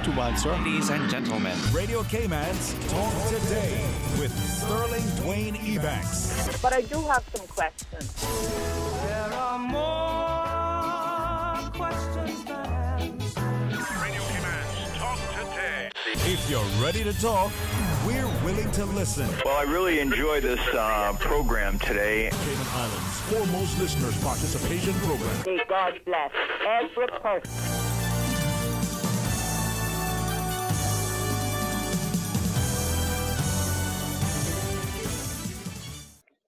To answer. Ladies and gentlemen, Radio Cayman's Talk Today with Sterling Dwayne Ebanks. But I do have some questions. There are more questions than answers. Radio Cayman's Talk Today. If you're ready to talk, we're willing to listen. Well, I really enjoy this program today. Cayman Islands' foremost listeners participation program. May God bless every person.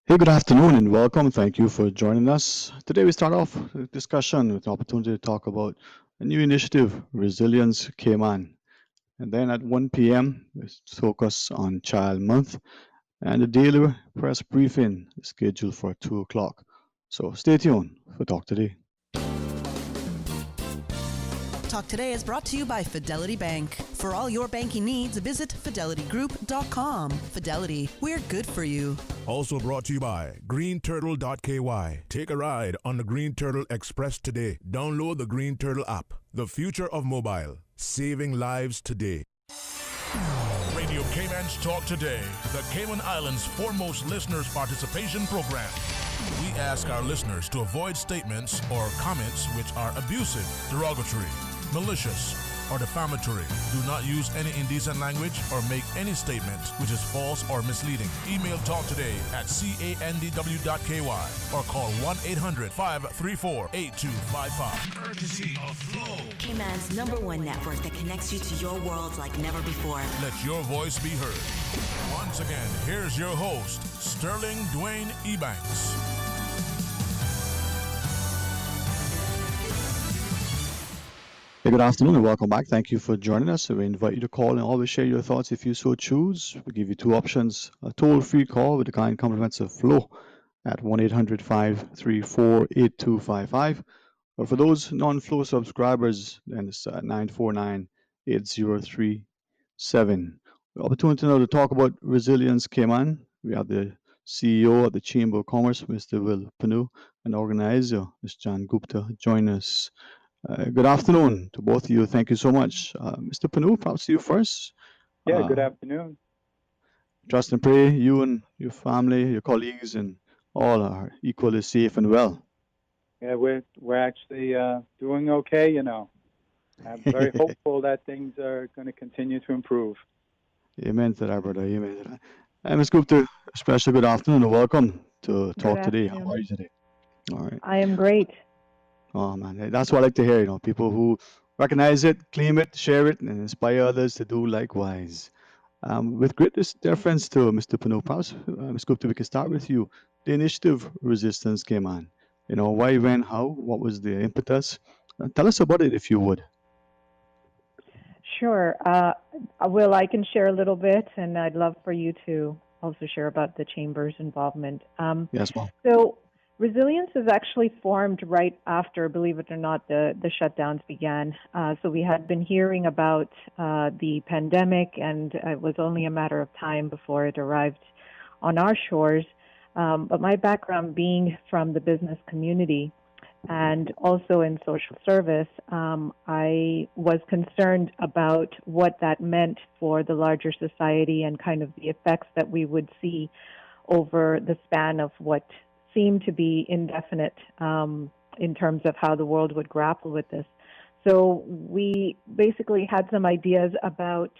Hey, good afternoon and welcome. Thank you for joining us. Today we start off a discussion with the opportunity to talk about a new initiative, Resilience Cayman. And then at 1 p.m., we focus on Child Month, and the daily press briefing is scheduled for 2 o'clock. So stay tuned for Talk Today. Talk Today is brought to you by Fidelity Bank. For all your banking needs, visit fidelitygroup.com. Fidelity, we're good for you. Also brought to you by greenturtle.ky. Take a ride on the Green Turtle Express today. Download the Green Turtle app. The future of mobile. Saving lives today. Radio Cayman's Talk Today, the Cayman Islands' foremost listeners participation program. We ask our listeners to avoid statements or comments which are abusive, derogatory, malicious, or defamatory. Do not use any indecent language or make any statement which is false or misleading. Email Talk Today at candw.ky or call 1-800-534-8255. Courtesy of Flow. Cayman's #1 network that connects you to your world like never before. Let your voice be heard. Once again, here's your host, Sterling Dwayne Ebanks. Hey, good afternoon and welcome back. Thank you for joining us. We invite you to call and always share your thoughts if you so choose. We give you two options: a toll-free call with the kind compliments of Flow at 1-800-534-8255. Or for those non-Flow subscribers, then it's 949-8037. The opportunity now to talk about Resilience Cayman. We have the CEO of the Chamber of Commerce, Mr. Will Panu, and organizer, Mr. John Gupta, join us. Good afternoon to both of you. Thank you so much. Mr. Panu, perhaps you first. Yeah, good afternoon. Trust and pray you and your family, your colleagues, and all are equally safe and well. Yeah, we're actually doing okay, you know. I'm very hopeful that things are going to continue to improve. Amen to that, brother. Amen to that. Ms. Gupta, especially good afternoon and welcome to Talk Today. How are you today? All right. I am great. Oh man, that's what I like to hear. People who recognize it, claim it, share it, and inspire others to do likewise. With great deference to Mr. Pano, perhaps, Ms. Gupta, we can start with you. The initiative Resistance Cayman. Why, when, how? What was the impetus? Tell us about it, if you would. Sure. Will, I can share a little bit, and I'd love for you to also share about the Chamber's involvement. Yes, ma'am. So, Resilience is actually formed right after, believe it or not, the shutdowns began. So we had been hearing about the pandemic, and it was only a matter of time before it arrived on our shores. But my background being from the business community and also in social service, I was concerned about what that meant for the larger society and kind of the effects that we would see over the span of what seemed to be indefinite in terms of how the world would grapple with this. So we basically had some ideas about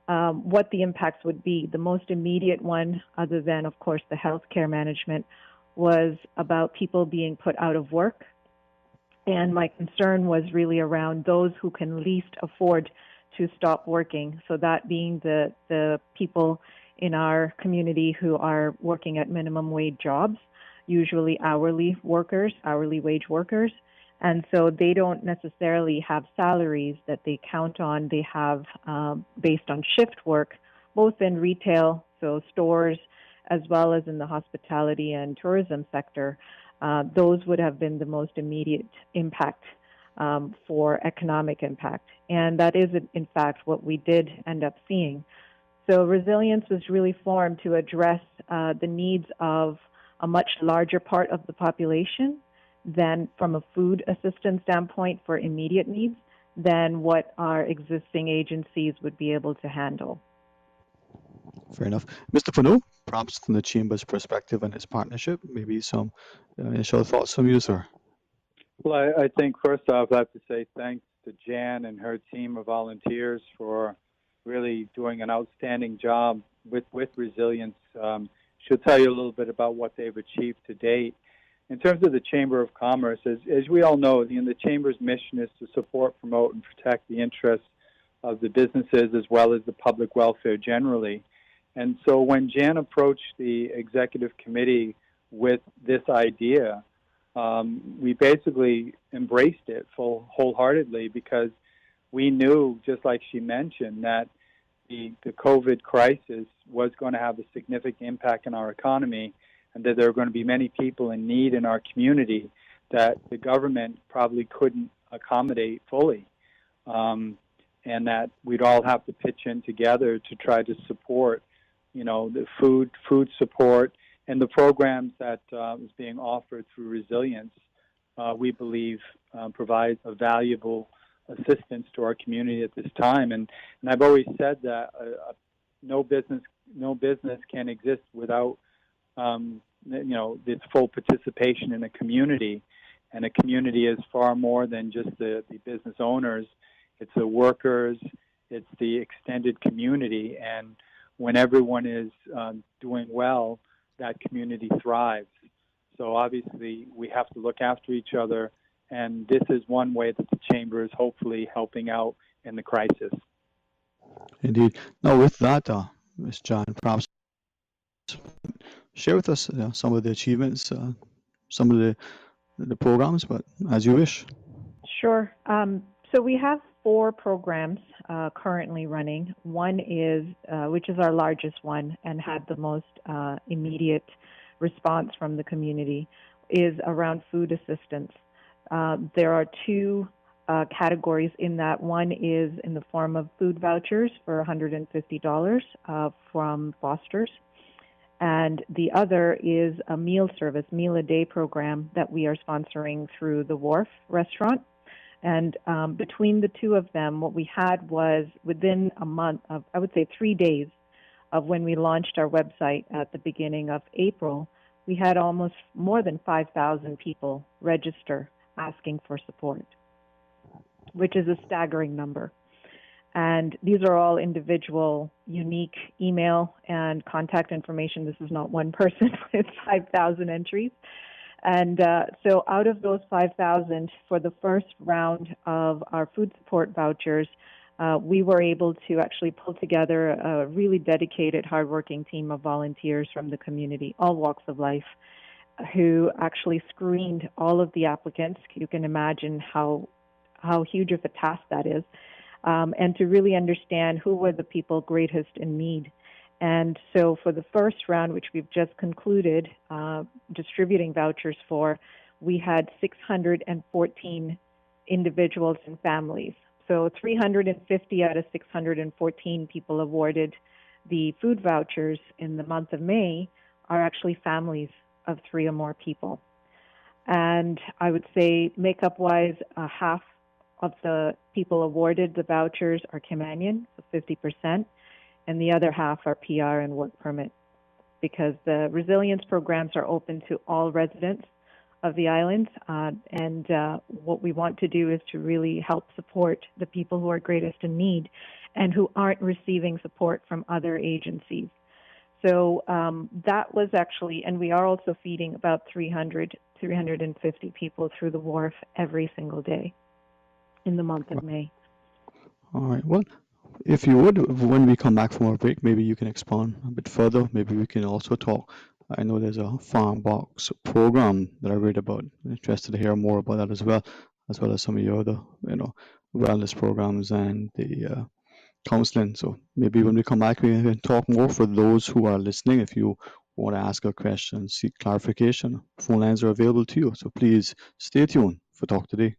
what the impacts would be. The most immediate one, other than, of course, the healthcare management, was about people being put out of work. And my concern was really around those who can least afford to stop working. So that being the people in our community who are working at minimum wage jobs, usually hourly wage workers. And so they don't necessarily have salaries that they count on. They have based on shift work, both in retail, so stores, as well as in the hospitality and tourism sector. Those would have been the most immediate impact for economic impact. And that is, in fact, what we did end up seeing. So resilience was really formed to address the needs of a much larger part of the population than from a food assistance standpoint for immediate needs, than what our existing agencies would be able to handle. Fair enough. Mr. Pano, perhaps from the Chamber's perspective and his partnership, maybe some initial thoughts from you, sir. Well, I think first off, I have to say thanks to Jan and her team of volunteers for really doing an outstanding job with resilience. She'll tell you a little bit about what they've achieved to date. In terms of the Chamber of Commerce, as we all know, the Chamber's mission is to support, promote, and protect the interests of the businesses as well as the public welfare generally. And so when Jan approached the executive committee with this idea, we basically embraced it wholeheartedly because we knew, just like she mentioned, that the COVID crisis was going to have a significant impact on our economy and that there are going to be many people in need in our community that the government probably couldn't accommodate fully. And that we'd all have to pitch in together to try to support, the food support and the programs that is being offered through resilience. We believe provides a valuable assistance to our community at this time. And I've always said that no business can exist without its full participation in a community. And a community is far more than just the business owners. It's the workers, it's the extended community, and when everyone is doing well, that community thrives. So obviously we have to look after each other, and this is one way that the Chamber is hopefully helping out in the crisis. Indeed. Now with that, Ms. John, perhaps share with us some of the achievements, some of the programs, but as you wish. Sure. So we have 4 programs currently running. One is, which is our largest one and had the most immediate response from the community, is around food assistance. There are 2 categories in that. One is in the form of food vouchers for $150 from Foster's. And the other is a meal service, meal a day program that we are sponsoring through the Wharf restaurant. And between the 2 of them, what we had was within a month of, I would say 3 days of when we launched our website at the beginning of April, we had almost more than 5,000 people register asking for support, which is a staggering number. And these are all individual, unique email and contact information. This is not one person, it's 5,000 entries. And so out of those 5,000, for the first round of our food support vouchers, we were able to actually pull together a really dedicated, hardworking team of volunteers from the community, all walks of life, who actually screened all of the applicants. You can imagine how huge of a task that is, and to really understand who were the people greatest in need. And so for the first round, which we've just concluded distributing vouchers for, we had 614 individuals and families. So 350 out of 614 people awarded the food vouchers in the month of May are actually families of 3 or more people. And I would say makeup-wise, half of the people awarded the vouchers are Caymanian, so 50%. And the other half are PR and work permit, because the resilience programs are open to all residents of the islands. And what we want to do is to really help support the people who are greatest in need and who aren't receiving support from other agencies. So that was actually, and we are also feeding about 350 people through the wharf every single day in the month of May. All right. Well, if you would, when we come back from our break, maybe you can expand a bit further. Maybe we can also talk. I know there's a farm box program that I read about. I'm interested to hear more about that as well as some of your other, wellness programs and the counseling. So maybe when we come back, we can talk more for those who are listening. If you want to ask a question, seek clarification, phone lines are available to you. So please stay tuned for Talk Today.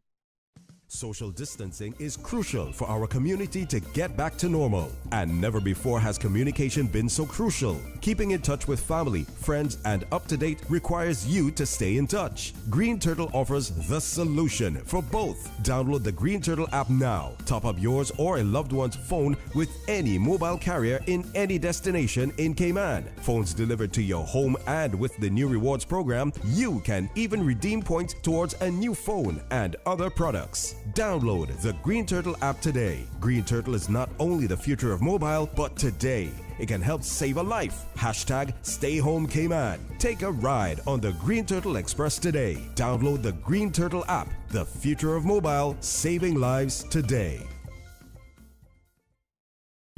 Social distancing is crucial for our community to get back to normal. And never before has communication been so crucial. Keeping in touch with family, friends, and up to date requires you to stay in touch. Green Turtle offers the solution for both. Download the Green Turtle app now. Top up yours or a loved one's phone with any mobile carrier in any destination in Cayman. Phones delivered to your home, and with the new rewards program, you can even redeem points towards a new phone and other products. Download the Green Turtle app today. Green Turtle is not only the future of mobile, but today it can help save a life. Hashtag Stay Home Cayman. Take a ride on the Green Turtle Express today. Download the Green Turtle app. The future of mobile, saving lives today.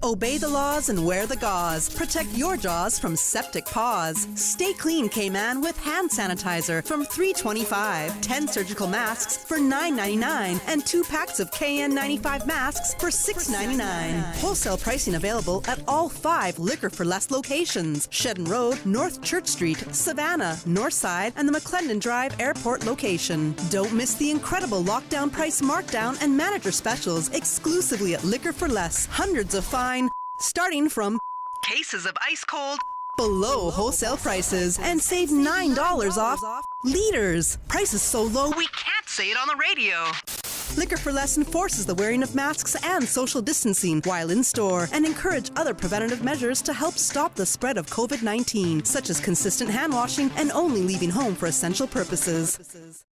Obey the laws and wear the gauze. Protect your jaws from septic paws. Stay clean, Cayman, with hand sanitizer from $3.25, 10 surgical masks for $9.99, and 2 packs of KN95 masks for $6.99. Wholesale pricing available at all 5 Liquor for Less locations: Shedden Road, North Church Street, Savannah, Northside, and the McClendon Drive Airport location. Don't miss the incredible lockdown price markdown and manager specials exclusively at Liquor for Less. Hundreds of fine starting from cases of ice cold below wholesale prices, and save $9 off liters. Prices so low we can't say it on the radio. Liquor for Less enforces the wearing of masks and social distancing while in store, and encourage other preventative measures to help stop the spread of COVID-19, such as consistent hand washing and only leaving home for essential purposes.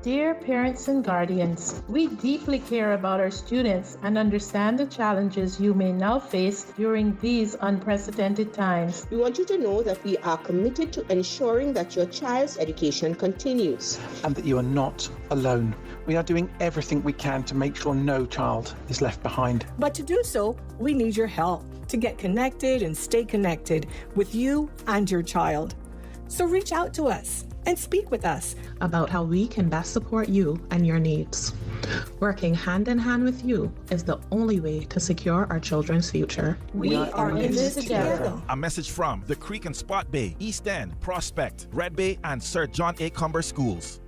Dear parents and guardians, we deeply care about our students and understand the challenges you may now face during these unprecedented times. We want you to know that we are committed to ensuring that your child's education continues. And that you are not alone. We are doing everything we can to make sure no child is left behind. But to do so, we need your help to get connected and stay connected with you and your child. So reach out to us and speak with us about how we can best support you and your needs. Working hand in hand with you is the only way to secure our children's future. We are in this together. A message from the Creek and Spot Bay, East End, Prospect, Red Bay, and Sir John A. Cumber schools.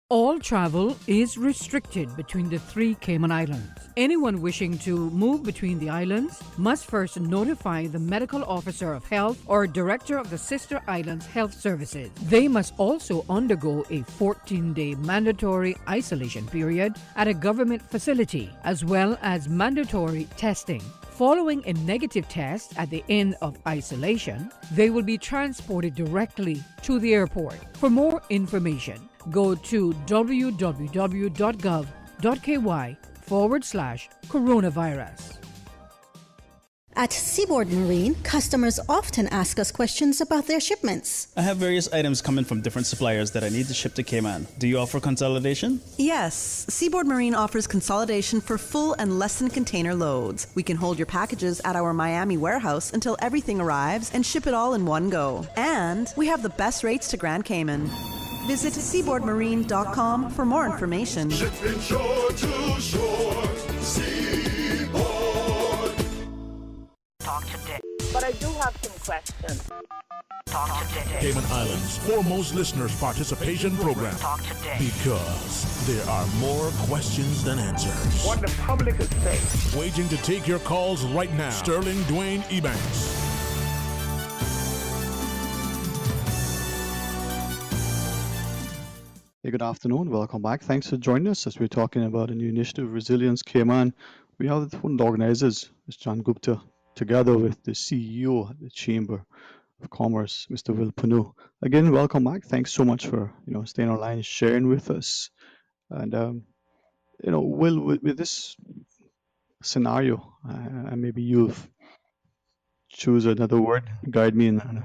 All travel is restricted between the 3 Cayman Islands. Anyone wishing to move between the islands must first notify the medical officer of health or director of the sister islands' health services. They must also undergo a 14-day mandatory isolation period at a government facility, as well as mandatory testing. Following a negative test at the end of isolation, they will be transported directly to the airport. For more information, go to www.gov.ky/coronavirus. At Seaboard Marine, customers often ask us questions about their shipments. I have various items coming from different suppliers that I need to ship to Cayman. Do you offer consolidation? Yes, Seaboard Marine offers consolidation for full and less than container loads. We can hold your packages at our Miami warehouse until everything arrives and ship it all in one go. And we have the best rates to Grand Cayman. Visit seaboardmarine.com for more information. Shipping shore to shore, Seaboard. Talk today. But I do have some questions. Talk today. Cayman Islands' foremost listeners participation program. Talk today. Because there are more questions than answers. What the public is saying. Waiting to take your calls right now. Sterling Dwayne Ebanks. Hey, good afternoon. Welcome back. Thanks for joining us as we're talking about a new initiative, Resilience Cayman. We have one of the organizers, Mr. John Gupta, together with the CEO of the Chamber of Commerce, Mr. Will Panu. Again, welcome back. Thanks so much for staying online, sharing with us. And Will, with this scenario, and maybe you'll choose another word, guide me in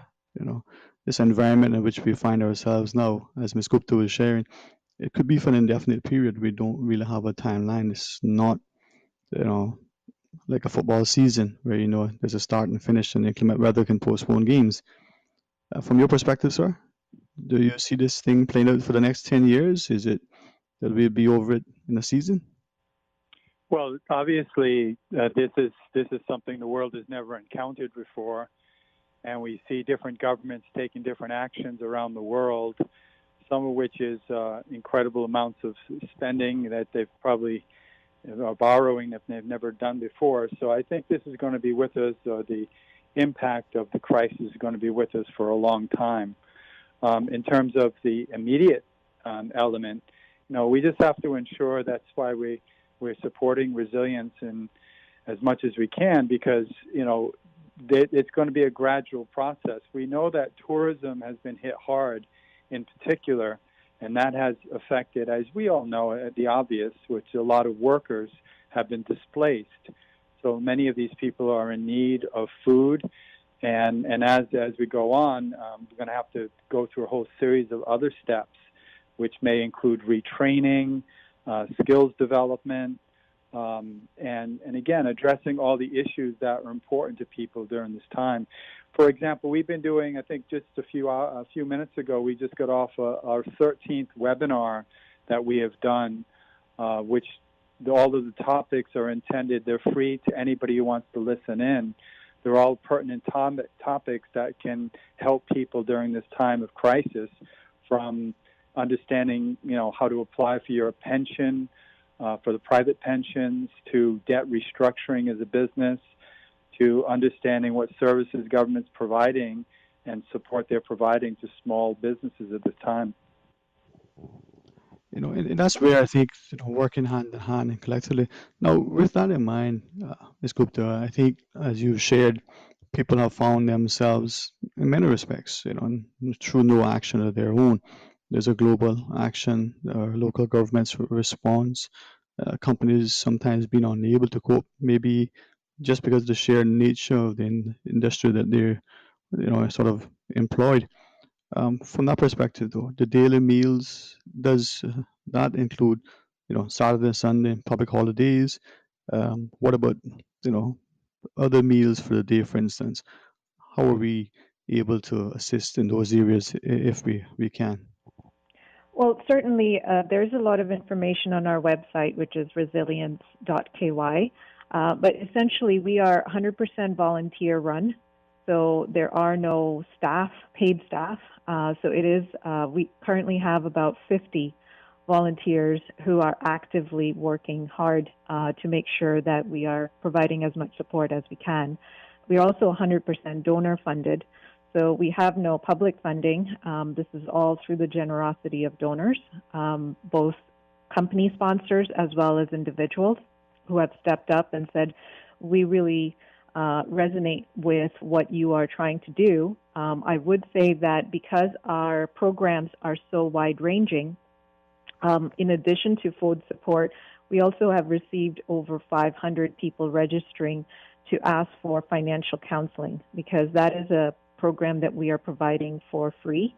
this environment in which we find ourselves now, as Ms. Gupta was sharing. It could be for an indefinite period. We don't really have a timeline. It's not, like a football season where, there's a start and finish and inclement weather can postpone games. From your perspective, sir, do you see this thing playing out for the next 10 years? Is it that we'll be over it in a season? Well, obviously, this is something the world has never encountered before. And we see different governments taking different actions around the world. some of which is incredible amounts of spending that they've probably are borrowing that they've never done before. So I think this is going to be with us. The impact of the crisis is going to be with us for a long time. In terms of the immediate element, we just have to ensure that's why we're supporting resilience and as much as we can, because it's going to be a gradual process. We know that tourism has been hit hard in particular, and that has affected, as we all know, the obvious, which a lot of workers have been displaced. So many of these people are in need of food, and as we go on, we're going to have to go through a whole series of other steps, which may include retraining, skills development, and again, addressing all the issues that are important to people during this time. For example, we've been doing, I think just a few minutes ago, we just got off our 13th webinar that we have done, which all of the topics are intended. They're free to anybody who wants to listen in. They're all pertinent topics that can help people during this time of crisis, from understanding, how to apply for your pension, for the private pensions, to debt restructuring as a business, to understanding what services government's providing and support they're providing to small businesses at this time. And that's where I think, working hand in hand and collectively. Now, with that in mind, Ms. Gupta, I think, as you've shared, people have found themselves in many respects, through no action of their own. There's a global action, local governments response, companies sometimes being unable to cope, maybe just because of the sheer nature of the industry that they're, sort of employed. From that perspective, though, the daily meals, does that include, Saturday, Sunday, public holidays? What about, other meals for the day, for instance? How are we able to assist in those areas if we can? Well, certainly there's a lot of information on our website, which is resilience.ky. But essentially, we are 100% volunteer run. So there are no paid staff. So it is, we currently have about 50 volunteers who are actively working hard to make sure that we are providing as much support as we can. We are also 100% donor funded. So we have no public funding. This is all through the generosity of donors, both company sponsors as well as individuals who have stepped up and said, we really resonate with what you are trying to do. I would say that because our programs are so wide-ranging, in addition to food support, we also have received over 500 people registering to ask for financial counseling, because that is a program that we are providing for free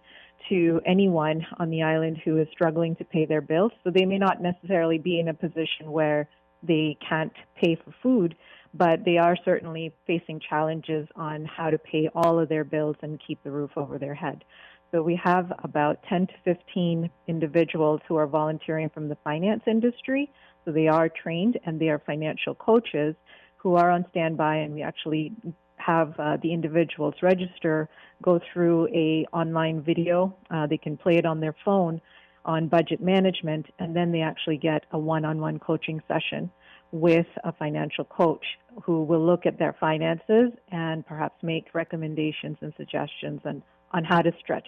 to anyone on the island who is struggling to pay their bills. So they may not necessarily be in a position where they can't pay for food, but they are certainly facing challenges on how to pay all of their bills and keep the roof over their head. So we have about 10 to 15 individuals who are volunteering from the finance industry. So they are trained and they are financial coaches who are on standby, and we actually have the individuals register, go through a online video. They can play it on their phone on budget management, and then they actually get a one-on-one coaching session with a financial coach who will look at their finances and perhaps make recommendations and suggestions on how to stretch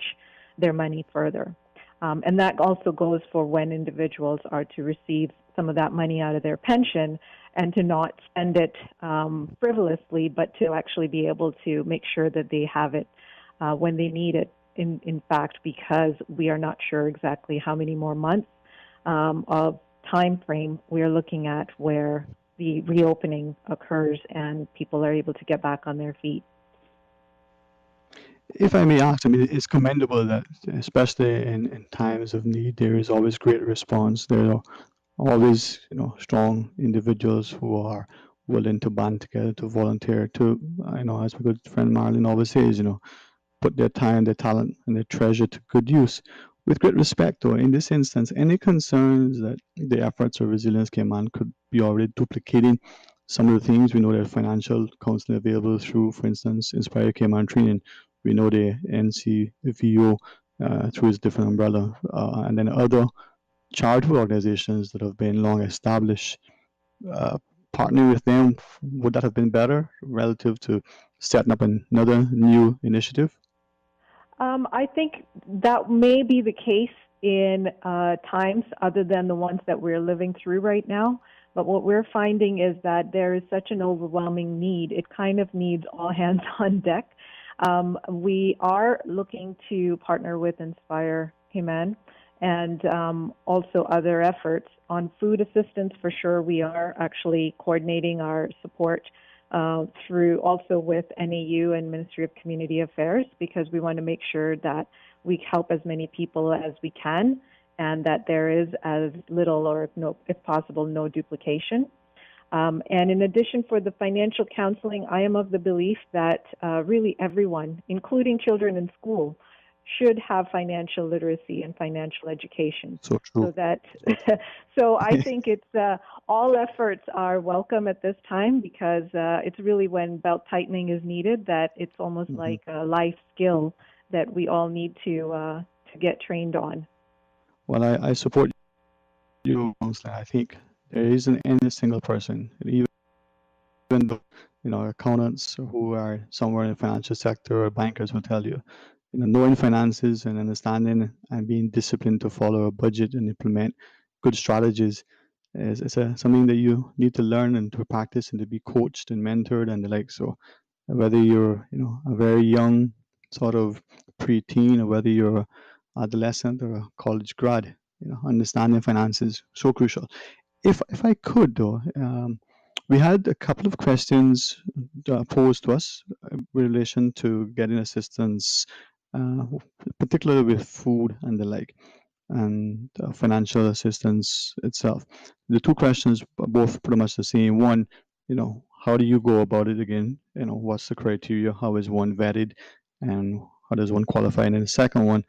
their money further. And that also goes for when individuals are to receive some of that money out of their pension and to not spend it frivolously, but to actually be able to make sure that they have it when they need it. In fact, because we are not sure exactly how many more months of time frame we are looking at where the reopening occurs and people are able to get back on their feet. If I may ask, I mean, it's commendable that, especially in times of need, there is always great response. There are always, strong individuals who are willing to band together, to volunteer, to, as my good friend Marlon always says, put their time, their talent, and their treasure to good use. With great respect, though, in this instance, any concerns that the efforts of Resilience Cayman could be already duplicating some of the things? We know there's financial counseling available through, for instance, Inspire Cayman Training. We know the NCVO through its different umbrella, and then other charitable organizations that have been long established, uh, partnering with them, would that have been better relative to setting up another new initiative? I think that may be the case in times other than the ones that we're living through right now. But what we're finding is that there is such an overwhelming need. It kind of needs all hands on deck. We are looking to partner with Inspire Cayman and also other efforts on food assistance. For sure, we are actually coordinating our support through also with NAU and Ministry of Community Affairs, because we want to make sure that we help as many people as we can and that there is as little or if possible, no duplication. And in addition, for the financial counseling, I am of the belief that really everyone, including children in school, should have financial literacy and financial education. So true. So that, so I think it's all efforts are welcome at this time, because it's really when belt tightening is needed that it's almost like a life skill that we all need to get trained on. Well, I support you. I think there isn't any single person, even the accountants who are somewhere in the financial sector or bankers will tell you, knowing finances and understanding and being disciplined to follow a budget and implement good strategies is something that you need to learn and to practice and to be coached and mentored and the like. So whether you're a very young sort of preteen or whether you're an adolescent or a college grad, understanding finances so crucial. If I could though, we had a couple of questions posed to us in relation to getting assistance, particularly with food and the like, and financial assistance itself. The two questions are both pretty much the same. One, how do you go about it again? What's the criteria? How is one vetted, and how does one qualify? And then the second one,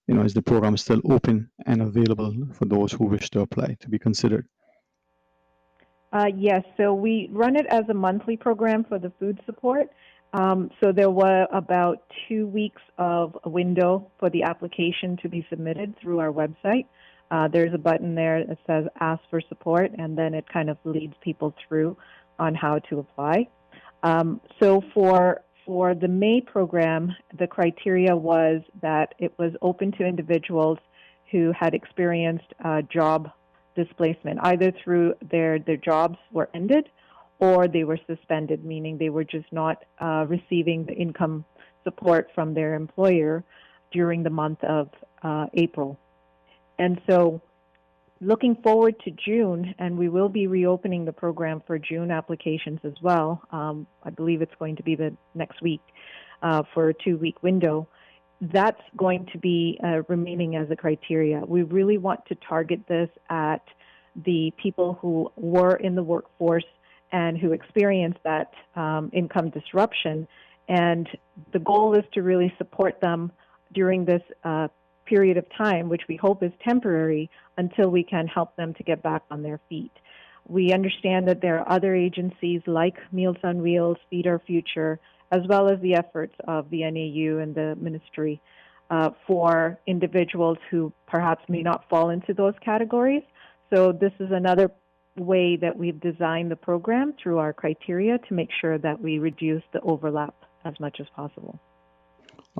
is the program still open and available for those who wish to apply to be considered? Yes, so we run it as a monthly program for the food support. So there were about 2 weeks of a window for the application to be submitted through our website. There's a button there that says ask for support, and then it kind of leads people through on how to apply. So for the May program, the criteria was that it was open to individuals who had experienced job displacement, either through their jobs were ended or they were suspended, meaning they were just not receiving the income support from their employer during the month of April. And so looking forward to June, and we will be reopening the program for June applications as well. I believe it's going to be the next week for a 2-week window. That's going to be remaining as a criteria. We really want to target this at the people who were in the workforce and who experienced that income disruption. And the goal is to really support them during this period of time, which we hope is temporary, until we can help them to get back on their feet. We understand that there are other agencies like Meals on Wheels, Feed Our Future, as well as the efforts of the NAU and the ministry for individuals who perhaps may not fall into those categories. So this is another way that we've designed the program through our criteria to make sure that we reduce the overlap as much as possible.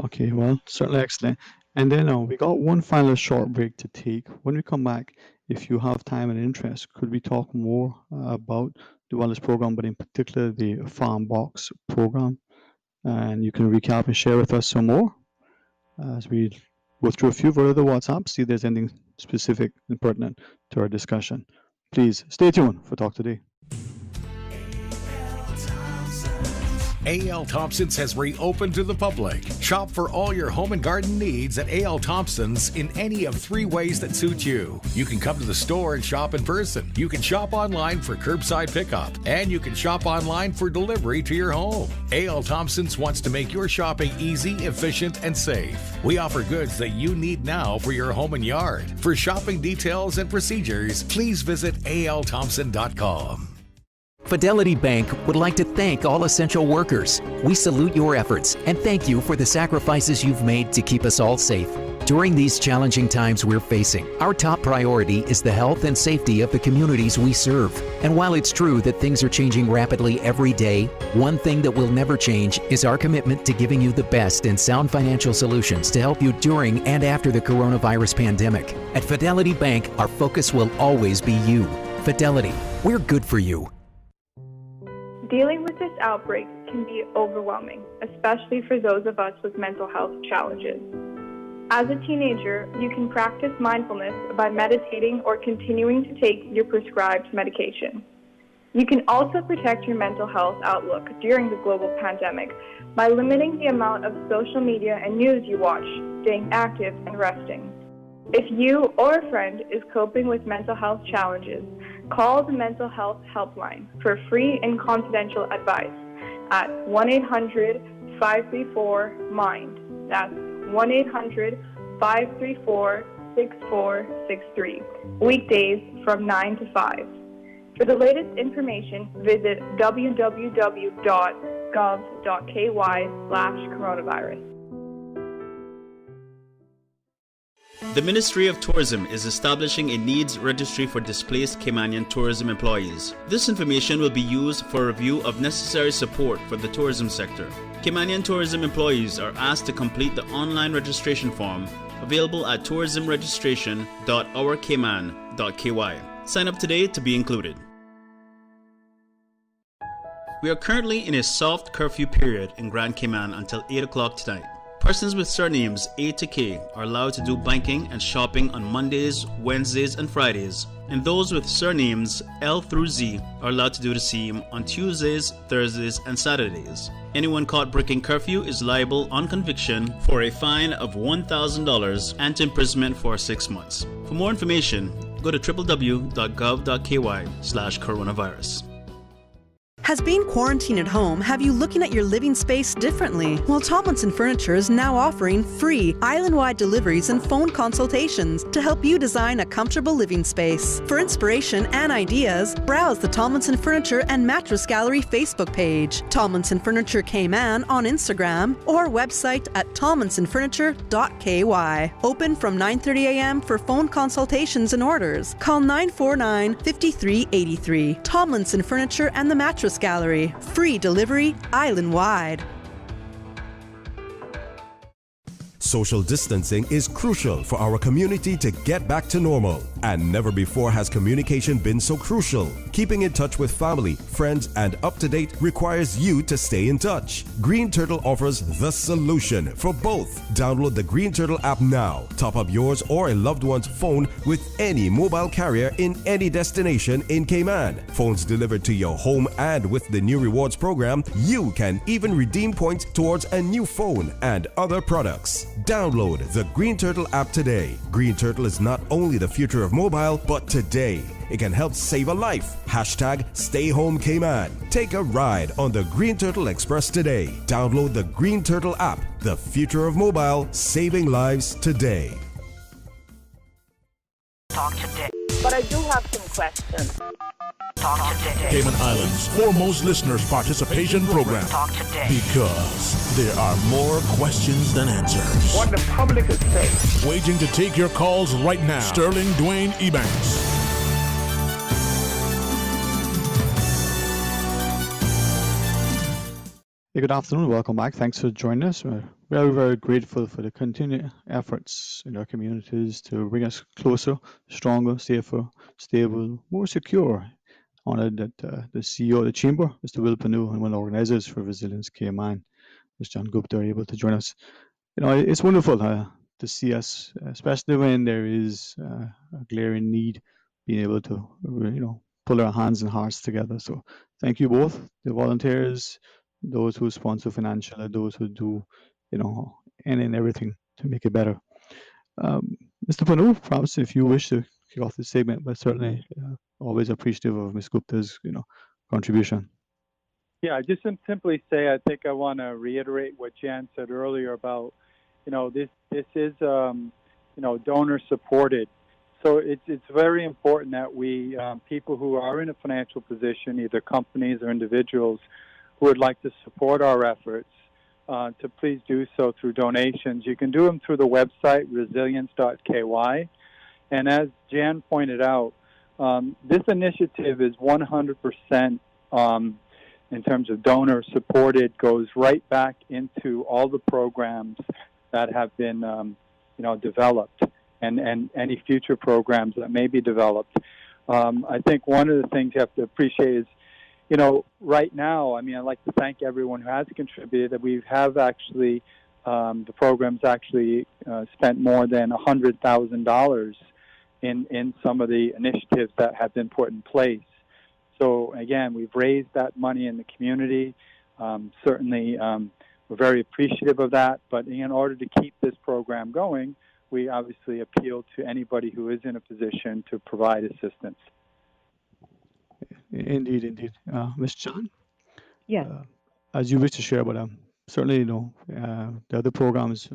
Okay, well, certainly excellent. And then we got one final short break to take. When we come back, if you have time and interest, could we talk more about the wellness program, but in particular the Farm Box program? And you can recap and share with us some more as we go through a few of our other WhatsApps, see if there's anything specific and pertinent to our discussion. Please stay tuned for Talk Today. A.L. Thompson's has reopened to the public. Shop for all your home and garden needs at A.L. Thompson's in any of 3 ways that suit you. You can come to the store and shop in person. You can shop online for curbside pickup. And you can shop online for delivery to your home. A.L. Thompson's wants to make your shopping easy, efficient, and safe. We offer goods that you need now for your home and yard. For shopping details and procedures, please visit althompson.com. Fidelity Bank would like to thank all essential workers. We salute your efforts and thank you for the sacrifices you've made to keep us all safe. During these challenging times we're facing, our top priority is the health and safety of the communities we serve. And while it's true that things are changing rapidly every day, one thing that will never change is our commitment to giving you the best in sound financial solutions to help you during and after the coronavirus pandemic. At Fidelity Bank, our focus will always be you. Fidelity, we're good for you. Dealing with this outbreak can be overwhelming, especially for those of us with mental health challenges. As a teenager, you can practice mindfulness by meditating or continuing to take your prescribed medication. You can also protect your mental health outlook during the global pandemic by limiting the amount of social media and news you watch, staying active and resting. If you or a friend is coping with mental health challenges, call the Mental Health Helpline for free and confidential advice at 1-800-534-MIND. That's 1-800-534-6463. Weekdays from 9 to 5. For the latest information, visit www.gov.ky/coronavirus. The Ministry of Tourism is establishing a needs registry for displaced Caymanian tourism employees. This information will be used for review of necessary support for the tourism sector. Caymanian tourism employees are asked to complete the online registration form available at tourismregistration.ourcayman.ky. Sign up today to be included. We are currently in a soft curfew period in Grand Cayman until 8 o'clock tonight. Persons with surnames A to K are allowed to do banking and shopping on Mondays, Wednesdays, and Fridays, and those with surnames L through Z are allowed to do the same on Tuesdays, Thursdays, and Saturdays. Anyone caught breaking curfew is liable on conviction for a fine of $1,000 and to imprisonment for 6 months. For more information, go to www.gov.ky/coronavirus. Has being quarantined at home have you looking at your living space differently? Well, Tomlinson Furniture is now offering free island-wide deliveries and phone consultations to help you design a comfortable living space. For inspiration and ideas, browse the Tomlinson Furniture and Mattress Gallery Facebook page, Tomlinson Furniture Cayman on Instagram, or website at tomlinsonfurniture.ky. Open from 9:30 a.m. for phone consultations and orders. Call 949-5383. Tomlinson Furniture and the Mattress Gallery. Free delivery island-wide. Social distancing is crucial for our community to get back to normal. And never before has communication been so crucial. Keeping in touch with family, friends, and up to date requires you to stay in touch. Green Turtle offers the solution for both. Download the Green Turtle app now. Top up yours or a loved one's phone with any mobile carrier in any destination in Cayman. Phones delivered to your home, and with the new rewards program, you can even redeem points towards a new phone and other products. Download the Green Turtle app today. Green Turtle is not only the future of mobile, but today it can help save a life. Hashtag Stay Home Cayman. Take a ride on the Green Turtle Express today. Download the Green Turtle app. The future of mobile, saving lives today. Talk today. But I do have some questions. Talk today. Cayman Islands' foremost listeners participation program. Talk today. Because there are more questions than answers. What the public is saying. Waiting to take your calls right now. Sterling Dwayne Ebanks. Hey, good afternoon. Welcome back. Thanks for joining us. We're very, very grateful for the continued efforts in our communities to bring us closer, stronger, safer, stable, more secure. Honored that the CEO of the Chamber, Mr. Will Panu, and one of the organizers for Resilience Cayman, Mr. John Gupta, are able to join us. You know, it's wonderful to see us, especially when there is a glaring need, being able to, pull our hands and hearts together. So thank you both, the volunteers, those who sponsor financially, those who do, any and everything to make it better. Mr. Panu, perhaps if you wish to kick off this segment, but certainly always appreciative of Ms. Gupta's, contribution. Yeah, just simply say, I think I want to reiterate what Jan said earlier about, this is, donor supported. So it's very important that we, people who are in a financial position, either companies or individuals, who would like to support our efforts, to please do so through donations. You can do them through the website, resilience.ky. And as Jan pointed out, this initiative is 100% in terms of donor supported, goes right back into all the programs that have been developed and any future programs that may be developed. I think one of the things you have to appreciate is, right now, I'd like to thank everyone who has contributed. That we have actually, the program's actually spent more than $100,000 in some of the initiatives that have been put in place. So again, we've raised that money in the community. Certainly, we're very appreciative of that. But in order to keep this program going, we obviously appeal to anybody who is in a position to provide assistance. Indeed. Ms. John? Yes. As you wish to share, but certainly, the other programs,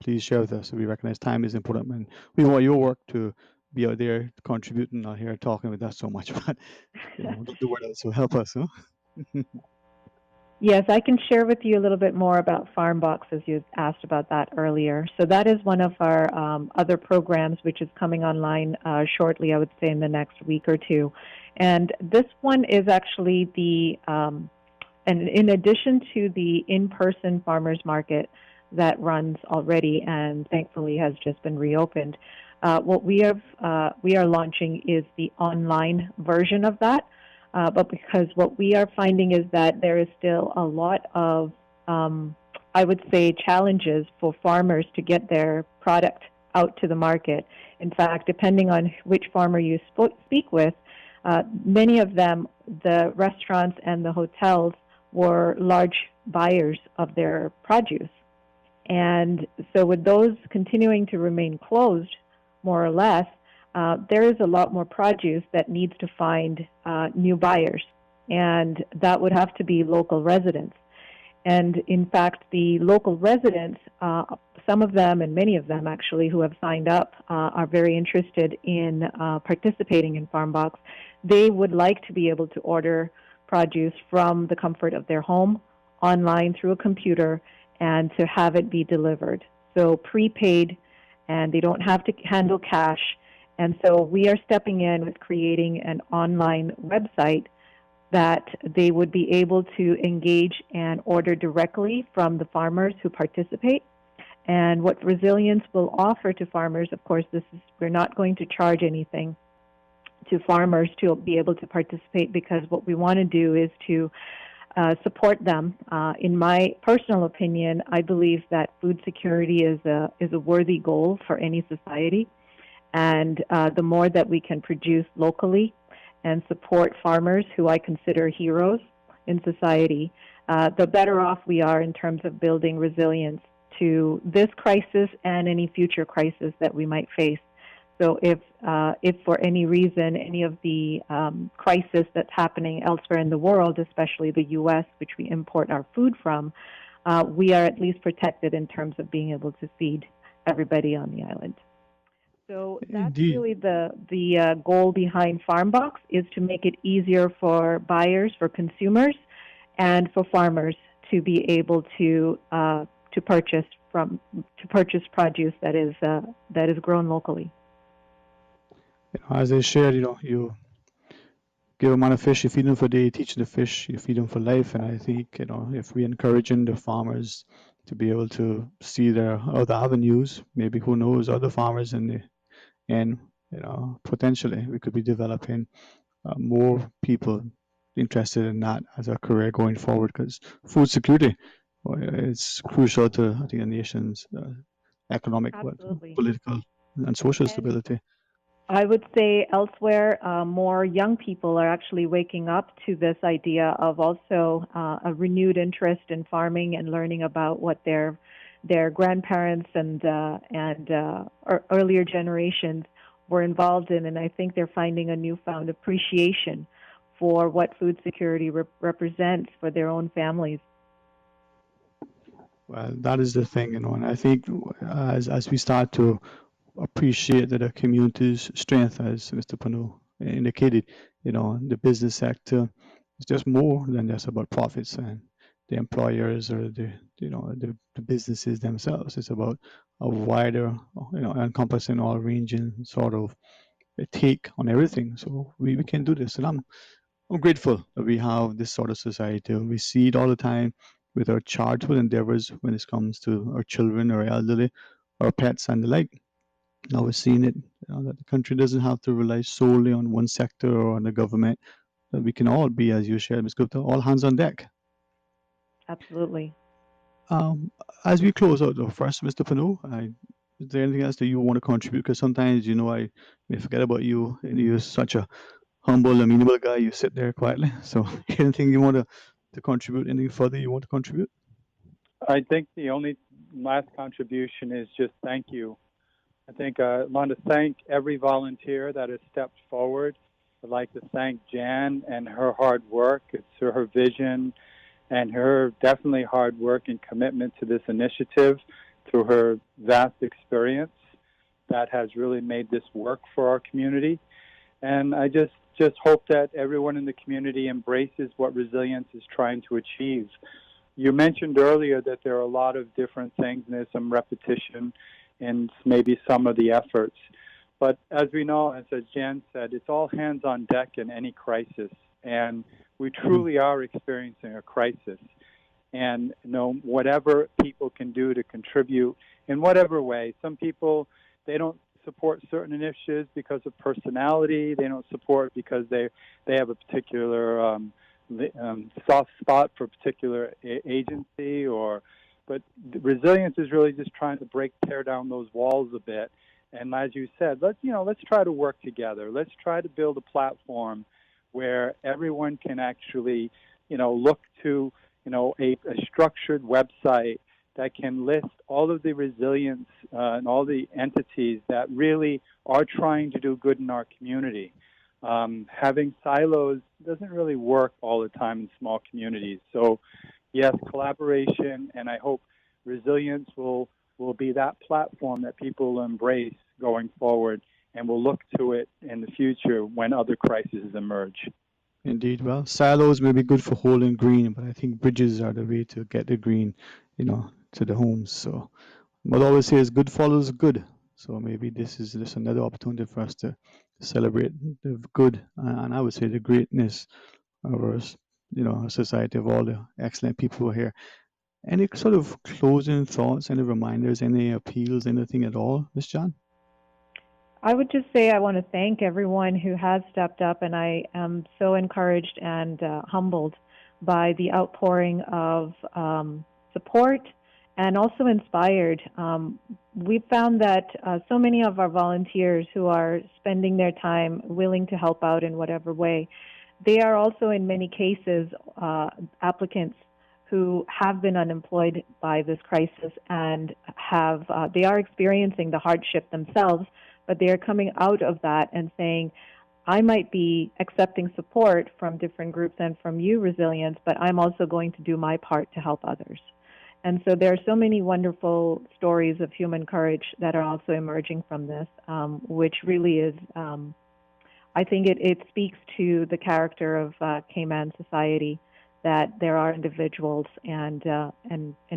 please share with us. We recognize time is important, and we want your work to be out there contributing, not here talking with us so much, but get the word out, so help us. Huh? Yes, I can share with you a little bit more about FarmBox, as you asked about that earlier. So that is one of our other programs, which is coming online shortly, I would say in the next week or two. And this one is actually and in addition to the in-person farmers market that runs already and thankfully has just been reopened, what we are launching is the online version of that. But because what we are finding is that there is still a lot of, I would say, challenges for farmers to get their product out to the market. In fact, depending on which farmer you speak with, many of them, the restaurants and the hotels, were large buyers of their produce. And so with those continuing to remain closed, more or less, there is a lot more produce that needs to find new buyers, and that would have to be local residents. And in fact, the local residents, some of them and many of them actually who have signed up are very interested in participating in FarmBox. They would like to be able to order produce from the comfort of their home, online through a computer, and to have it be delivered. So prepaid, and they don't have to handle cash. And so we are stepping in with creating an online website that they would be able to engage and order directly from the farmers who participate. And what Resilience will offer to farmers, of course, we're not going to charge anything to farmers to be able to participate, because what we want to do is to support them. In my personal opinion, I believe that food security is a worthy goal for any society. And the more that we can produce locally and support farmers who I consider heroes in society, the better off we are in terms of building resilience to this crisis and any future crisis that we might face. So if for any reason, any of the crisis that's happening elsewhere in the world, especially the U.S., which we import our food from, we are at least protected in terms of being able to feed everybody on the island. So that's really the goal behind FarmBox, is to make it easier for buyers, for consumers, and for farmers to be able to purchase produce that is grown locally. As they shared, you give them on a fish, you feed them for a day, you teach the fish, you feed them for life. And I think, if we encouraging the farmers to be able to see their other avenues, maybe who knows, other farmers and potentially we could be developing more people interested in that as a career going forward, because food security is crucial to, I think, a nation's economic, political, and social stability. I would say elsewhere, more young people are actually waking up to this idea of also a renewed interest in farming and learning about what their grandparents and earlier generations were involved in, and I think they're finding a newfound appreciation for what food security represents for their own families. Well, that is the thing, and I think as we start to appreciate that a community's strength, as Mr. Pano indicated, the business sector is just more than just about profits, and the employers or the businesses themselves. It's about a wider, encompassing all ranging sort of a take on everything. So we can do this, and I'm grateful that we have this sort of society. We see it all the time with our charitable endeavors when it comes to our children, our elderly, our pets, and the like. Now we're seeing it, that the country doesn't have to rely solely on one sector or on the government. That we can all be, as you shared, Ms. Gupta, all hands on deck. Absolutely. Um, as we close out, though, first, Mr. Panu, is there anything else that you want to contribute? Because sometimes, I may forget about you. And you're such a humble, amenable guy. You sit there quietly. So, anything you want to contribute? Anything further you want to contribute? I think the only last contribution is just thank you. I think I want to thank every volunteer that has stepped forward. I'd like to thank Jan and her hard work. It's her vision and her definitely hard work and commitment to this initiative through her vast experience that has really made this work for our community. And I just hope that everyone in the community embraces what resilience is trying to achieve. You mentioned earlier that there are a lot of different things and there's some repetition in maybe some of the efforts. But as we know, as Jan said, it's all hands on deck in any crisis. And we truly are experiencing a crisis. And whatever people can do to contribute in whatever way. Some people, they don't support certain initiatives because of personality. They don't support because they have a particular soft spot for a particular agency. But resilience is really just trying to tear down those walls a bit. And as you said, let's try to work together. Let's try to build a platform where everyone can actually, look to, a structured website that can list all of the resilience and all the entities that really are trying to do good in our community. Having silos doesn't really work all the time in small communities. So, yes, collaboration, and I hope resilience will be that platform that people will embrace going forward, and will look to it in the future when other crises emerge. Indeed. Well, silos may be good for holding green, but I think bridges are the way to get the green, to the homes. So, what I always say is good follows good. So maybe this is just another opportunity for us to celebrate the good, and I would say the greatness of our, our society, of all the excellent people who are here. Any sort of closing thoughts, any reminders, any appeals, anything at all, Ms. John? I would just say I want to thank everyone who has stepped up, and I am so encouraged and humbled by the outpouring of support and also inspired. We've found that so many of our volunteers who are spending their time willing to help out in whatever way, they are also in many cases applicants who have been unemployed by this crisis and they are experiencing the hardship themselves, but they are coming out of that and saying, I might be accepting support from different groups and from you, Resilience, but I'm also going to do my part to help others. And so there are so many wonderful stories of human courage that are also emerging from this, which really is, I think it speaks to the character of Cayman society, that there are individuals and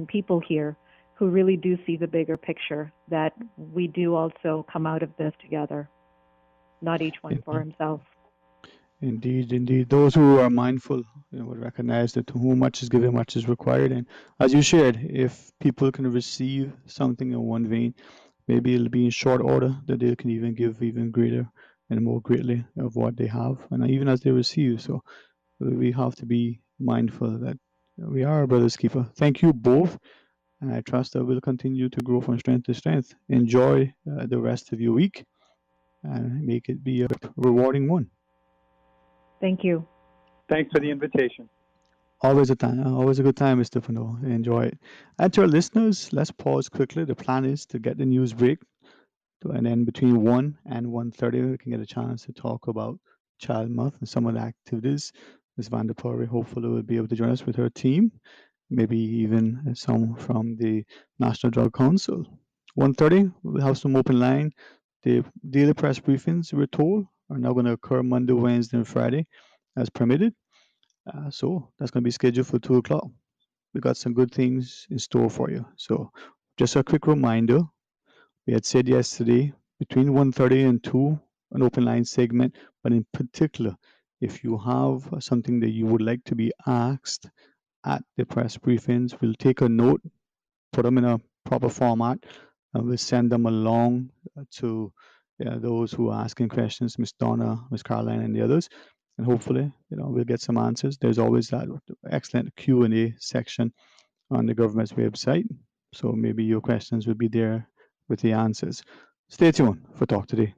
people here who really do see the bigger picture, that we do also come out of this together, not each one for himself. Indeed, indeed. Those who are mindful, will recognize that to whom much is given, much is required. And as you shared, if people can receive something in one vein, maybe it'll be in short order that they can even give even greater and more greatly of what they have, and even as they receive. So we have to be mindful that we are a brother's keeper. Thank you both, and I trust that we'll continue to grow from strength to strength. Enjoy the rest of your week, and make it be a rewarding one. Thank you. Thanks for the invitation. Always a time, always a good time, Mr. Pano. Enjoy it. And to our listeners, let's pause quickly. The plan is to get the news break, and then between 1 and 1:30, we can get a chance to talk about Child Month and some of the activities. Ms. Vanderpuri hopefully will be able to join us with her team, maybe even some from the National Drug Council. 1:30, we'll have some open line. The daily press briefings, we're told, are now going to occur Monday, Wednesday, and Friday as permitted. So that's going to be scheduled for 2 o'clock. we got some good things in store for you. So just a quick reminder, we had said yesterday between 1:30 and 2, an open line segment, but in particular, if you have something that you would like to be asked at the press briefings, we'll take a note, put them in a proper format, and we'll send them along to those who are asking questions, Miss Donna, Miss Caroline, and the others. And hopefully, we'll get some answers. There's always that excellent Q&A section on the government's website. So maybe your questions will be there with the answers. Stay tuned for Talk Today.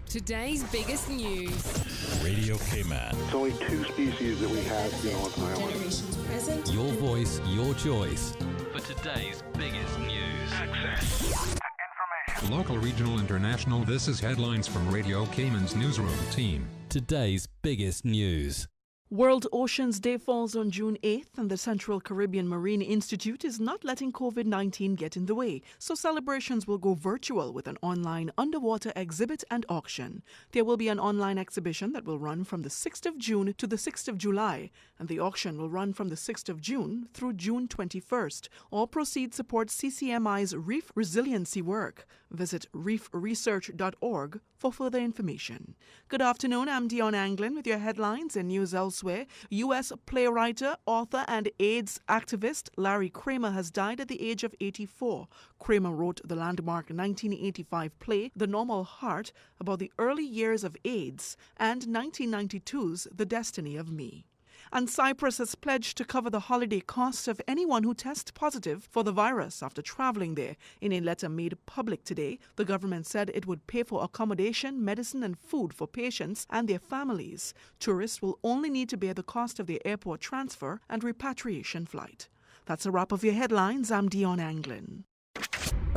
Today's biggest news. Radio Cayman. It's only 2 species that we have here on the island. Generations present. Your voice, your choice. For today's biggest news. Access to information. Local, regional, international. This is headlines from Radio Cayman's newsroom team. Today's biggest news. World Oceans Day falls on June 8th, and the Central Caribbean Marine Institute is not letting COVID-19 get in the way, so celebrations will go virtual with an online underwater exhibit and auction. There will be an online exhibition that will run from the 6th of June to the 6th of July, and the auction will run from the 6th of June through June 21st. All proceeds support CCMI's reef resiliency work. Visit reefresearch.org for further information. Good afternoon, I'm Dion Anglin with your headlines and news elsewhere. U.S. playwright, author, and AIDS activist Larry Kramer has died at the age of 84. Kramer wrote the landmark 1985 play The Normal Heart about the early years of AIDS and 1992's The Destiny of Me. And Cyprus has pledged to cover the holiday costs of anyone who tests positive for the virus after traveling there. In a letter made public today, the government said it would pay for accommodation, medicine, and food for patients and their families. Tourists will only need to bear the cost of their airport transfer and repatriation flight. That's a wrap of your headlines. I'm Dion Anglin.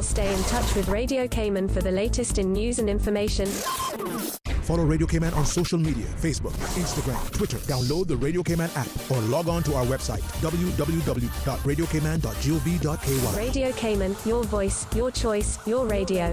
Stay in touch with Radio Cayman for the latest in news and information. Follow Radio Cayman on social media, Facebook, Instagram, Twitter. Download the Radio Cayman app or log on to our website, www.radiocayman.gov.ky. Radio Cayman, your voice, your choice, your radio.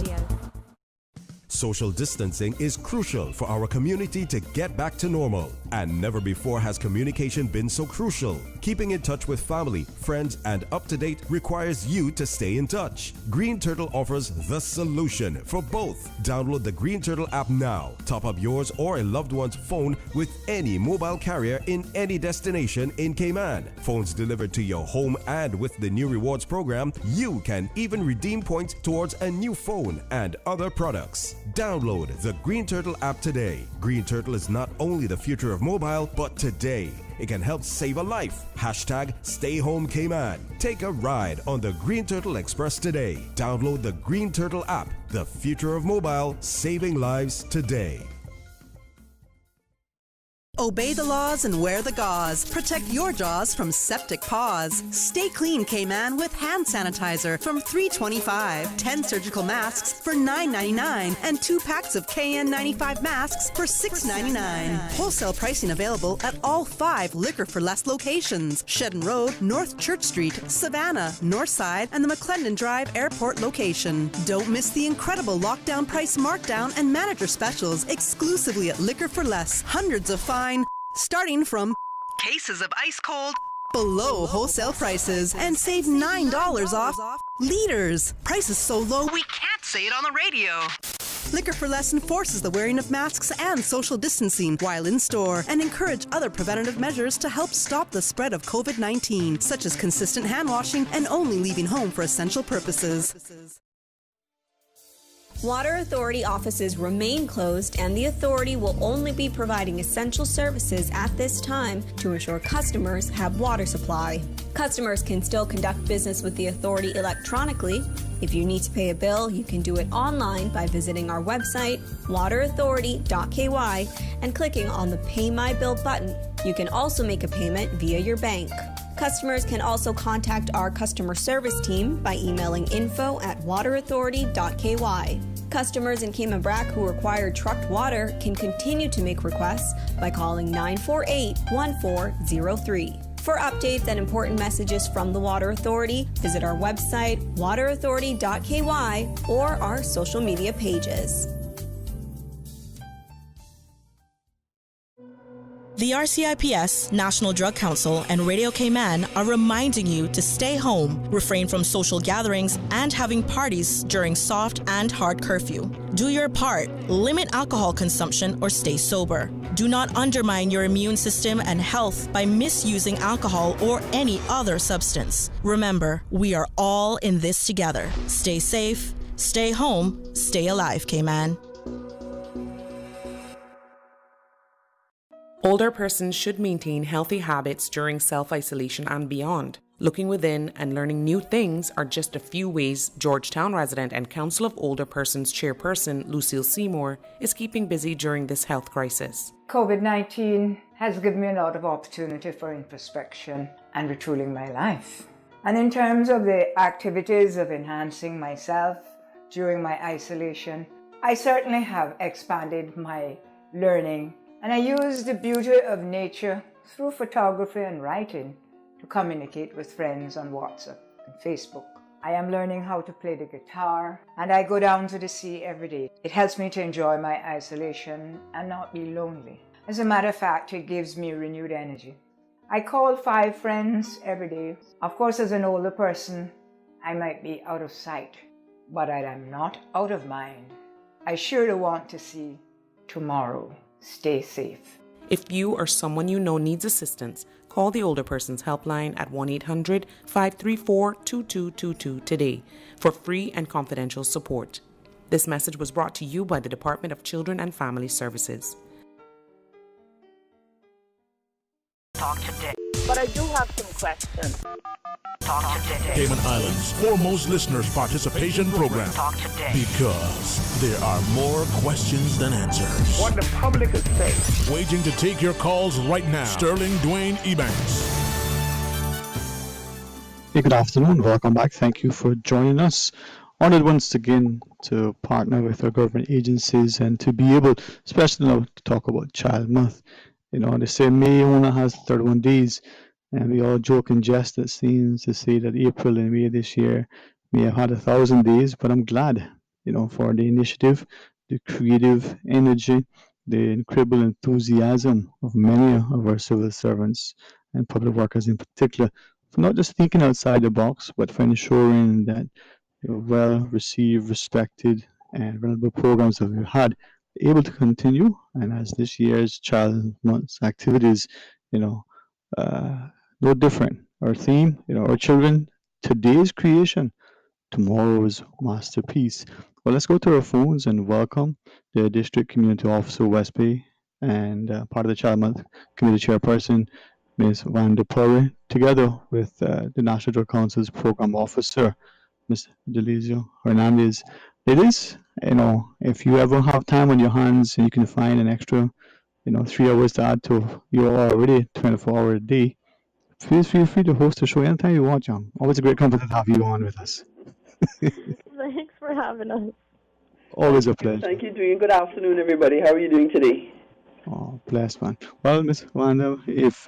Social distancing is crucial for our community to get back to normal. And never before has communication been so crucial. Keeping in touch with family, friends, and up to date requires you to stay in touch. Green Turtle offers the solution for both. Download the Green Turtle app now. Top up yours or a loved one's phone with any mobile carrier in any destination in Cayman. Phones delivered to your home, and with the new rewards program, you can even redeem points towards a new phone and other products. Download the Green Turtle app today. Green Turtle is not only the future of mobile, but today it can help save a life. Hashtag Stay Home Cayman. Take a ride on the Green Turtle Express today. Download the Green Turtle app. The future of mobile, saving lives today. Obey the laws and wear the gauze. Protect your jaws from septic paws. Stay clean, Cayman, with hand sanitizer from $3.25, 10 surgical masks for $9.99, and 2 packs of KN95 masks for $6.99. Wholesale pricing available at all 5 Liquor for Less locations: Shedden Road, North Church Street, Savannah, Northside, and the McClendon Drive Airport location. Don't miss the incredible lockdown price markdown and manager specials exclusively at Liquor for Less. Hundreds of fine starting from cases of ice cold below wholesale prices, and save $9 off liters. Prices so low we can't say it on the radio. Liquor for Less enforces the wearing of masks and social distancing while in store, and encourage other preventative measures to help stop the spread of COVID-19, such as consistent hand washing and only leaving home for essential purposes. Water Authority offices remain closed, and the authority will only be providing essential services at this time to ensure customers have water supply. Customers can still conduct business with the authority electronically. If you need to pay a bill, you can do it online by visiting our website, waterauthority.ky, and clicking on the Pay My Bill button. You can also make a payment via your bank. Customers can also contact our customer service team by emailing info@waterauthority.ky. Customers in Cayman Brac who require trucked water can continue to make requests by calling 948-1403. For updates and important messages from the Water Authority, visit our website, waterauthority.ky, or our social media pages. The RCIPS, National Drug Council, and Radio Cayman are reminding you to stay home, refrain from social gatherings, and having parties during soft and hard curfew. Do your part. Limit alcohol consumption or stay sober. Do not undermine your immune system and health by misusing alcohol or any other substance. Remember, we are all in this together. Stay safe, stay home, stay alive, Cayman. Older persons should maintain healthy habits during self-isolation and beyond. Looking within and learning new things are just a few ways Georgetown resident and Council of Older Persons chairperson Lucille Seymour is keeping busy during this health crisis. COVID-19 has given me a lot of opportunity for introspection and retooling my life. And in terms of the activities of enhancing myself during my isolation, I certainly have expanded my learning, and I use the beauty of nature through photography and writing to communicate with friends on WhatsApp and Facebook. I am learning how to play the guitar, and I go down to the sea every day. It helps me to enjoy my isolation and not be lonely. As a matter of fact, it gives me renewed energy. I call 5 friends every day. Of course, as an older person, I might be out of sight, but I am not out of mind. I surely want to see tomorrow. Stay safe. If you or someone you know needs assistance, call the Older Persons Helpline at 1-800-534-2222 today for free and confidential support. This message was brought to you by the Department of Children and Family Services. Talk today. But I do have some questions. Talk today. Cayman Islands' foremost listeners' participation program. Talk today. Because there are more questions than answers. What the public is saying. Waiting to take your calls right now. Sterling Dwayne Ebanks. Hey, good afternoon. Welcome back. Thank you for joining us. Honored once again to partner with our government agencies and to be able, especially now, to talk about Child Month. You know, they say May only has 31 days, and we all joke and jest, it seems, to say that April and May this year may have had 1,000 days, but I'm glad, you know, for the initiative, the creative energy, the incredible enthusiasm of many of our civil servants and public workers in particular, for not just thinking outside the box, but for ensuring that well received, respected, and relevant programs that we've had able to continue. And as this year's Child Month activities, you know, no different. Our theme, you know, our children, today's creation, tomorrow's masterpiece. Well, let's go to our phones and welcome the District Community Officer West Bay and part of the Child Month Committee Chairperson, Ms. Van der Purre, together with the National Drug Council's Program Officer, Ms. Delizio Hernandez. Ladies, you know, if you ever have time on your hands and you can find an extra, 3 hours to add to your already 24-hour day, please feel free to host the show anytime you want, John. Always a great comfort to have you on with us. Thanks for having us. Always a pleasure. Thank you, doing. Good afternoon, everybody. How are you doing today? Oh, blessed, man. Well, Ms. Wanda, if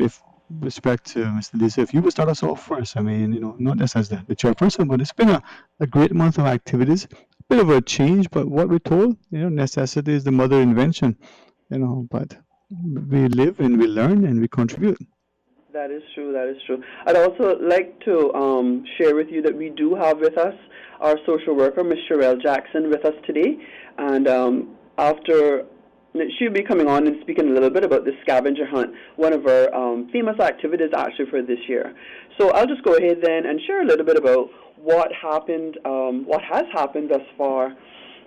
respect to Mr. Lisa, if you would start us off first, I mean, not just as the chairperson, but it's been a great month of activities. A bit of a change, but what we're told, necessity is the mother of invention, but we live and we learn and we contribute. That is true. That is true. I'd also like to share with you that we do have with us our social worker, Ms. Sherelle Jackson, with us today. And after, she'll be coming on and speaking a little bit about the scavenger hunt, one of our famous activities actually for this year. So I'll just go ahead then and share a little bit about what happened, what has happened thus far,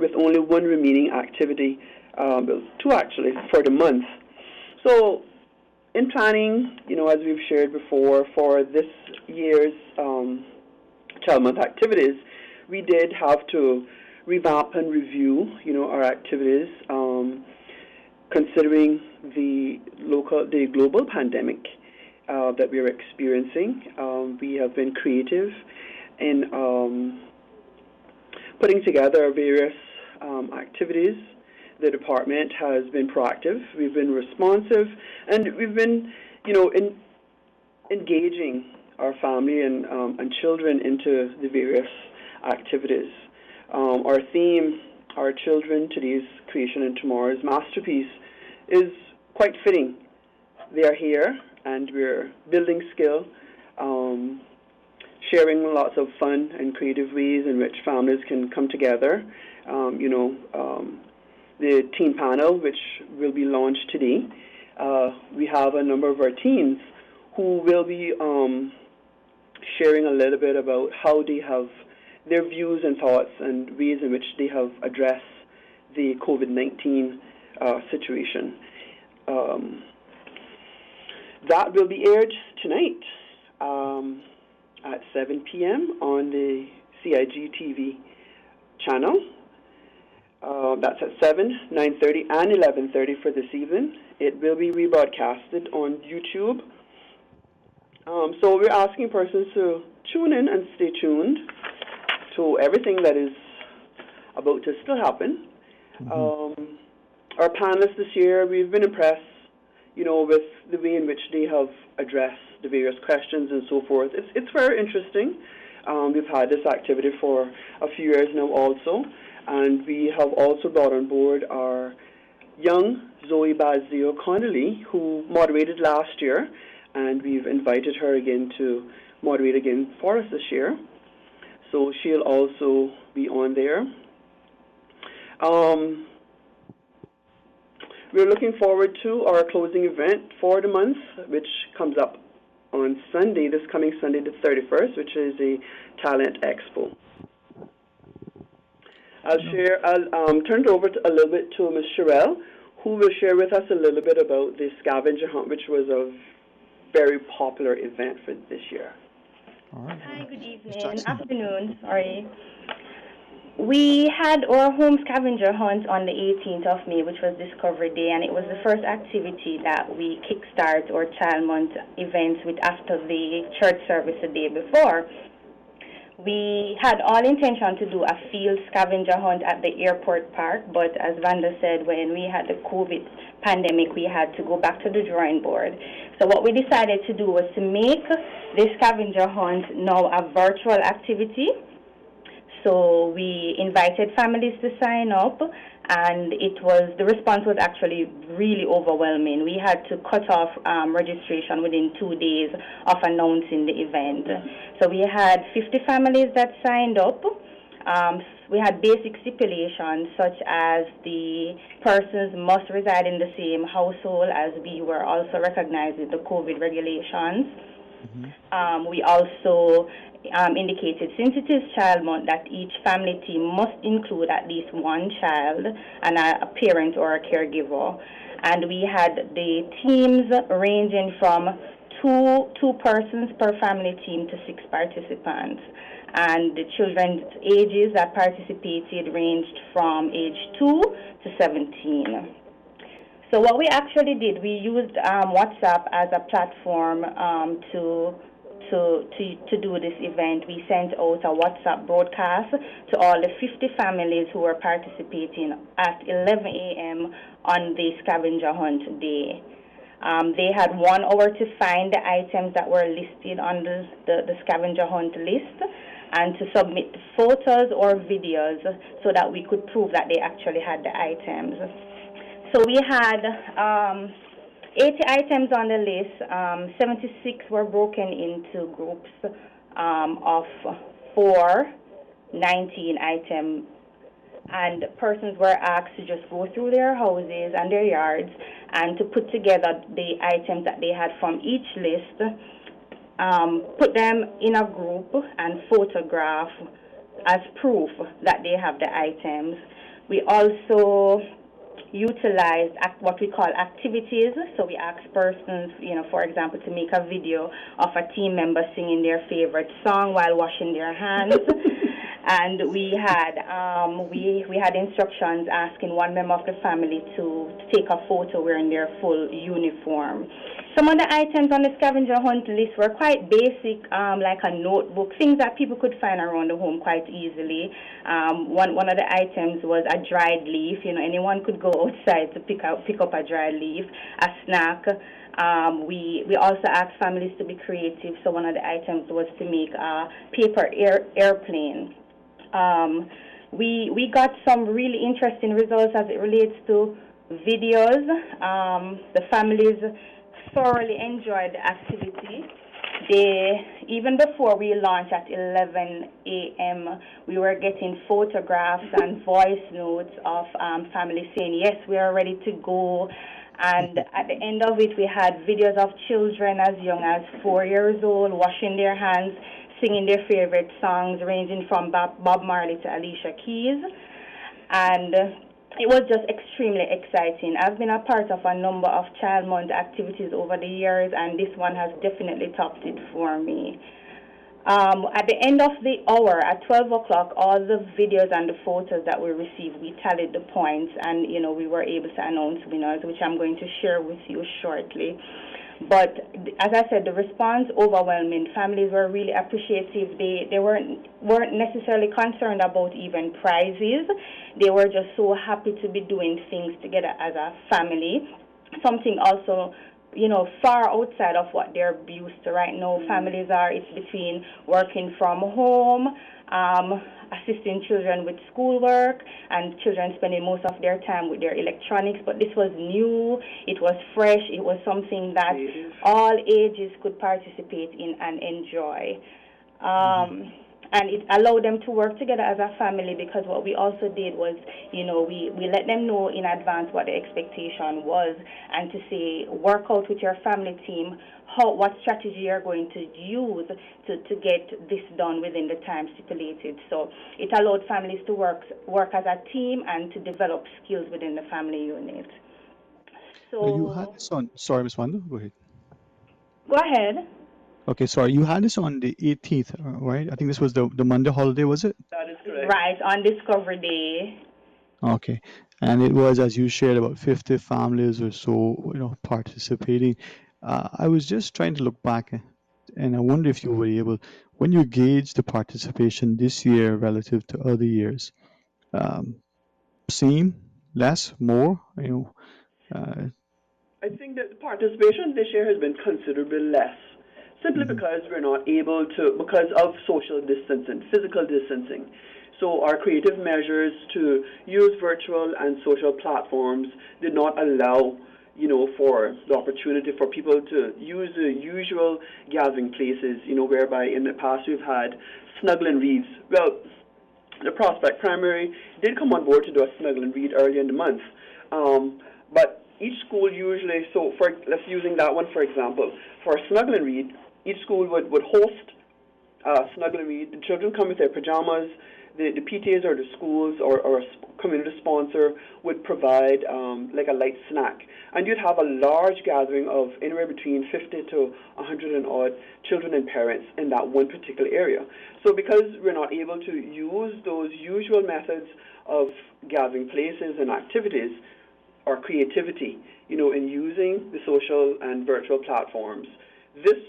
with only one remaining activity, two actually, for the month. So in planning, as we've shared before, for this year's Child Month activities, we did have to revamp and review, our activities, considering the global pandemic that we're experiencing. We have been creative in putting together various activities. The department has been proactive. We've been responsive, and we've been, engaging our family and children into the various activities. Our theme, our children, today's creation and tomorrow's masterpiece, is quite fitting they are here, and we're building skill, sharing lots of fun and creative ways in which families can come together. The teen panel, which will be launched today, we have a number of our teens who will be sharing a little bit about how they have their views and thoughts and ways in which they have addressed the COVID-19 situation. That will be aired tonight at 7 p.m. on the CIG TV channel. That's at 7, 9:30, and 11:30 for this evening. It will be rebroadcasted on YouTube. So we're asking persons to tune in and stay tuned to everything that is about to still happen. Our panelists this year, we've been impressed, with the way in which they have addressed the various questions and so forth. It's very interesting. We've had this activity for a few years now also, and we have also brought on board our young Zoe Bazio Connolly, who moderated last year, and we've invited her again to moderate again for us this year. So she'll also be on there. We're looking forward to our closing event for the month, which comes up on Sunday, this coming Sunday the 31st, which is a Talent Expo. I'll turn it over a little bit to Ms. Sherelle, who will share with us a little bit about the scavenger hunt, which was a very popular event for this year. All right. Hi, good evening, afternoon, sorry. We had our home scavenger hunt on the 18th of May, which was Discovery Day, and it was the first activity that we kickstart our Child Month events with after the church service the day before. We had all intention to do a field scavenger hunt at the airport park, but as Vanda said, when we had the COVID pandemic, we had to go back to the drawing board. So what we decided to do was to make the scavenger hunt now a virtual activity. So we invited families to sign up, and the response was actually really overwhelming. We had to cut off registration within 2 days of announcing the event. So we had 50 families that signed up. We had basic stipulations such as the persons must reside in the same household, as we were also recognizing the COVID regulations. We also indicated, since it is Child Month, that each family team must include at least one child and a parent or a caregiver. And we had the teams ranging from two persons per family team to 6 participants. And the children's ages that participated ranged from age 2 to 17. So what we actually did, we used WhatsApp as a platform to do this event. We sent out a WhatsApp broadcast to all the 50 families who were participating at 11 a.m. on the scavenger hunt day. They had 1 hour to find the items that were listed on the scavenger hunt list and to submit photos or videos so that we could prove that they actually had the items. So we had 80 items on the list. 76 were broken into groups of 4, 19 items. And persons were asked to just go through their houses and their yards and to put together the items that they had from each list, put them in a group and photograph as proof that they have the items. We also utilized what we call activities. So we asked persons, for example, to make a video of a team member singing their favorite song while washing their hands. And we had instructions asking one member of the family to take a photo wearing their full uniform. Some of the items on the scavenger hunt list were quite basic, like a notebook, things that people could find around the home quite easily. One of the items was a dried leaf. Anyone could go outside to pick up a dried leaf, a snack. We also asked families to be creative, so one of the items was to make a paper airplane. We got some really interesting results as it relates to videos. The families thoroughly enjoyed the activity. Even before we launched at 11 a.m., we were getting photographs and voice notes of families saying, yes, we are ready to go. And at the end of it, we had videos of children as young as 4 years old washing their hands, singing their favorite songs, ranging from Bob Marley to Alicia Keys. And it was just extremely exciting. I've been a part of a number of Child Month activities over the years, and this one has definitely topped it for me. At the end of the hour, at 12 o'clock, all the videos and the photos that we received, we tallied the points, and, we were able to announce winners, which I'm going to share with you shortly. But as I said, the response overwhelming. Families were really appreciative. They weren't necessarily concerned about even prizes. They were just so happy to be doing things together as a family. Something also, far outside of what they're used to right now. Families it's between working from home, assisting children with schoolwork, and children spending most of their time with their electronics. But this was new, it was fresh, it was something that all ages could participate in and enjoy. And it allowed them to work together as a family, because what we also did was, we let them know in advance what the expectation was, and to say, work out with your family team what strategy you're going to use to get this done within the time stipulated. So it allowed families to work as a team and to develop skills within the family unit. So You had this on. Sorry, Ms. Wanda, go ahead. Go ahead. Okay, sorry. You had this on the 18th, right? I think this was the Monday holiday, was it? That is correct. Right, on Discovery Day. Okay. And it was, as you shared, about 50 families or so, participating. I was just trying to look back, and I wonder if you were able, when you gauge the participation this year relative to other years, same, less, more, I think that the participation this year has been considerably less, simply because we're not able to, because of social distancing, physical distancing. So our creative measures to use virtual and social platforms did not allow, for the opportunity for people to use the usual gathering places, whereby in the past we've had snuggle and reads. Well, the Prospect Primary did come on board to do a snuggle and read earlier in the month, but each school usually, let's using that one for example, for a snuggle and read, each school would host snuggle and read. The children come with their pajamas. The PTAs or the schools or a community sponsor would provide like a light snack. And you'd have a large gathering of anywhere between 50 to 100 and odd children and parents in that one particular area. So because we're not able to use those usual methods of gathering places and activities or creativity, in using the social and virtual platforms, this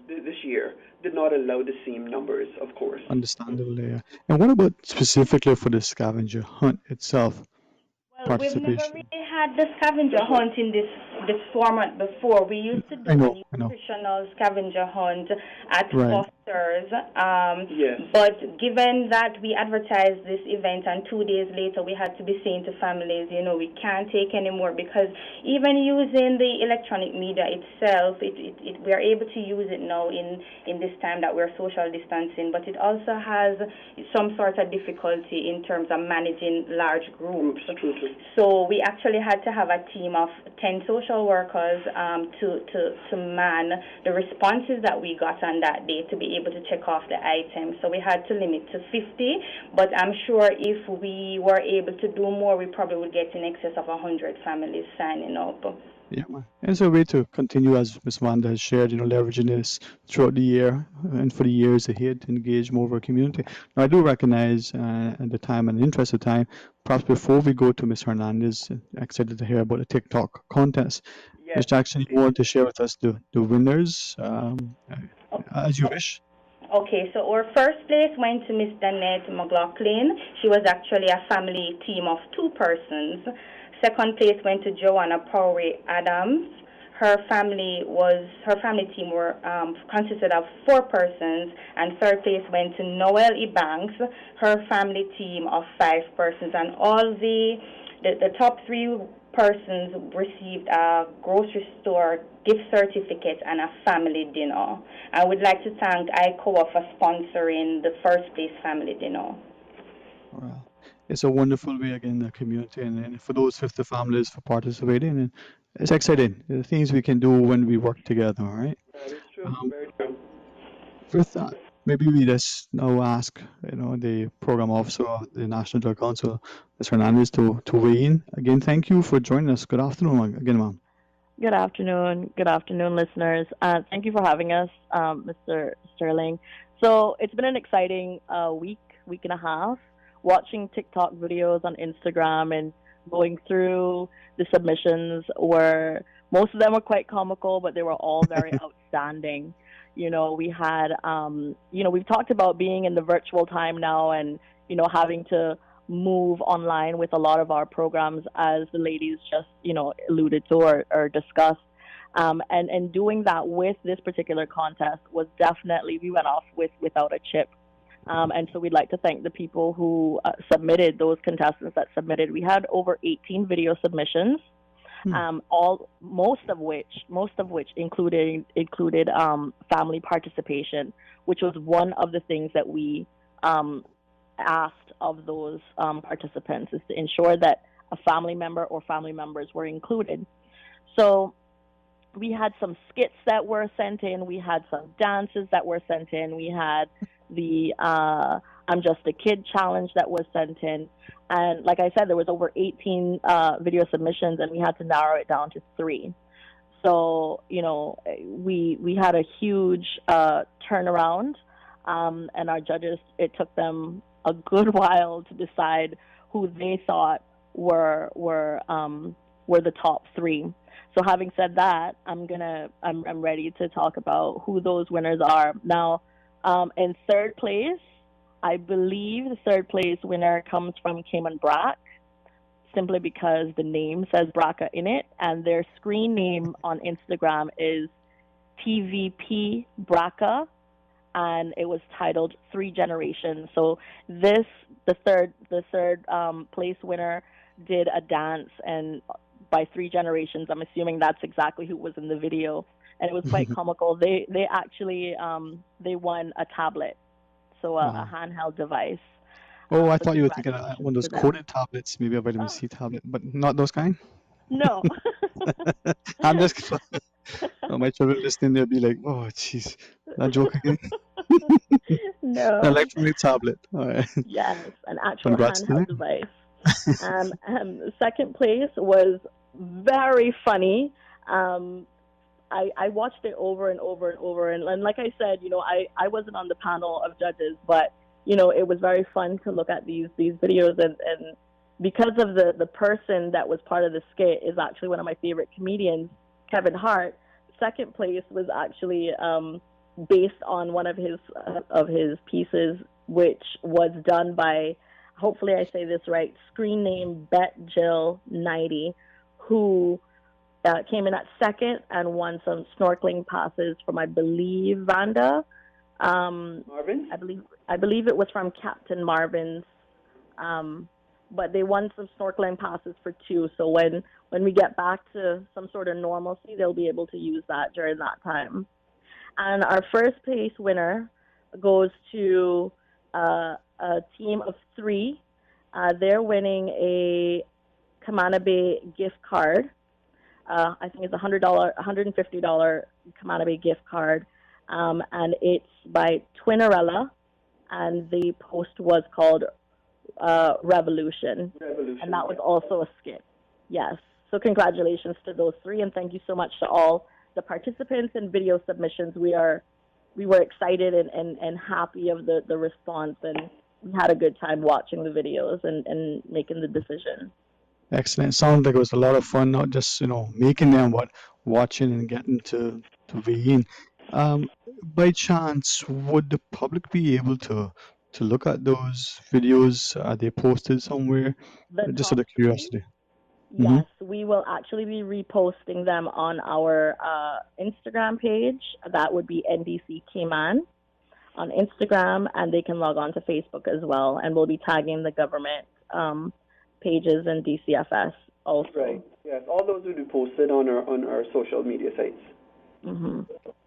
this year did not allow the same numbers, of course. understandable, yeah. And what about specifically for the scavenger hunt itself? Well, we've never really had the scavenger hunt in this format before. We used to do a nutritional scavenger hunt at Foster's. But given that we advertised this event and 2 days later we had to be saying to families, we can't take anymore, because even using the electronic media itself, we are able to use it now in this time that we're social distancing, but it also has some sort of difficulty in terms of managing large groups. So we actually had to have a team of 10 social workers to man the responses that we got on that day to be able to check off the items. So we had to limit to 50, but I'm sure if we were able to do more, we probably would get in excess of 100 families signing up. Yeah, and it's a way to continue, as Ms. Wanda has shared, leveraging this throughout the year and for the years ahead to engage more of our community. Now, I do recognize at the time and interest of time, perhaps before we go to Ms. Hernandez, excited to hear about the TikTok contest. Yes. Ms. Jackson, you want to share with us the winners as you wish? Okay, so our first place went to Miss Danette McLaughlin. She was actually a family team of 2 persons. Second place went to Joanna Powray Adams. Her family team consisted of 4 persons, and third place went to Noelle E. Banks. Her family team of 5 persons, and all the top 3 persons received a grocery store gift certificate and a family dinner. I would like to thank ICOA for sponsoring the First Place family dinner. Well, it's a wonderful way again, the community, and for those 50 families for participating. And it's exciting. The things we can do when we work together, all right? That is true. Um, Very true. with that, maybe we just now ask, the program officer of the National Drug Council, Ms. Hernandez, to weigh in. Again, thank you for joining us. Good afternoon again, ma'am. Good afternoon. Good afternoon, listeners. Thank you for having us, Mr. Sterling. So it's been an exciting week and a half, watching TikTok videos on Instagram and going through the submissions where most of them were quite comical, but they were all very outstanding. We had, we've talked about being in the virtual time now and, having to move online with a lot of our programs, as the ladies just, alluded to or discussed. And doing that with this particular contest was definitely, we went off without a chip. And so we'd like to thank the people who submitted, those contestants that submitted. We had over 18 video submissions, most of which included family participation, which was one of the things that we asked of those participants, is to ensure that a family member or family members were included. So we had some skits that were sent in. We had some dances that were sent in. We had the I'm Just a Kid challenge that was sent in. And like I said, there was over 18 video submissions, and we had to narrow it down to 3. So, we had a huge turnaround, and our judges, it took them a good while to decide who they thought were the top 3. So having said that, I'm ready to talk about who those winners are. Now, in third place, I believe the third place winner comes from Cayman Brac, simply because the name says BRCA in it, and their screen name on Instagram is TVP BRCA, and it was titled 3 Generations. So the third place winner did a dance, and by 3 generations, I'm assuming that's exactly who was in the video, and it was quite comical. They actually they won a tablet, so a handheld device. Oh, I thought you were thinking of one of those coated tablets, maybe a vitamin C tablet, but not those kind? No. I'm just my children listening, they'll be like, oh, jeez, that joke again. No. An electronic tablet. All right. Yes, an actual Congrats to handheld them. device. Second place was very funny. I watched it over and over and over, and like I said, I wasn't on the panel of judges, but it was very fun to look at these videos, and because of the person that was part of the skit is actually one of my favorite comedians, Kevin Hart. Second place was actually based on one of his pieces, which was done by, hopefully I say this right, screen name Bet Jill 90, who came in at second and won some snorkeling passes from, I believe, Vanda. Marvin? I believe it was from Captain Marvin's. But they won some snorkeling passes for 2. So when we get back to some sort of normalcy, they'll be able to use that during that time. And our first place winner goes to a team of 3. They're winning a Kamana Bay gift card. I think it's $150 Kamana Bay gift card. And it's by Twinarella, and the post was called Revolution, and that was also a skit. Yes. So congratulations to those 3, and thank you so much to all the participants and video submissions. We were excited and happy of the response, and we had a good time watching the videos and making the decision. Excellent. Sounds like it was a lot of fun, not just, making them, but watching and getting to weigh in. By chance, would the public be able to look at those videos? Are they posted somewhere? The Just top out of 3? curiosity. Yes, we will actually be reposting them on our Instagram page. That would be NDC Cayman on Instagram, and they can log on to Facebook as well. And we'll be tagging the government pages and DCFS also. Right. Yes, all those will be posted on our social media sites. Mm-hmm.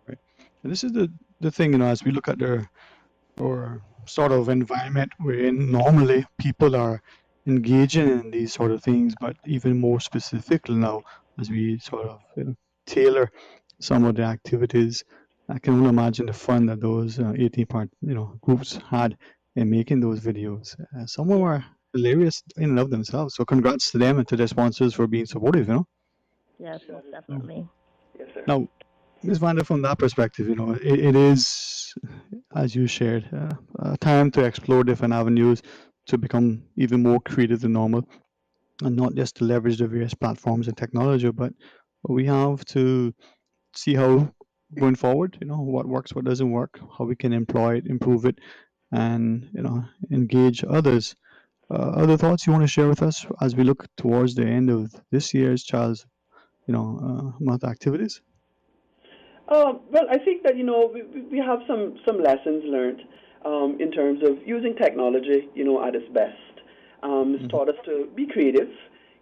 Right. And this is the thing, as we look at the or sort of environment wherein normally people are engaging in these sort of things, but even more specifically now as we sort of tailor some of the activities. I can only imagine the fun that those 18 part groups had in making those videos. Some of them are hilarious in and of themselves. So congrats to them and to their sponsors for being supportive. Yes, most definitely. Yes, sir. Now, Ms. Vanda, from that perspective, it is, as you shared, a time to explore different avenues to become even more creative than normal, and not just to leverage the various platforms and technology, but we have to see how going forward, what works, what doesn't work, how we can employ it, improve it, and engage others. Other thoughts you want to share with us as we look towards the end of this year's Child's, month activities? Well, I think that we have some lessons learned in terms of using technology, at its best. It's taught us to be creative,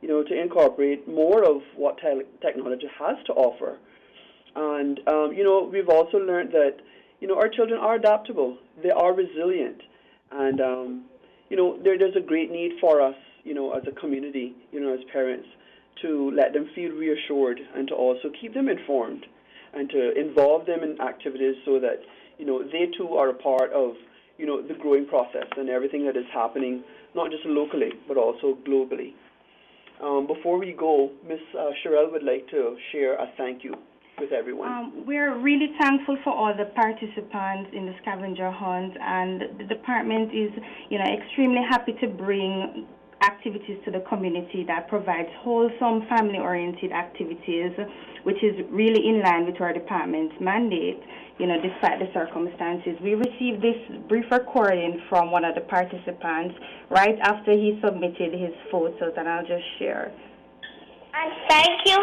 to incorporate more of what technology has to offer. And, we've also learned that, our children are adaptable. They are resilient. And, there's a great need for us, as a community, as parents, to let them feel reassured and to also keep them informed and to involve them in activities so that, they too are a part of, the growing process and everything that is happening, not just locally, but also globally. Before we go, Ms. Sherelle would like to share a thank you with everyone. We're really thankful for all the participants in the scavenger hunt, and the department is, extremely happy to bring activities to the community that provides wholesome, family-oriented activities, which is really in line with our department's mandate, despite the circumstances. We received this brief recording from one of the participants right after he submitted his photos, and I'll just share. And thank you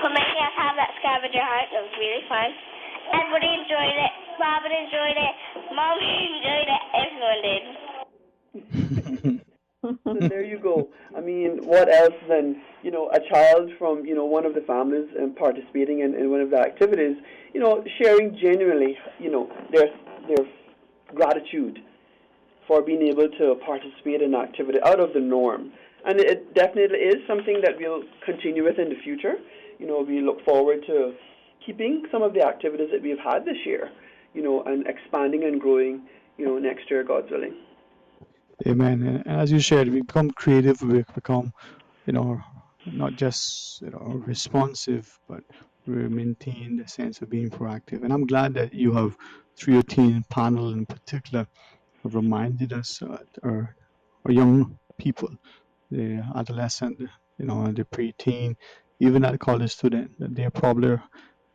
for making us have that scavenger hunt. It was really fun. Everybody enjoyed it. Robin enjoyed it. Mom enjoyed it. Everyone did. So there you go. I mean, what else than, a child from, one of the families participating in one of the activities, sharing genuinely, their gratitude for being able to participate in an activity out of the norm. And it definitely is something that we'll continue with in the future. We look forward to keeping some of the activities that we've had this year, and expanding and growing, next year, God's willing. Amen. And as you shared, we become creative, we become, not just, responsive, but we maintain the sense of being proactive. And I'm glad that you have, through your teen panel in particular, have reminded us, our young people, the adolescent, the preteen, even that college student, that they probably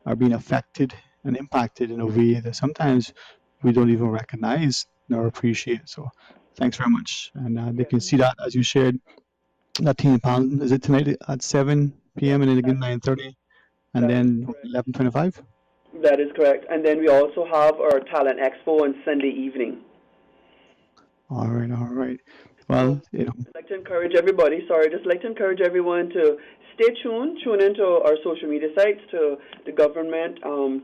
are being affected and impacted in a way that sometimes we don't even recognize nor appreciate. So thanks very much. And they can see that as you shared that teen panel. Is it tonight at 7 p.m. and then again 9:30 and then 11:25? That is correct. And then we also have our Talent Expo on Sunday evening. All right, all right. Well, I'd like to encourage everybody, just like to encourage everyone to stay tuned, tune into our social media sites, to the government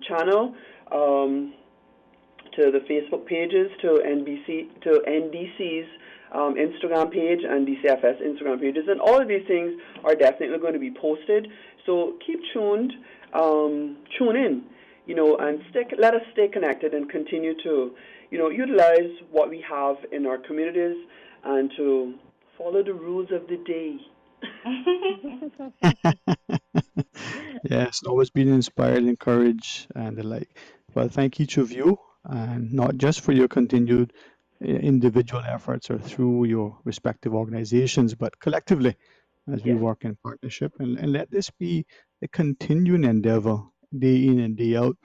channel, to the Facebook pages, to NDC's Instagram page and DCFS Instagram pages. And all of these things are definitely going to be posted. So keep tuned, tune in, and let us stay connected and continue to, utilize what we have in our communities and to follow the rules of the day. Yes, always being inspired, encouraged, and the like. Well, thank each of you, and not just for your continued individual efforts or through your respective organizations, but collectively as we work in partnership. And let this be a continuing endeavor, day in and day out,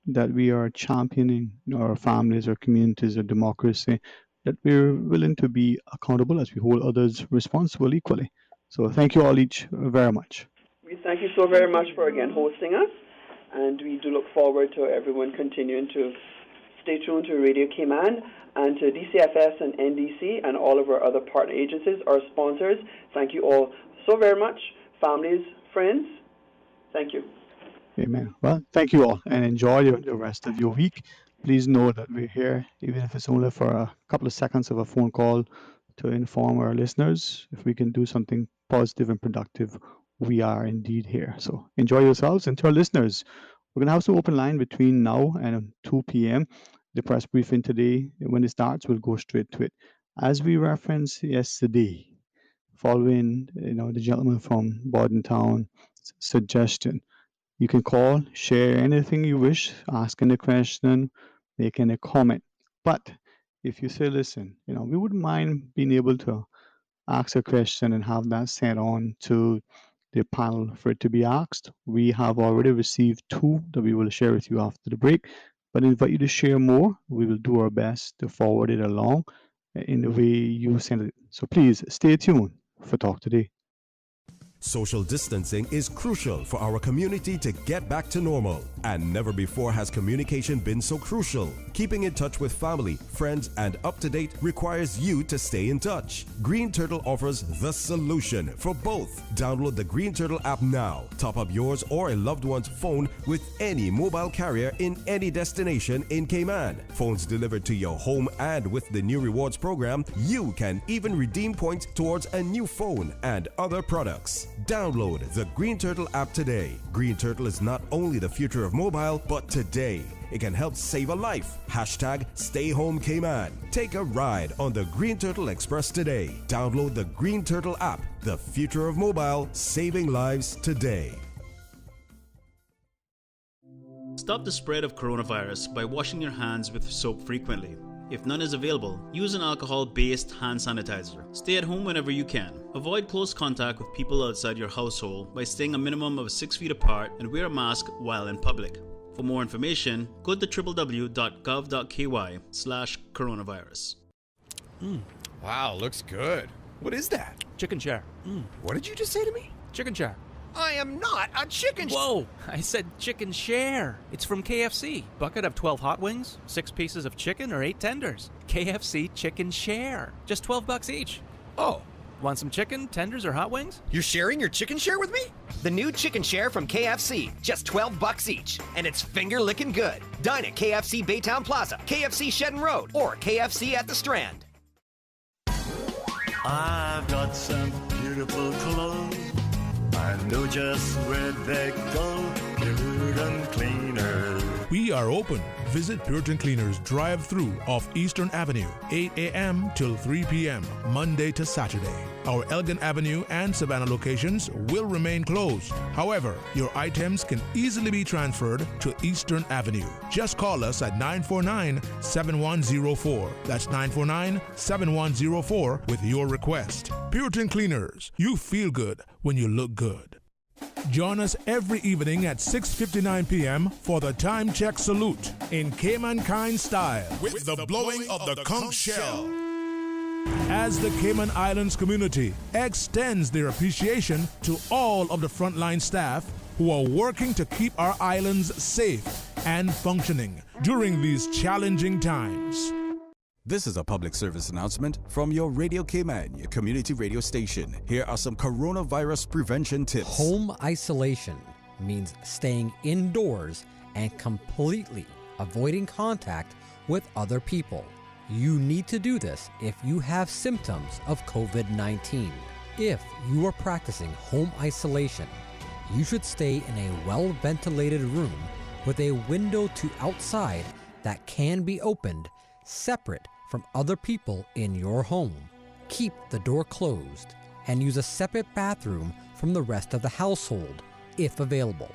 that we are championing our families, our communities, our democracy, that we're willing to be accountable as we hold others responsible equally. So thank you all each very much. We thank you so very much for again hosting us, and we do look forward to everyone continuing to stay tuned to Radio Cayman and to DCFS and NDC and all of our other partner agencies, our sponsors. Thank you all so very much. Families, friends. Thank you. Amen. Well, thank you all and enjoy the rest of your week. Please know that we're here, even if it's only for a couple of seconds of a phone call to inform our listeners. If we can do something positive and productive, we are indeed here. So enjoy yourselves. And to our listeners, we're going to have some open line between now and 2 p.m. The press briefing today, when it starts, we'll go straight to it. As we referenced yesterday, following the gentleman from Bordentown suggestion, you can call, share anything you wish, ask any question, make any comment. But if you say, listen, we wouldn't mind being able to ask a question and have that sent on to the panel for it to be asked. We have already received 2 that we will share with you after the break, but I invite you to share more. We will do our best to forward it along in the way you send it. So please stay tuned for Talk Today. Social distancing is crucial for our community to get back to normal. And never before has communication been so crucial. Keeping in touch with family, friends, and up to date requires you to stay in touch. Green Turtle offers the solution for both. Download the Green Turtle app now. Top up yours or a loved one's phone with any mobile carrier in any destination in Cayman. Phones delivered to your home, and with the new rewards program, you can even redeem points towards a new phone and other products. Download the Green Turtle app today. Green Turtle is not only the future of mobile, but today it can help save a life. Hashtag Stay Home Cayman. Take a ride on the Green Turtle Express today. Download the Green Turtle app. The future of mobile, saving lives today. Stop the spread of coronavirus by washing your hands with soap frequently. If none is available, use an alcohol-based hand sanitizer. Stay at home whenever you can. Avoid close contact with people outside your household by staying a minimum of 6 feet apart and wear a mask while in public. For more information, go to www.gov.ky/coronavirus. Wow, looks good. What is that? Chicken chair. What did you just say to me? Chicken chair. I am not a chicken. Whoa! I said chicken share. It's from KFC. Bucket of 12 hot wings, 6 pieces of chicken, or 8 tenders. KFC chicken share. Just $12 each. Oh. Want some chicken, tenders, or hot wings? You're sharing your chicken share with me? The new chicken share from KFC. Just $12 each. And it's finger-licking good. Dine at KFC Baytown Plaza, KFC Shedden Road, or KFC at the Strand. I've got some beautiful clothes. I know just where they go. Puritan Cleaners. We are open. Visit Puritan Cleaners drive-through off Eastern Avenue, 8 a.m. till 3 p.m., Monday to Saturday. Our Elgin Avenue and Savannah locations will remain closed. However, your items can easily be transferred to Eastern Avenue. Just call us at 949-7104. That's 949-7104 with your request. Puritan Cleaners, you feel good when you look good. Join us every evening at 6:59 p.m. for the Time Check Salute in Cayman-kind style with the blowing of the conch shell. As the Cayman Islands community extends their appreciation to all of the frontline staff who are working to keep our islands safe and functioning during these challenging times. This is a public service announcement from your Radio Cayman, your community radio station. Here are some coronavirus prevention tips. Home isolation means staying indoors and completely avoiding contact with other people. You need to do this if you have symptoms of COVID-19. If you are practicing home isolation, you should stay in a well-ventilated room with a window to outside that can be opened separate from other people in your home. Keep the door closed and use a separate bathroom from the rest of the household, if available.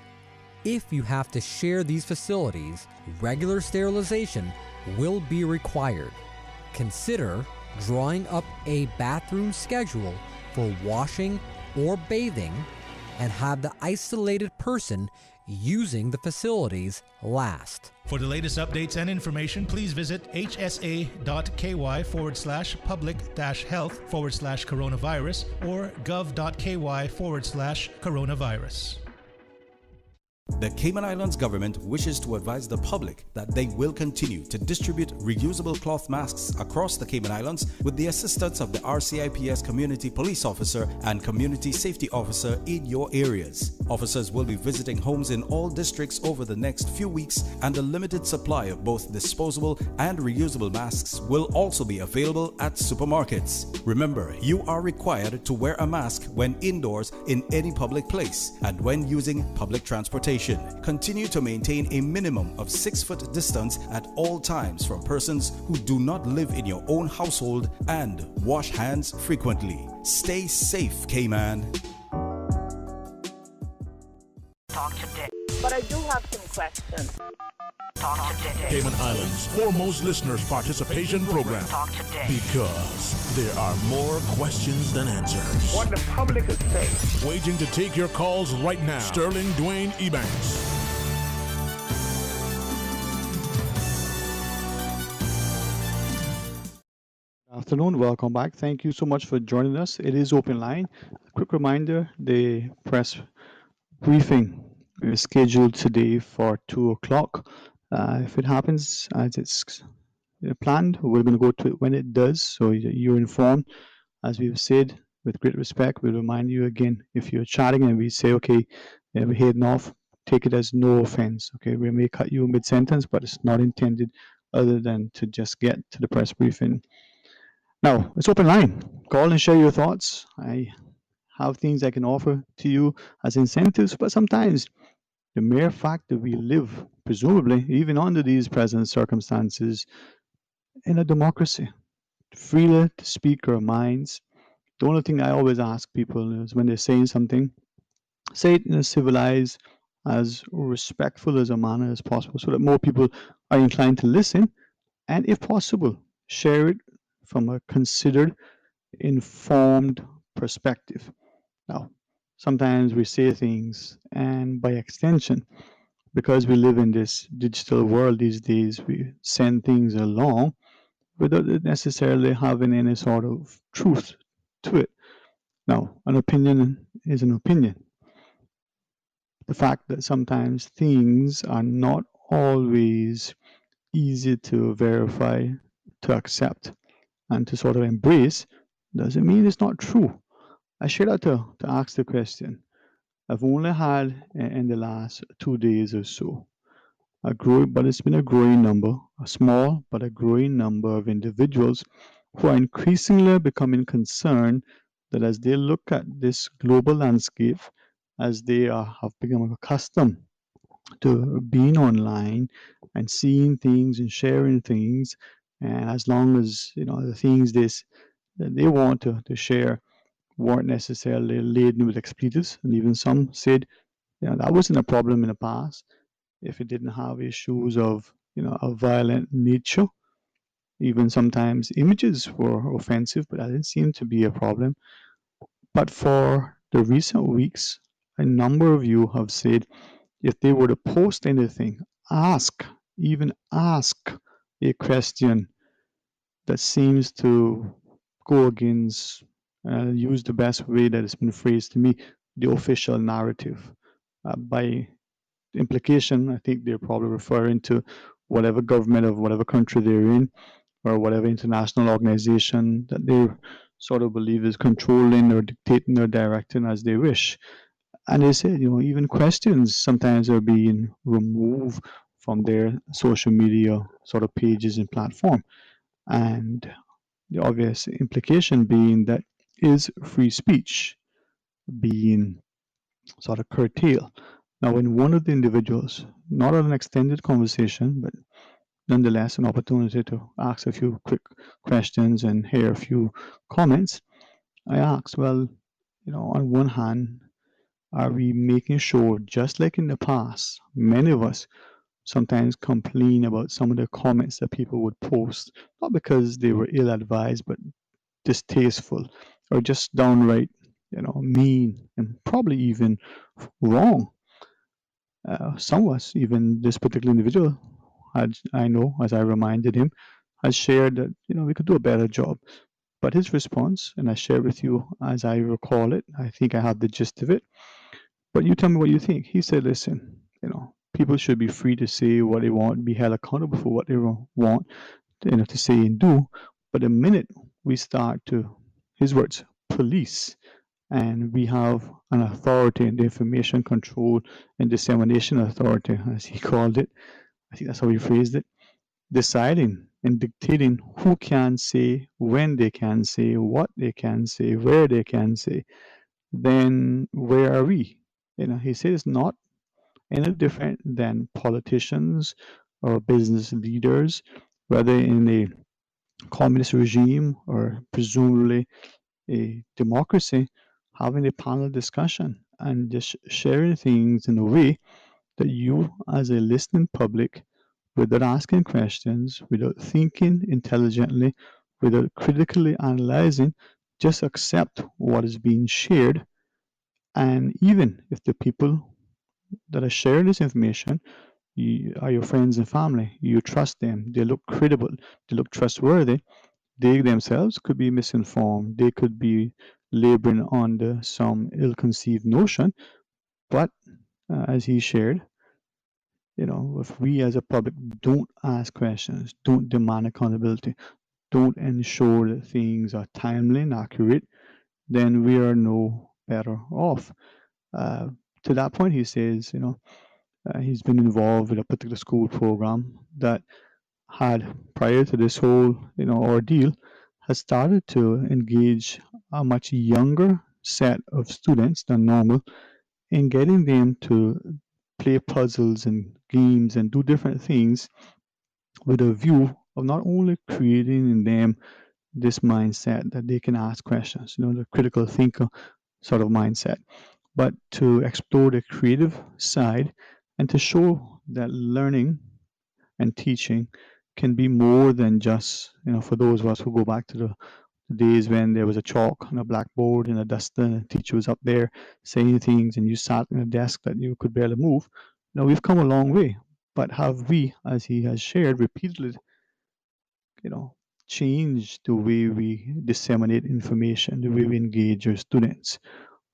If you have to share these facilities, regular sterilization will be required. Consider drawing up a bathroom schedule for washing or bathing and have the isolated person using the facilities last. For the latest updates and information, please visit hsa.ky/public-health/coronavirus or gov.ky/coronavirus. The Cayman Islands government wishes to advise the public that they will continue to distribute reusable cloth masks across the Cayman Islands with the assistance of the RCIPS community police officer and community safety officer in your areas. Officers will be visiting homes in all districts over the next few weeks, and a limited supply of both disposable and reusable masks will also be available at supermarkets. Remember, you are required to wear a mask when indoors in any public place and when using public transportation. Continue to maintain a minimum of 6-foot distance at all times from persons who do not live in your own household, and wash hands frequently. Stay safe, Cayman. Talk today. But I do have some questions. Talk today. Cayman Islands' foremost listeners participation program. Talk today. Because there are more questions than answers. What the public is saying. Waging to take your calls right now. Sterling Dwayne Ebanks. Afternoon, welcome back. Thank you so much for joining us. It is open line. A quick reminder, the press briefing is scheduled today for 2 o'clock. If it happens as it's planned, we're going to go to it when it does, so you're informed. As we've said, with great respect, we'll remind you again, if you're chatting and we say, okay, we're heading off, take it as no offense. Okay, we may cut you mid-sentence, but it's not intended other than to just get to the press briefing. Now, it's open line. Call and share your thoughts. I have things I can offer to you as incentives, but sometimes the mere fact that we live, presumably, even under these present circumstances, in a democracy, freely to speak our minds. The only thing I always ask people is when they're saying something, say it in a civilized, as respectful as a manner as possible, so that more people are inclined to listen, and if possible, share it from a considered, informed perspective. Now, sometimes we say things, and by extension, because we live in this digital world these days, we send things along without it necessarily having any sort of truth to it. Now, an opinion is an opinion. The fact that sometimes things are not always easy to verify, to accept, and to sort of embrace doesn't mean it's not true. I share that to ask the question. I've only had in the last 2 days or so but it's been a growing number, a small but a growing number of individuals who are increasingly becoming concerned that as they look at this global landscape, as they have become accustomed to being online and seeing things and sharing things, and as long as the things that they want to share weren't necessarily laden with expletives, and even some said that wasn't a problem in the past if it didn't have issues of a violent nature. Even sometimes images were offensive, but that didn't seem to be a problem. But for the recent weeks, a number of you have said if they were to post anything, even ask a question that seems to go against, use the best way that it's been phrased to me, the official narrative. By implication, I think they're probably referring to whatever government of whatever country they're in, or whatever international organization that they sort of believe is controlling or dictating or directing as they wish. And they say, even questions sometimes are being removed from their social media sort of pages and platform. And the obvious implication being that is free speech being sort of curtailed. Now, when one of the individuals, not an extended conversation, but nonetheless an opportunity to ask a few quick questions and hear a few comments, I asked, well, on one hand, are we making sure, just like in the past, many of us sometimes complain about some of the comments that people would post, not because they were ill-advised, but distasteful or just downright, mean and probably even wrong. Some of us, even this particular individual, I know, as I reminded him, has shared that we could do a better job. But his response, and I share with you as I recall it, I think I have the gist of it. But you tell me what you think. He said, "Listen, People should be free to say what they want, be held accountable for what they want, to say and do. But the minute we start to, his words, police, and we have an authority and the information control and dissemination authority, as he called it, I think that's how he phrased it, deciding and dictating who can say, when they can say, what they can say, where they can say, then where are we? He says not any different than politicians or business leaders, whether in a communist regime or presumably a democracy, having a panel discussion and just sharing things in a way that you, as a listening public, without asking questions, without thinking intelligently, without critically analyzing, just accept what is being shared. And even if the people that are sharing this information are your friends and family, you trust them, they look credible, they look trustworthy, they themselves could be misinformed, they could be laboring under some ill conceived notion. But as he shared, if we as a public don't ask questions, don't demand accountability, don't ensure that things are timely and accurate, then we are no better off. Uh, to that point, he says, he's been involved with a particular school program that had, prior to this whole, ordeal, has started to engage a much younger set of students than normal in getting them to play puzzles and games and do different things with a view of not only creating in them this mindset that they can ask questions, the critical thinker sort of mindset, but to explore the creative side and to show that learning and teaching can be more than just, for those of us who go back to the days when there was a chalk and a blackboard and a duster and a teacher was up there saying things and you sat in a desk that you could barely move. Now we've come a long way, but have we, as he has shared repeatedly, you know, changed the way we disseminate information, the way we engage our students?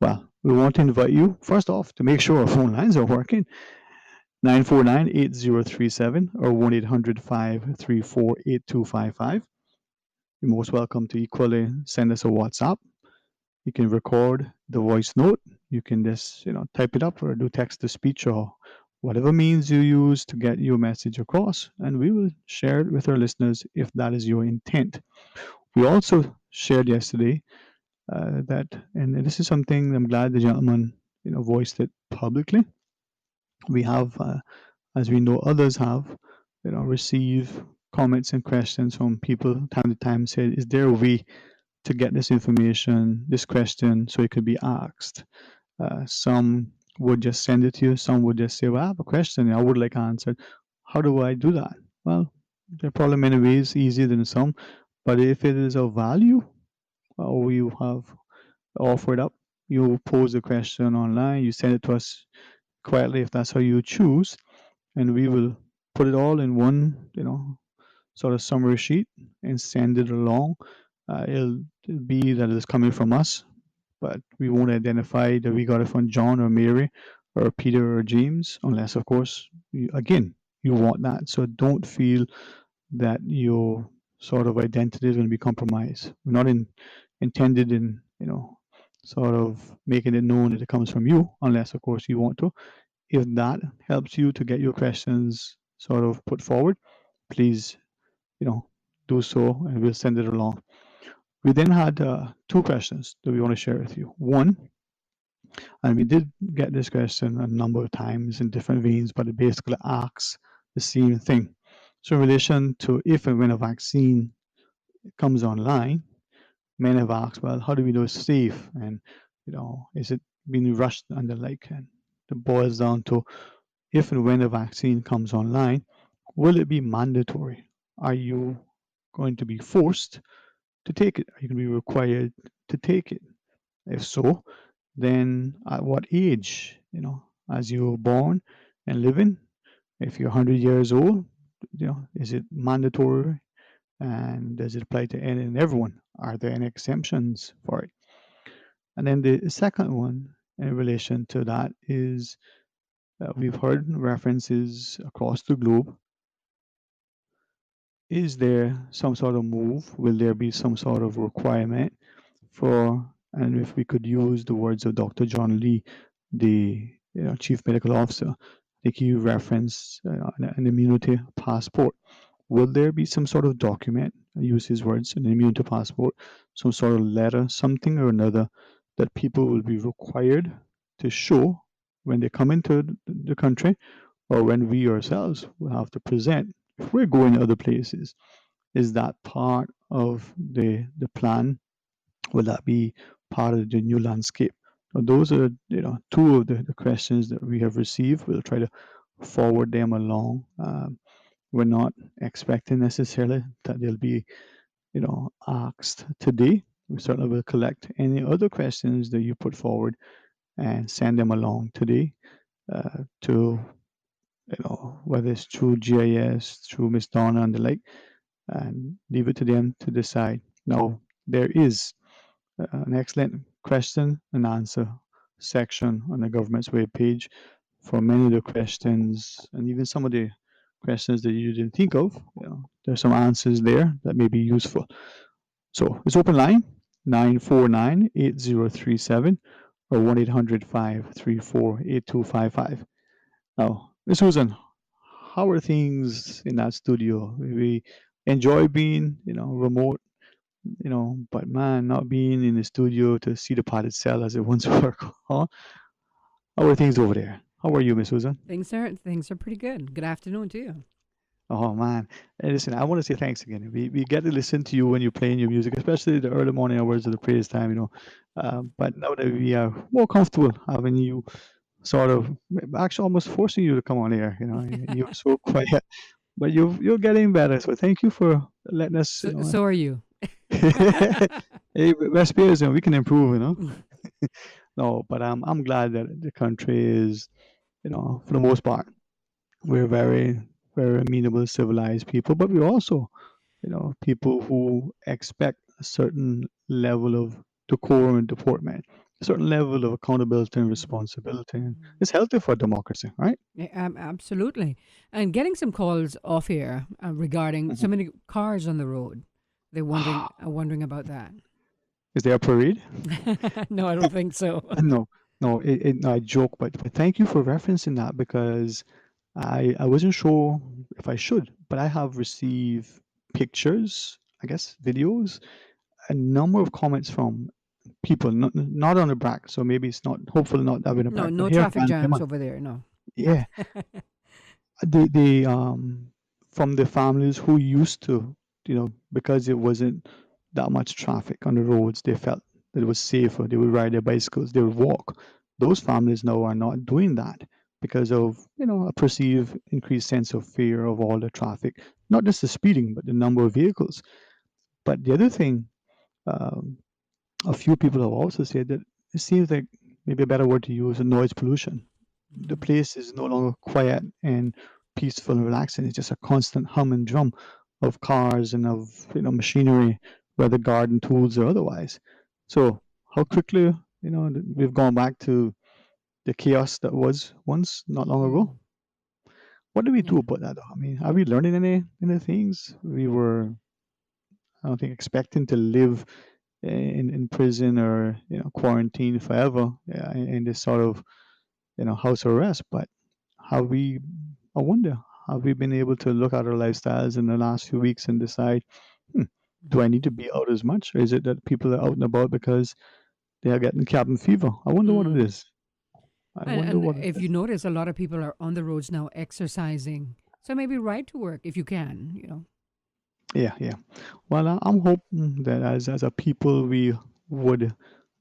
Well, we want to invite you, first off, to make sure our phone lines are working. 949-8037 or 1-800-534-8255. You're most welcome to equally send us a WhatsApp. You can record the voice note. You can just, type it up or do text to speech or whatever means you use to get your message across, and we will share it with our listeners if that is your intent. We also shared yesterday that, and this is something I'm glad the gentleman, voiced it publicly. We have, as we know others have, receive comments and questions from people time to time. Said, is there a way to get this information, this question, so it could be asked? Some would just send it to you. Some would just say, well, I have a question I would like answered. How do I do that? Well, there are probably many ways, easier than some. But if it is of value, or you have offered up, you pose a question online, you send it to us quietly if that's how you choose, and we will put it all in one, sort of summary sheet and send it along. It'll be that it's coming from us, but we won't identify that we got it from John or Mary or Peter or James, unless, of course, again, you want that. So don't feel that your sort of identity is going to be compromised. We're not intended in, sort of making it known that it comes from you, unless, of course, you want to. If that helps you to get your questions sort of put forward, please, do so and we'll send it along. We then had two questions that we want to share with you. One, and we did get this question a number of times in different veins, but it basically asks the same thing. So, in relation to if and when a vaccine comes online, many have asked, well, how do we know it's safe? And, is it being rushed and the like? And it boils down to if and when a vaccine comes online, will it be mandatory? Are you going to be forced to take it? Are you going to be required to take it? If so, then at what age? As you were born and living, if you're 100 years old, is it mandatory? And does it apply to any and everyone? Are there any exemptions for it? And then the second one in relation to that is We've heard references across the globe. Is there some sort of move? Will there be some sort of requirement for, and if we could use the words of Dr. John Lee, the chief medical officer, I think he referenced an immunity passport. Will there be some sort of document, I use his words, an immunity passport, some sort of letter, something or another that people will be required to show when they come into the country, or when we ourselves will have to present if we're going to other places? Is that part of the plan? Will that be part of the new landscape? Now, those are two of the questions that we have received. We'll try to forward them along. We're not expecting necessarily that they'll be asked today. We certainly will collect any other questions that you put forward and send them along today to whether it's through GIS, through Miss Donna and the like, and leave it to them to decide. Now, there is an excellent question and answer section on the government's webpage for many of the questions, and even some of the questions that you didn't think of. There's some answers there that may be useful. So it's open line 949-8037 or 1-800-534-8255. Now, Miss Susan, how are things in that studio? We enjoy being, remote, but man, not being in the studio to see the potted cell as it once were. Huh? How are things over there? How are you, Miss Susan? Things are pretty good. Good afternoon to you. Oh man, and listen, I want to say thanks again. We get to listen to you when you're playing your music, especially the early morning hours of the praise time. But now that we are more comfortable having you, sort of actually almost forcing you to come on air. You're so quiet, but you're getting better. So thank you for letting us. So are you. Hey, West Bears, we can improve. No, but I'm glad that the country is, for the most part, we're very, very amenable, civilized people, but we're also, people who expect a certain level of decorum and deportment, a certain level of accountability and responsibility. And it's healthy for democracy, right? Yeah, absolutely. And getting some calls off here regarding so many cars on the road. They're wondering about that. Is there a parade? No, I don't think so. No, no, I joke, but thank you for referencing that, because I wasn't sure if I should, but I have received pictures, I guess, videos, a number of comments from people, not on the back, so maybe it's not, hopefully not having a back, but No here traffic in jams Cayman. over there. No. Yeah, the from the families who used to, because it wasn't that much traffic on the roads, they felt that it was safer. They would ride their bicycles, they would walk. Those families now are not doing that because of, a perceived increased sense of fear of all the traffic, not just the speeding, but the number of vehicles. But the other thing, um, a few people have also said that it seems like maybe a better word to use is noise pollution. The place is no longer quiet and peaceful and relaxing. It's just a constant hum and drum of cars and of machinery, whether garden tools or otherwise. So how quickly we've gone back to the chaos that was once not long ago. What do we do about that, though? I mean, are we learning any things? We were, I don't think, expecting to live in prison or quarantine forever, in this sort of house arrest. But have we? I wonder, have we been able to look at our lifestyles in the last few weeks and decide, do I need to be out as much, or is it that people are out and about because they are getting cabin fever? I wonder what it is. I wonder And what it if is. you notice, a lot of people are on the roads now exercising. So maybe ride to work if you can. Yeah, yeah. Well, I'm hoping that as a people we would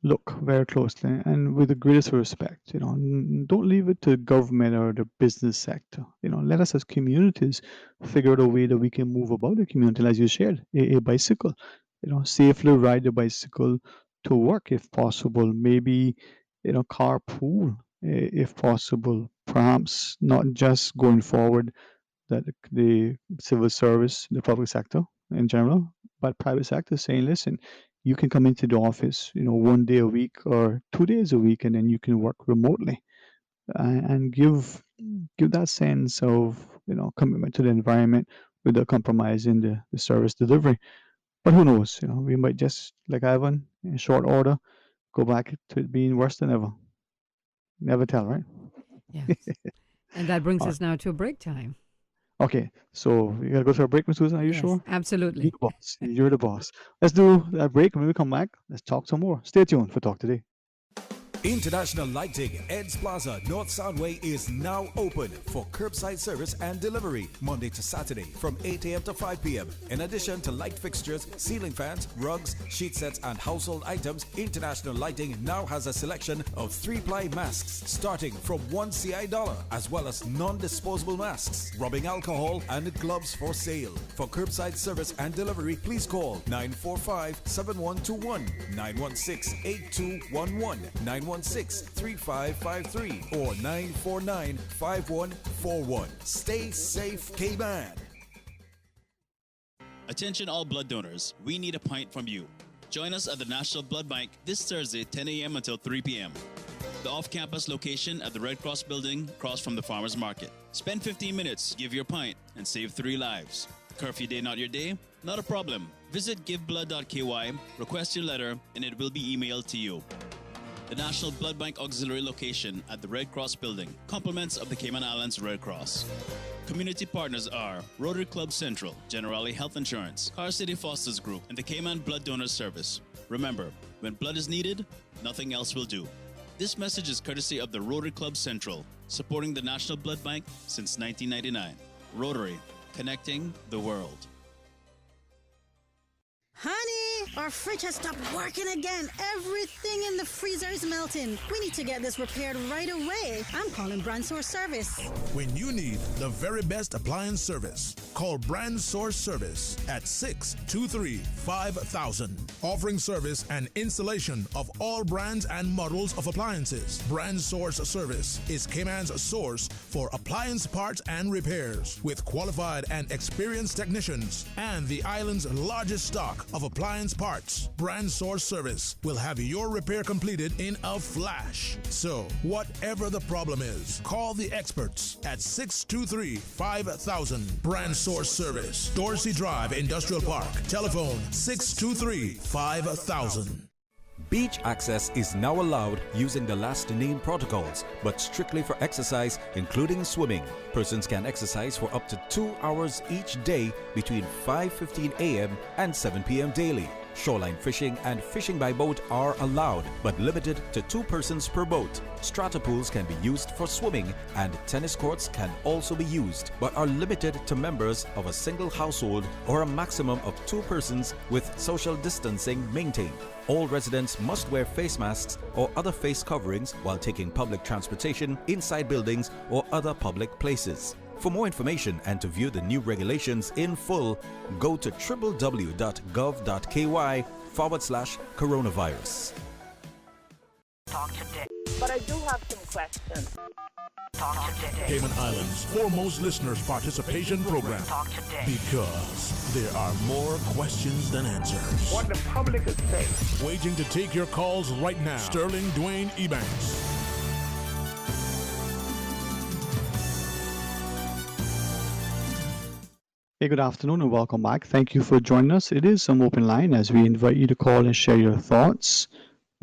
look very closely and with the greatest respect. Don't leave it to government or the business sector. Let us as communities figure out a way that we can move about the community, as you shared, a bicycle. Safely ride the bicycle to work if possible. Maybe carpool if possible. Perhaps not just going forward that the civil service, the public sector in general, but private sector saying, listen, you can come into the office, one day a week or 2 days a week, and then you can work remotely and give give that sense of commitment to the environment without compromising the service delivery. But who knows? We might just, like Ivan, in short order, go back to it being worse than ever. Never tell, right? Yes. And that brings All us right. now to break time. Okay, so we gotta go to a break, Miss Susan. Are you Yes, sure? You're absolutely. the boss. You're the boss. Let's do that break. When we come back, let's talk some more. Stay tuned for Talk Today. International Lighting, Ed's Plaza, North Soundway is now open for curbside service and delivery Monday to Saturday from 8 a.m. to 5 p.m. In addition to light fixtures, ceiling fans, rugs, sheet sets, and household items, International Lighting now has a selection of 3-ply masks starting from $1 CI, as well as non-disposable masks, rubbing alcohol, and gloves for sale. For curbside service and delivery, please call 945-7121, 916-8211, 916-3553 or 949-5141. Stay safe, Cayman. Attention all blood donors, we need a pint from you. Join us at the National Blood Bank this Thursday, 10 a.m. until 3 p.m. The off-campus location at the Red Cross building across from the Farmers Market. Spend 15 minutes, give your pint, and save 3 lives. Curfew day not your day? Not a problem. Visit giveblood.ky, request your letter, and it will be emailed to you. The National Blood Bank Auxiliary location at the Red Cross building, compliments of the Cayman Islands Red Cross. Community partners are Rotary Club Central, Generali Health Insurance, Car City Fosters Group, and the Cayman Blood Donor Service. Remember, when blood is needed, nothing else will do. This message is courtesy of the Rotary Club Central, supporting the National Blood Bank since 1999. Rotary, connecting the world. Honey, our fridge has stopped working again. Everything in the freezer is melting. We need to get this repaired right away. I'm calling Brand Source Service. When you need the very best appliance service, call Brand Source Service at 623-5000. Offering service and installation of all brands and models of appliances. Brand Source Service is Cayman's source for appliance parts and repairs with qualified and experienced technicians and the island's largest stock of appliance parts. Brand Source Service will have your repair completed in a flash. So, whatever the problem is, call the experts at 623-5000. Brand Source Service, Dorsey Drive, Industrial Park. Telephone 623-5000. Beach access is now allowed using the last named protocols, but strictly for exercise, including swimming. Persons can exercise for up to 2 hours each day between 5:15 a.m. and 7 p.m. daily. Shoreline fishing and fishing by boat are allowed, but limited to 2 persons per boat. Strata pools can be used for swimming, and tennis courts can also be used, but are limited to members of a single household or a maximum of 2 persons with social distancing maintained. All residents must wear face masks or other face coverings while taking public transportation, inside buildings, or other public places. For more information and to view the new regulations in full, go to www.gov.ky/coronavirus. Talk today. But I do have some questions. Talk today. Cayman Islands' foremost listeners participation program. Talk today. Because there are more questions than answers. What the public is saying. Waiting to take your calls right now. Sterling Dwayne Ebanks. Hey, good afternoon and welcome back. Thank you for joining us. It is some open line as we invite you to call and share your thoughts.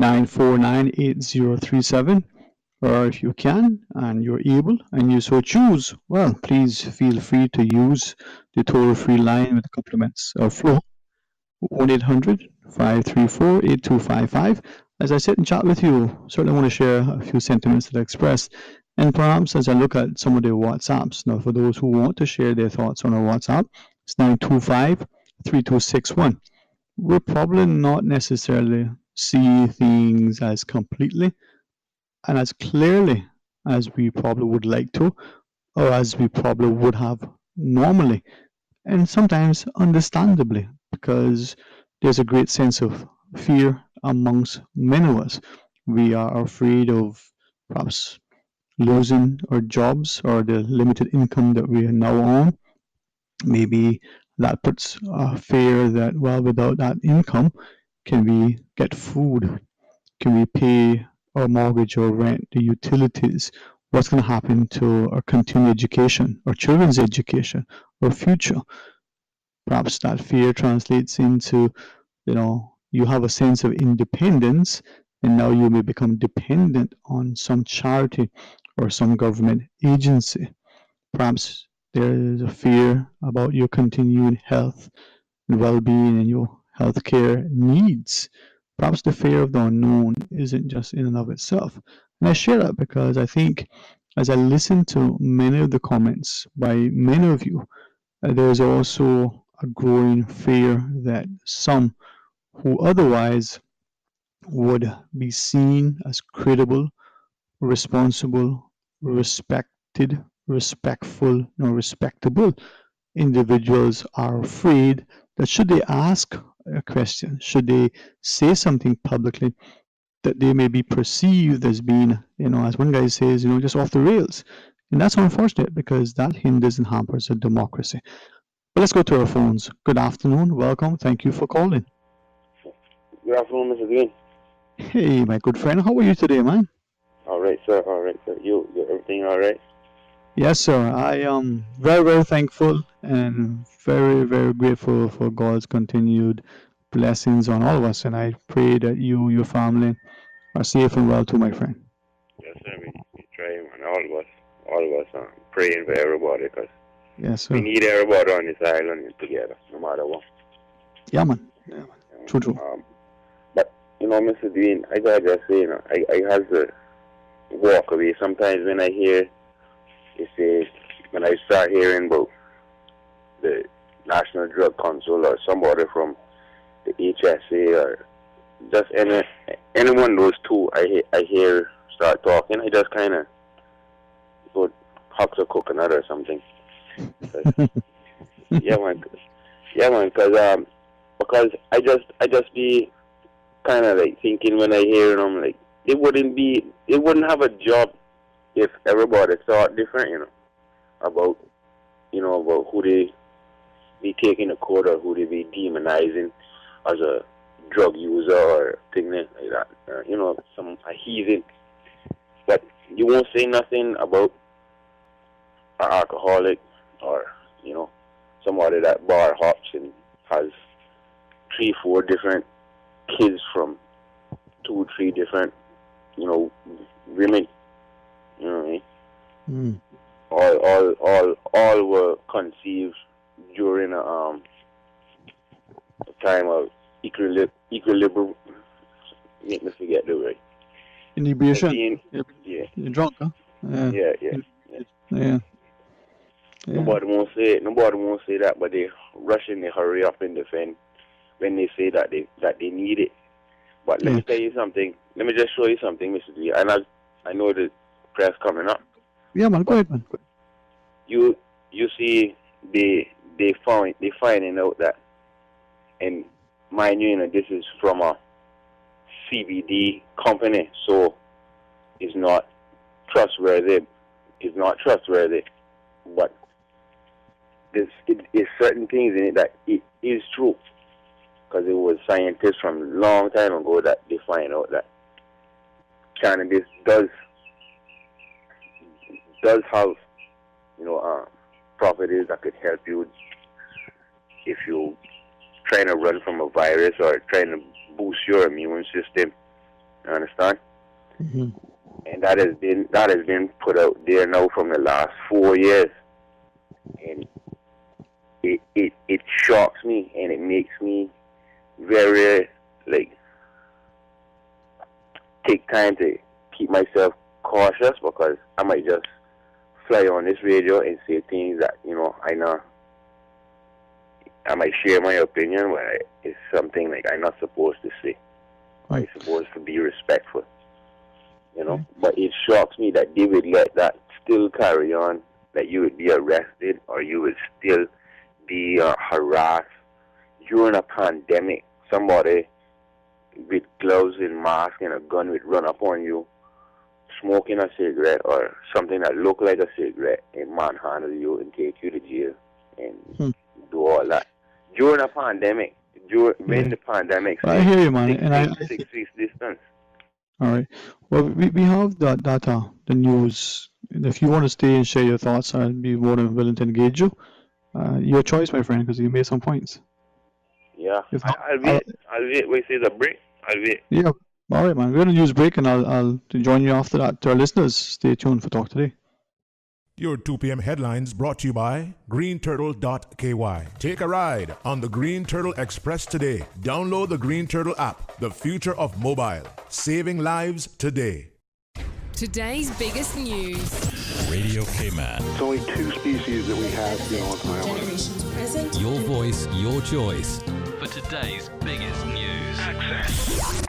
949-8037. Or if you can and you're able and you so choose, well, please feel free to use the toll-free line with compliments of flow. 1-800-534-8255. As I sit and chat with you, certainly want to share a few sentiments that I expressed. And perhaps as I look at some of the WhatsApps, now for those who want to share their thoughts on our WhatsApp, it's 925-3261. We'll probably not necessarily see things as completely and as clearly as we probably would like to, or as we probably would have normally, and sometimes understandably, because there's a great sense of fear amongst many of us. We are afraid of perhaps losing our jobs or the limited income that we are now on. Maybe that puts a fear that, well, without that income, can we get food? Can we pay our mortgage or rent, the utilities? what's going to happen to our continuing education, our children's education, our future. Perhaps that fear translates into, you have a sense of independence, and now you may become dependent on some charity or some government agency. Perhaps there is a fear about your continuing health and well-being and your healthcare needs. Perhaps the fear of the unknown isn't just in and of itself. And I share that because I think as I listen to many of the comments by many of you, there's also a growing fear that some who otherwise would be seen as credible, responsible, respected, respectful, respectable individuals are afraid that should they ask a question, should they say something publicly, that they may be perceived as being, as one guy says, just off the rails. And that's unfortunate because that hinders and hampers a democracy. But let's go to our phones. Good afternoon. Welcome. Thank you for calling. Good afternoon, Mr. Green. Hey, my good friend. How are you today, man? All right, sir. All right, sir. You everything all right? Yes, sir. I am very, very thankful and very, very grateful for God's continued blessings on all of us. And I pray that you, your family, are safe and well too, my friend. Yes, sir. We try, man. All of us, praying for everybody because yes, sir. We need everybody on this island together, no matter what. Yeah, man. Yeah, man. True. But Mr. Dean, I gotta just say, I have to walk away sometimes when I hear. It says when I start hearing about the National Drug Council or somebody from the HSA or just anyone those two, I hear start talking. I just kind of go hucks a coconut or something. yeah, man, because I just be kind of like thinking when I hear them like they wouldn't have a job if everybody thought different, about who they be taking to court or who they be demonizing as a drug user or thing like that, a heathen. But you won't say nothing about an alcoholic or, somebody that bar hops and has 3-4 different kids from 2-3 different, women. You know what I mean? All were conceived during a time of equilibrium. Make me forget the word. Inebriation. Yeah. You're drunk, huh? Yeah. Nobody won't say it. Nobody won't say that, but they rush and they hurry up and defend when they say that they need it. But let me tell you something. Let me just show you something, Mr. D. And I know the press coming up. Yeah, man. Go ahead, man. You see, they finding out that, and mind you, this is from a CBD company, so it's not trustworthy. It's not trustworthy, but there's certain things in it that it is true, because it was scientists from a long time ago that they find out that cannabis does have properties that could help you if you trying to run from a virus or trying to boost your immune system. You understand? Mm-hmm. And that has been put out there now from the last 4 years, and it shocks me and it makes me very take time to keep myself cautious, because I might just fly on this radio and say things that I know I might share my opinion, but it's something like I'm not supposed to say. Right. I'm supposed to be respectful, But it shocks me that they would let that still carry on, that you would be arrested or you would still be harassed during a pandemic. Somebody with gloves and mask and a gun would run up on you, smoking a cigarette or something that looked like a cigarette, and manhandle you and take you to jail and do all that during a pandemic. When the pandemic, I hear you, man, and 6 feet distance. All right. Well, we have the data, the news And if you want to stay and share your thoughts, I'll be more than willing to engage you. Your choice, my friend, because you made some points. Yeah, If not, I'll wait. I'll wait. Wait, say the break. I'll wait. yeah. All right, man. We're going to use break, and I'll join you after that. To our listeners, stay tuned for Talk Today. Your 2 p.m. headlines brought to you by greenturtle.ky. Take a ride on the Green Turtle Express today. Download the Green Turtle app, the future of mobile, saving lives today. Today's biggest news. Radio Cayman. It's only 2 species that we have on the island. Generations present. Your voice, your choice. For today's biggest news. Access.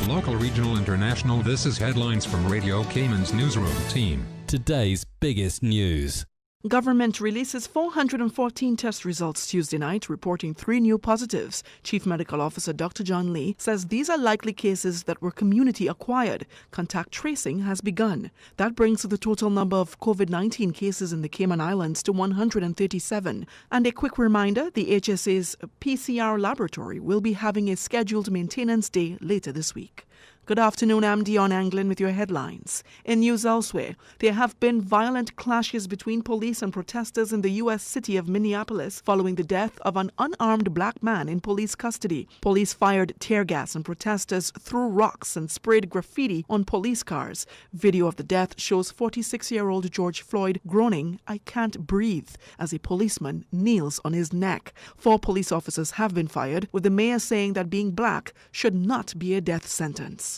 Local, regional, international, this is headlines from Radio Cayman's newsroom team. Today's biggest news. Government releases 414 test results Tuesday night, reporting 3 new positives. Chief Medical Officer Dr. John Lee says these are likely cases that were community acquired. Contact tracing has begun. That brings the total number of COVID-19 cases in the Cayman Islands to 137. And a quick reminder, the HSA's PCR laboratory will be having a scheduled maintenance day later this week. Good afternoon, I'm Dion Anglin with your headlines. In news elsewhere, there have been violent clashes between police and protesters in the U.S. city of Minneapolis following the death of an unarmed black man in police custody. Police fired tear gas and protesters threw rocks and sprayed graffiti on police cars. Video of the death shows 46-year-old George Floyd groaning, "I can't breathe," as a policeman kneels on his neck. 4 police officers have been fired, with the mayor saying that being black should not be a death sentence.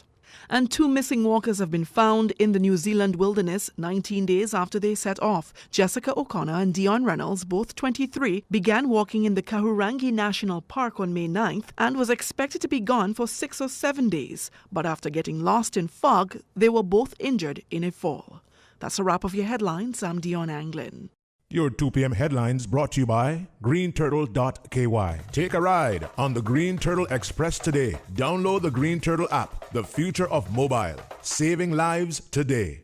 And 2 missing walkers have been found in the New Zealand wilderness 19 days after they set off. Jessica O'Connor and Dion Reynolds, both 23, began walking in the Kahurangi National Park on May 9th and was expected to be gone for 6 or 7 days. But after getting lost in fog, they were both injured in a fall. That's a wrap of your headlines. I'm Dion Anglin. Your 2 p.m. headlines brought to you by greenturtle.ky. Take a ride on the Green Turtle Express today. Download the Green Turtle app, the future of mobile, saving lives today.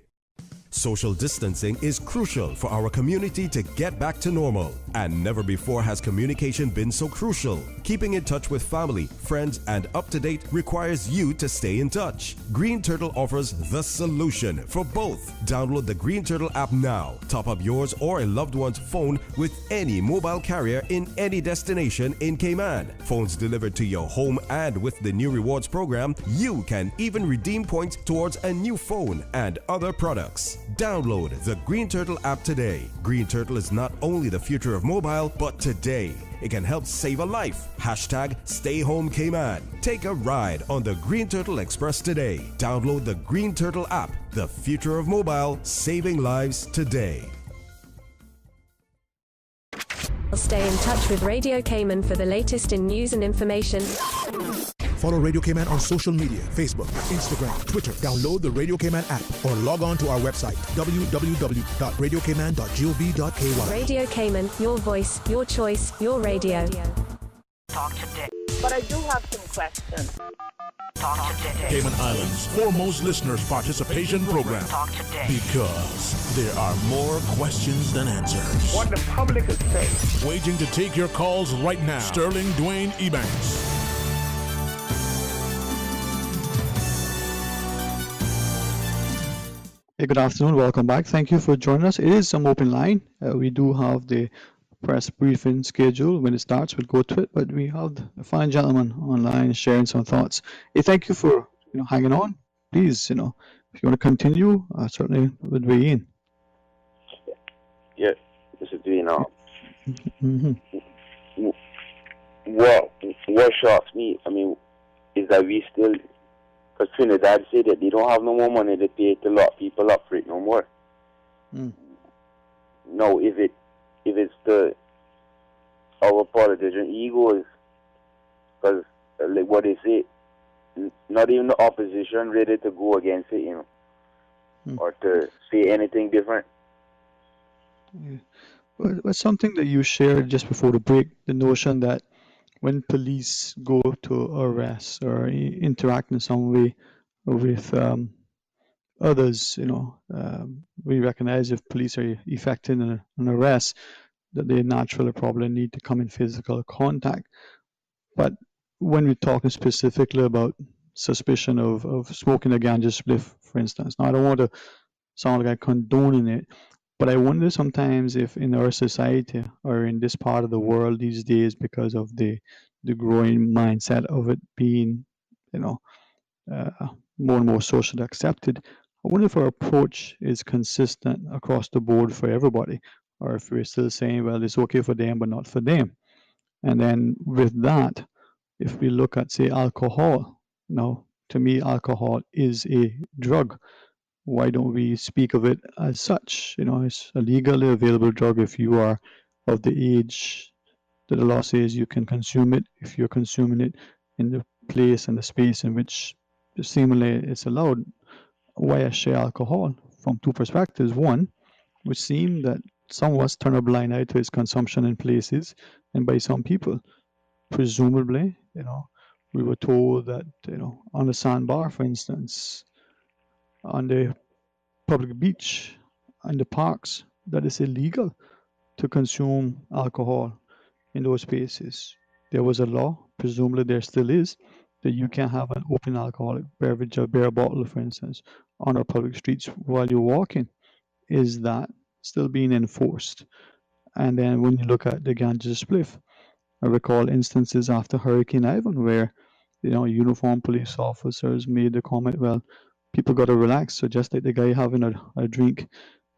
Social distancing is crucial for our community to get back to normal. And never before has communication been so crucial. Keeping in touch with family, friends, and up to date requires you to stay in touch. Green Turtle offers the solution for both. Download the Green Turtle app now. Top up yours or a loved one's phone with any mobile carrier in any destination in Cayman. Phones delivered to your home, and with the new rewards program, you can even redeem points towards a new phone and other products. Download the Green Turtle app today. Green Turtle is not only the future of mobile, but today it can help save a life. Hashtag Stay Home Cayman. Take a ride on the Green Turtle Express today. Download the Green Turtle app, the future of mobile, saving lives today. Stay in touch with Radio Cayman for the latest in news and information. Follow Radio Cayman on social media, Facebook, Instagram, Twitter. Download the Radio Cayman app or log on to our website, www.radiocayman.gov.ky. Radio Cayman, your voice, your choice, your radio. Talk today. But I do have some questions. Talk today. Cayman Islands' foremost listeners participation program. Talk today. Because there are more questions than answers. What the public is saying. Waiting to take your calls right now. Sterling Dwayne Ebanks. Hey, good afternoon. Welcome back. Thank you for joining us. It is some open line. We do have the press briefing schedule. When it starts, we'll go to it. But we have a fine gentleman online sharing some thoughts. Hey, thank you for hanging on. Please, if you want to continue, certainly would weigh in. Yes, this is doing Mm-hmm. What shocks me, is that we still. Because Trinidad say that they don't have no more money to pay to lock people up for it no more. No, if it's our politician egos, because like what they say, not even the opposition ready to go against it, or to say anything different. Yeah. Well, it's something that you shared just before the break, the notion that when police go to arrest or interact in some way with others, we recognize if police are effecting an arrest, that they naturally probably need to come in physical contact. But when we're talking specifically about suspicion of smoking a ganja spliff, for instance, now I don't want to sound like I'm condoning it, but I wonder sometimes if in our society or in this part of the world these days, because of the growing mindset of it being, you know, uh, more and more socially accepted, I wonder if our approach is consistent across the board for everybody, or if we're still saying, well, it's okay for them, but not for them. And then with that, if we look at, say, alcohol, now, to me, alcohol is a drug. Why don't we speak of it as such? You know, it's a legally available drug if you are of the age that the law says you can consume it, if you're consuming it in the place and the space in which seemingly it's allowed. Why I share alcohol from two perspectives. One, which seem that some of us turn a blind eye to its consumption in places and by some people. Presumably, we were told that, on the sandbar, for instance, on the public beach, in the parks, that it's illegal to consume alcohol in those spaces. There was a law, presumably there still is, that you can have an open alcoholic beverage, a beer bottle, for instance, on our public streets while you're walking. Is that still being enforced? And then when you look at the ganja spliff, I recall instances after Hurricane Ivan where, uniformed police officers made the comment, well, people got to relax. So just like the guy having a drink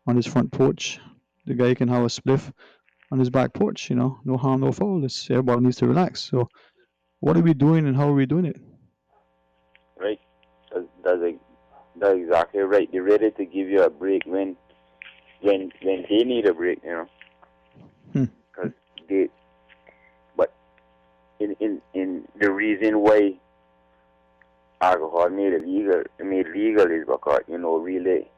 on his front porch, the guy can have a spliff on his back porch, no harm, no foul. Everybody needs to relax. So what are we doing and how are we doing it? Right. That's exactly right. They're ready to give you a break when they need a break, because they. But in the reason why alcohol made legal is because really.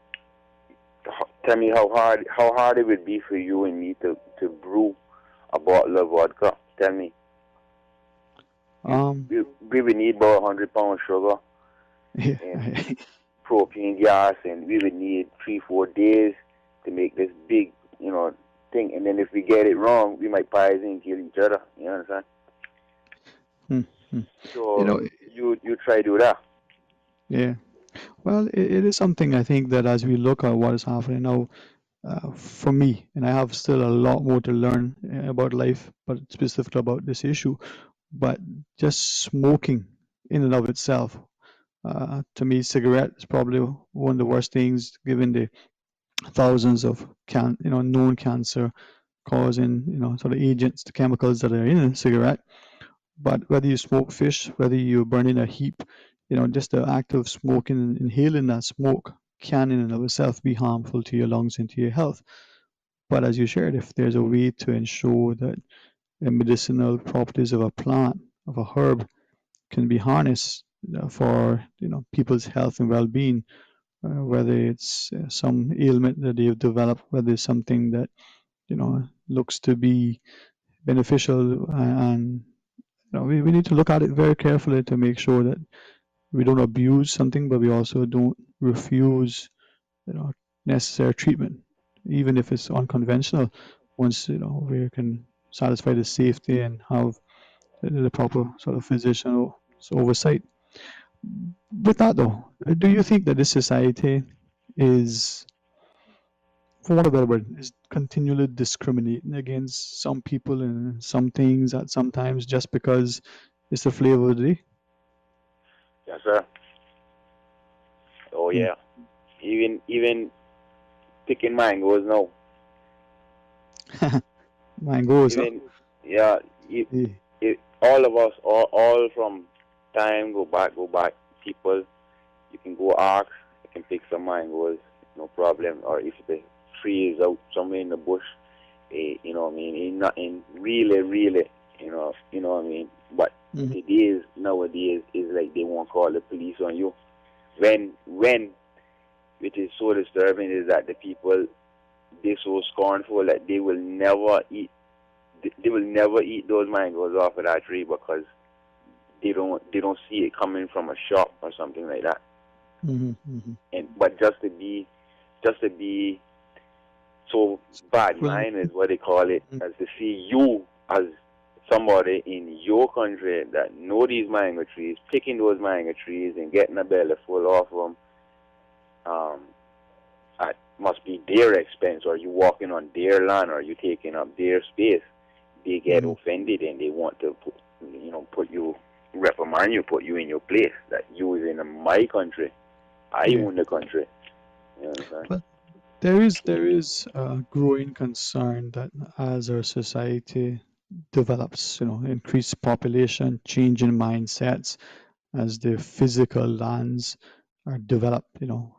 Tell me how hard it would be for you and me to brew a bottle of vodka. Tell me. We would need about 100 pounds sugar and propane gas, and we would need 3-4 days to make this big, thing. And then if we get it wrong, we might poison and kill each other. You understand? So you try to do that. Yeah. Well, it is something I think that as we look at what is happening now, for me, and I have still a lot more to learn about life, but specifically about this issue. But just smoking in and of itself, to me, cigarette is probably one of the worst things, given the thousands of known cancer causing, sort of agents, the chemicals that are in a cigarette. But whether you smoke fish, whether you burn in a heap, just the act of smoking and inhaling that smoke can in and of itself be harmful to your lungs and to your health. But as you shared, if there's a way to ensure that the medicinal properties of a plant, of a herb, can be harnessed for people's health and well-being, whether it's some ailment that they've developed, whether it's something that looks to be beneficial, and we need to look at it very carefully to make sure that we don't abuse something, but we also don't refuse necessary treatment, even if it's unconventional. Once we can satisfy the safety and have the proper sort of physician oversight. With that though, do you think that this society is, for want of a better word, is continually discriminating against some people and some things at sometimes just because it's the flavor of the day? Yes, sir. Oh yeah. Even picking mangoes now. Mangoes. Even all of us, all from time go back. People, you can go ask, you can pick some mangoes, no problem. Or if the tree is out somewhere in the bush, you know what I mean. Ain't nothing really, you know what I mean. But nowadays is like they won't call the police on you. When which is so disturbing is that the people, they're so scornful that they will never eat those mangoes off of that tree because they don't see it coming from a shop or something like that. But just to be so bad mind is what they call it, as to see you as somebody in your country that know these mango trees, picking those mango trees and getting a belly full off them at must be their expense, or you walking on their land, or you taking up their space. They get offended and they want to put you, reprimand you, put you in your place. That you is in my country, I own the country. You understand? Well, there is a growing concern that as our society develops, increased population, change in mindsets, as the physical lands are developed.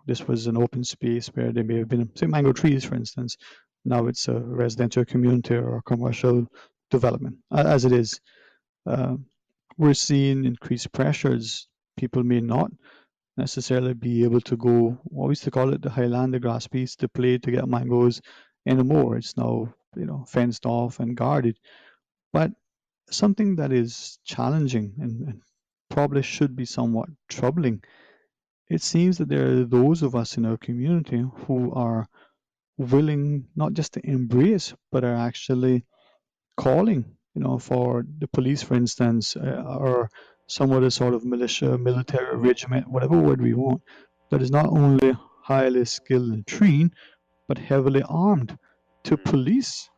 This was an open space where there may have been, say, mango trees, for instance. Now it's a residential community or a commercial development. As it is, uh, we're seeing increased pressures. People may not necessarily be able to go, what we used to call it, the highland, the grass piece, to play to get mangoes anymore. It's now, fenced off and guarded. But something that is challenging and probably should be somewhat troubling, it seems that there are those of us in our community who are willing not just to embrace, but are actually calling, for the police, for instance, or some other sort of militia, military regiment, whatever word we want, that is not only highly skilled and trained, but heavily armed to police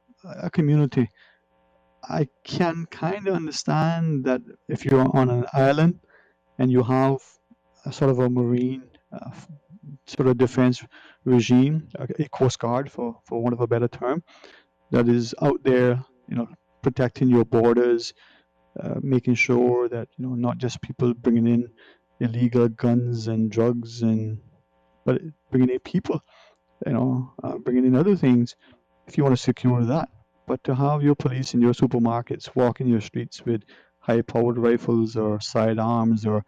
a community. I can kind of understand that if you're on an island and you have a sort of a marine sort of defense regime, a coast guard, for want of a better term, that is out there, protecting your borders, making sure that not just people bringing in illegal guns and drugs, but bringing in people, bringing in other things. If you want to secure that, but to have your police in your supermarkets walking your streets with high-powered rifles or sidearms, or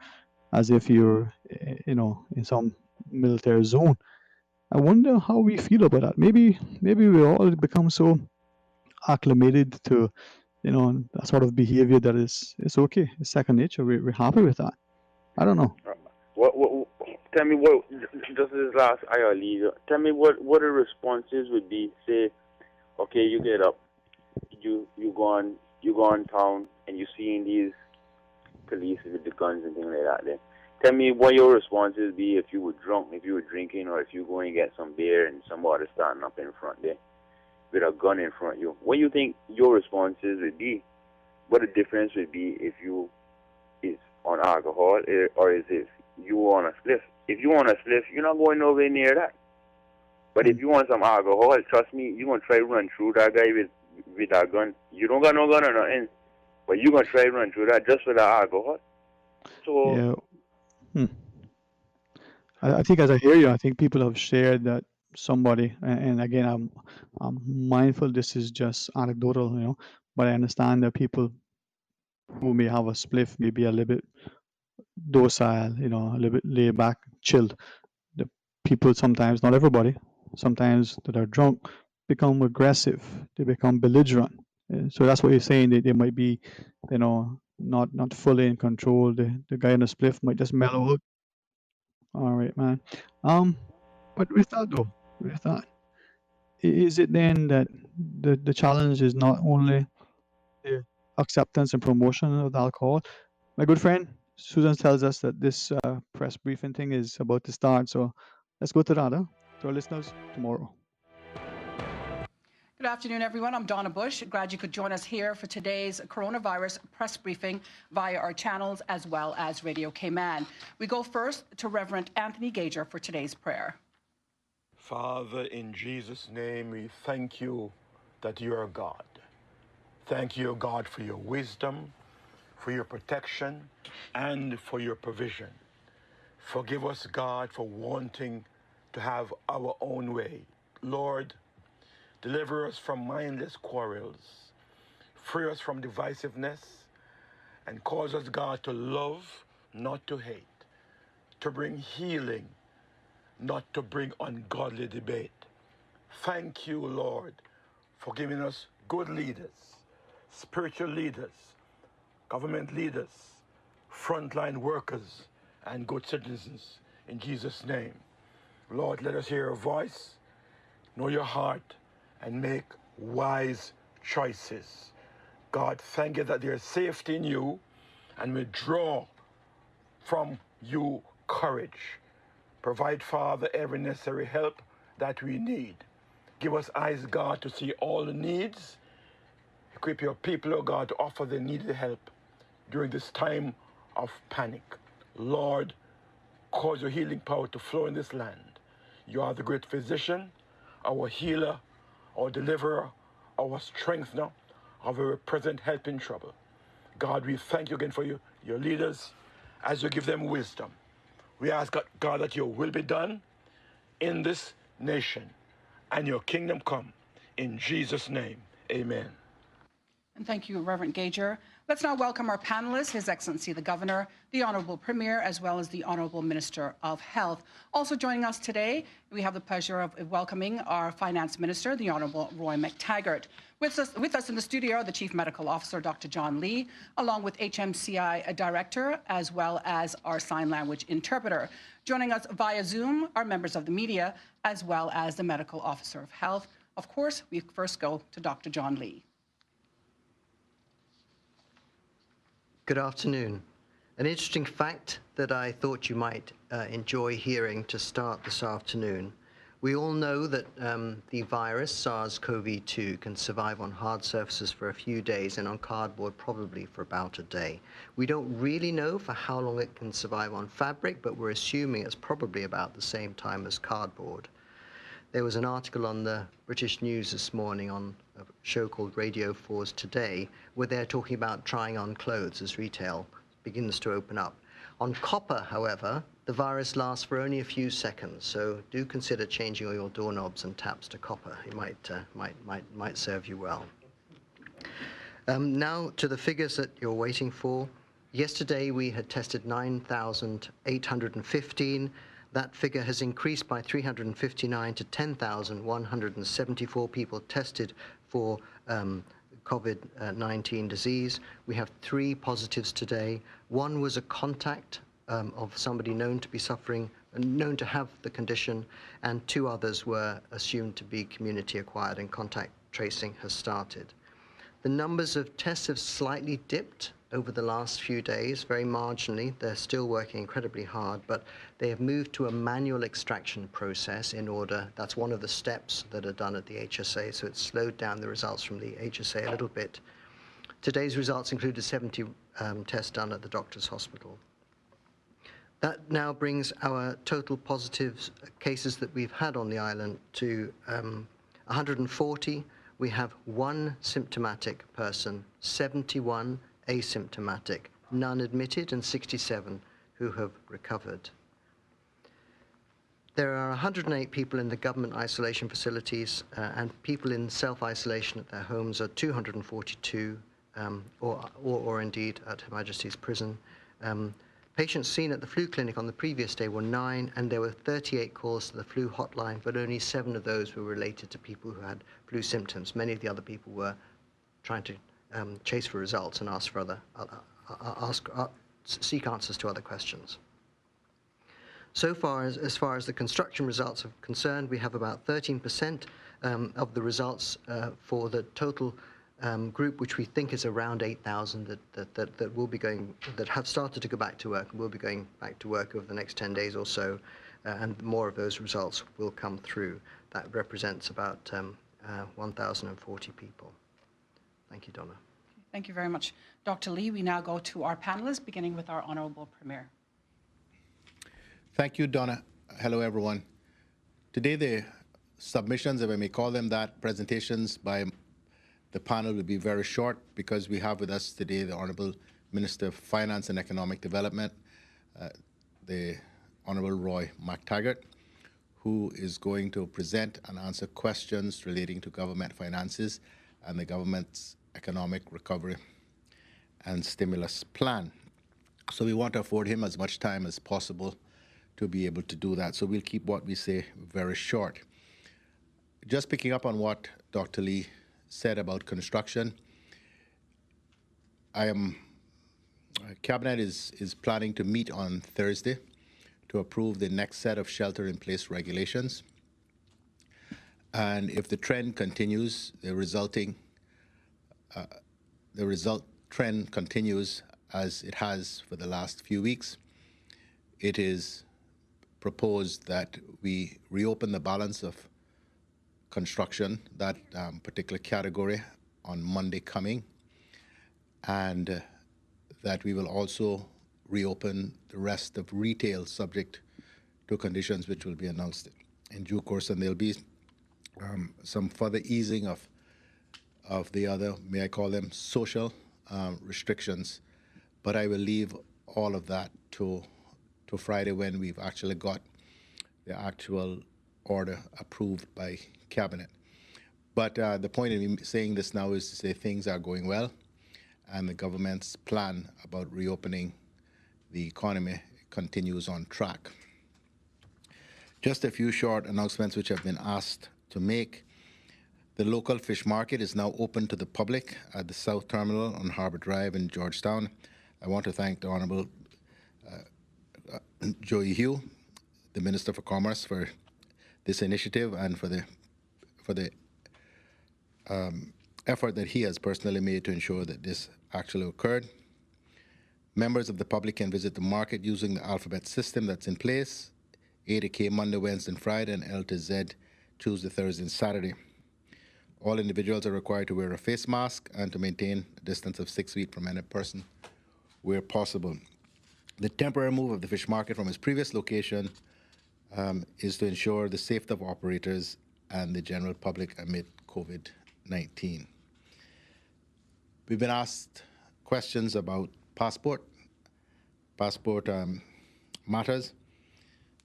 as if you're, in some military zone. I wonder how we feel about that. Maybe we all become so acclimated to, that sort of behavior that it's okay. It's second nature. We're happy with that. I don't know. What tell me what, just this last I leave. Tell me what the responses would be. Say, okay, you get up, you go on town, and you seeing these police with the guns and things like that. Then tell me what your responses be if you were drunk, if you were drinking, or if you go and get some beer and somebody standing up in front there with a gun in front of you. What do you think your responses would be? What the difference would be if you is on alcohol or is if you on a spliff? If you on a spliff, you're not going nowhere near that. But if you want some alcohol, trust me, you're going to try to run through that guy with that gun. You don't got no gun or nothing, but you're going to try to run through that just for the alcohol. So, yeah. I think as I hear you, I think people have shared that somebody, and again, I'm mindful this is just anecdotal, but I understand that people who may have a spliff may be a little bit docile, a little bit laid back, chilled. The people sometimes, not everybody, sometimes that are drunk become aggressive. They become belligerent. So that's what you're saying. They might be, not fully in control. The guy in the spliff might just mellow out. All right, man. But with that though, with that, is it then that the challenge is not only the acceptance and promotion of the alcohol? My good friend Susan tells us that this press briefing thing is about to start, so let's go to that, to our listeners tomorrow. Good afternoon, everyone. I'm Donna Bush. Glad you could join us here for today's coronavirus press briefing via our channels as well as Radio Cayman. We go first to Reverend Anthony Gager for today's prayer. Father, in Jesus' name, we thank you that you are God. Thank you, God, for your wisdom, for your protection, and for your provision. Forgive us, God, for wanting to have our own way. Lord, deliver us from mindless quarrels. Free us from divisiveness, and cause us, God, to love, not to hate, to bring healing, not to bring ungodly debate. Thank you, Lord, for giving us good leaders, spiritual leaders, government leaders, frontline workers, and good citizens. In Jesus' name. Lord, let us hear your voice, know your heart, and make wise choices. God, thank you that there is safety in you, and we draw from you courage. Provide, Father, every necessary help that we need. Give us eyes, God, to see all the needs. Equip your people, oh God, to offer the needed help during this time of panic. Lord, cause your healing power to flow in this land. You are the great physician, our healer, our deliverer, our strengthener, our very present help in trouble. God, we thank you again for your leaders as you give them wisdom. We ask, God, that your will be done in this nation and your kingdom come. In Jesus' name, amen. And thank you, Reverend Gager. Let's now welcome our panelists, His Excellency the Governor, the Honourable Premier, as well as the Honourable Minister of Health. Also joining us today, we have the pleasure of welcoming our Finance Minister, the Honourable Roy McTaggart. With us in the studio are the Chief Medical Officer, Dr. John Lee, along with HMCI Director, as well as our sign language interpreter. Joining us via Zoom are members of the media, as well as the Medical Officer of Health. Of course, we first go to Dr. John Lee. Good afternoon. An interesting fact that I thought you might enjoy hearing to start this afternoon. We all know that the virus, SARS-CoV-2, can survive on hard surfaces for a few days and on cardboard probably for about a day. We don't really know for how long it can survive on fabric, but we're assuming it's probably about the same time as cardboard. There was an article on the British News this morning on a show called Radio 4's Today, where they're talking about trying on clothes as retail begins to open up. On copper, however, the virus lasts for only a few seconds, so do consider changing all your doorknobs and taps to copper. It might serve you well. Now to the figures that you're waiting for. Yesterday we had tested 9,815. That figure has increased by 359 to 10,174 people tested for COVID-19 disease. We have 3 positives today. One was a contact of somebody known to be suffering, known to have the condition, and 2 others were assumed to be community acquired, and contact tracing has started. The numbers of tests have slightly dipped over the last few days, very marginally. They're still working incredibly hard, but they have moved to a manual extraction process in order. That's one of the steps that are done at the HSA, so it's slowed down the results from the HSA a little bit. Today's results included 70 tests done at the doctor's hospital. That now brings our total positive cases that we've had on the island to 140. We have 1 symptomatic person, 71 asymptomatic, none admitted, and 67 who have recovered. There are 108 people in the government isolation facilities, and people in self-isolation at their homes are 242, or indeed at Her Majesty's Prison. Patients seen at the flu clinic on the previous day were 9, and there were 38 calls to the flu hotline, but only 7 of those were related to people who had flu symptoms. Many of the other people were trying to chase for results and ask for seek answers to other questions. So far, as far as the construction results are concerned, we have about 13% of the results for the total group, which we think is around 8,000 that will be going, that have started to go back to work and will be going back to work over the next 10 days or so, and more of those results will come through. That represents about 1,040 people. Thank you, Donna. Thank you very much, Dr. Lee. We now go to our panelists, beginning with our Honourable Premier. Thank you, Donna. Hello, everyone. Today, the submissions, if I may call them that, presentations by the panel will be very short because we have with us today the Honourable Minister of Finance and Economic Development, the Honourable Roy McTaggart, who is going to present and answer questions relating to government finances and the government's economic recovery and stimulus plan. So we want to afford him as much time as possible to be able to do that. So we'll keep what we say very short. Just picking up on what Dr. Lee said about construction, Cabinet is planning to meet on Thursday to approve the next set of shelter-in-place regulations. And if the trend continues, the trend continues as it has for the last few weeks, it is proposed that we reopen the balance of construction, that particular category, on Monday coming, and that we will also reopen the rest of retail subject to conditions which will be announced in due course, and there'll be some further easing of the other, may I call them, social restrictions, but I will leave all of that to Friday when we've actually got the actual order approved by Cabinet. But the point of me saying this now is to say things are going well, and the government's plan about reopening the economy continues on track. Just a few short announcements which I've been asked to make. The local fish market is now open to the public at the South Terminal on Harbour Drive in Georgetown. I want to thank the Honourable Joey Hugh, the Minister for Commerce, for this initiative and for the effort that he has personally made to ensure that this actually occurred. Members of the public can visit the market using the alphabet system that's in place: A to K Monday, Wednesday, and Friday, and L to Z Tuesday, Thursday, and Saturday. All individuals are required to wear a face mask and to maintain a distance of 6 feet from any person where possible. The temporary move of the fish market from its previous location is to ensure the safety of operators and the general public amid COVID-19. We've been asked questions about passport matters.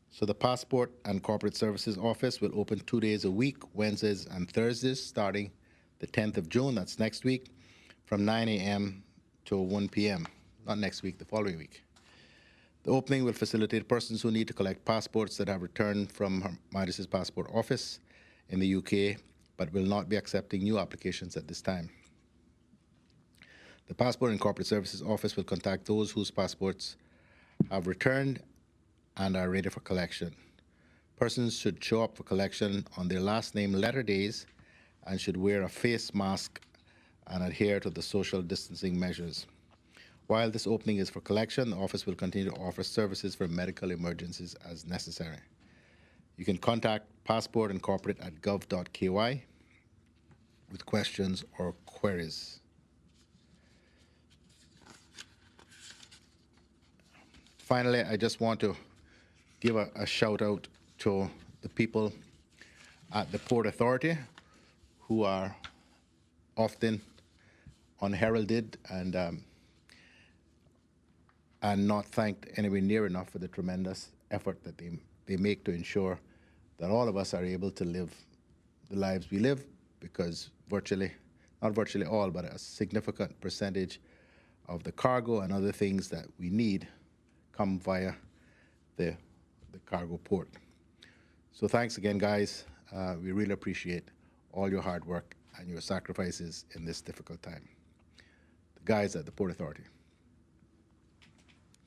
So the Passport and Corporate Services Office will open 2 days a week, Wednesdays and Thursdays, starting the 10th of June, that's next week, from 9 a.m. to 1 p.m. Not next week, the following week. The opening will facilitate persons who need to collect passports that have returned from Her Majesty's Passport Office in the UK, but will not be accepting new applications at this time. The Passport and Corporate Services Office will contact those whose passports have returned and are ready for collection. Persons should show up for collection on their last name letter days and should wear a face mask and adhere to the social distancing measures. While this opening is for collection, the office will continue to offer services for medical emergencies as necessary. You can contact Passport and Corporate at gov.ky with questions or queries. Finally, I just want to give a shout out to the people at the Port Authority who are often unheralded and not thanked anywhere near enough for the tremendous effort that they make to ensure that all of us are able to live the lives we live, because not virtually all, but a significant percentage of the cargo and other things that we need come via the cargo port. So thanks again, guys. We really appreciate all your hard work and your sacrifices in this difficult time. The guys at the Port Authority.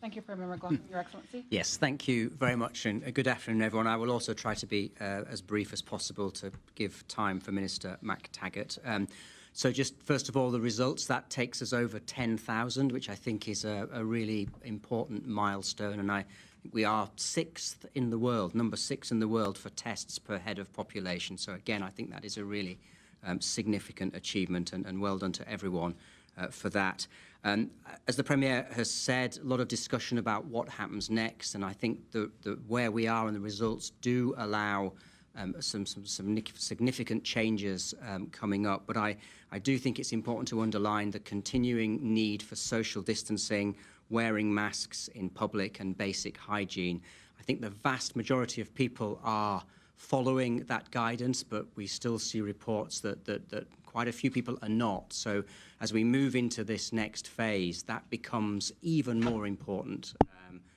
Thank you, Premier McLaughlin, Your Excellency. Yes, thank you very much, and good afternoon, everyone. I will also try to be as brief as possible to give time for Minister MacTaggart. So just first of all, the results, that takes us over 10,000, which I think is a really important milestone, and I think we are sixth in the world, number 6 in the world for tests per head of population. So again, I think that is a really significant achievement, and well done to everyone for that. As the Premier has said, a lot of discussion about what happens next, and I think the where we are and the results do allow some significant changes coming up. But I do think it's important to underline the continuing need for social distancing, wearing masks in public, and basic hygiene. I think the vast majority of people are following that guidance, but we still see reports that quite a few people are not. So as we move into this next phase, that becomes even more important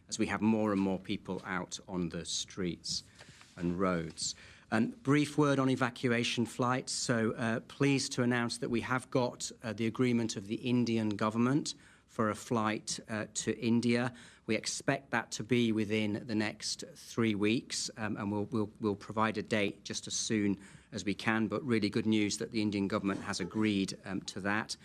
as we have more and more people out on the streets and roads. Brief word on evacuation flights. So pleased to announce that we have got the agreement of the Indian government for a flight to India. We expect that to be within the next 3 weeks, and we'll provide a date just as soon as we can, but really good news that the Indian government has agreed to that.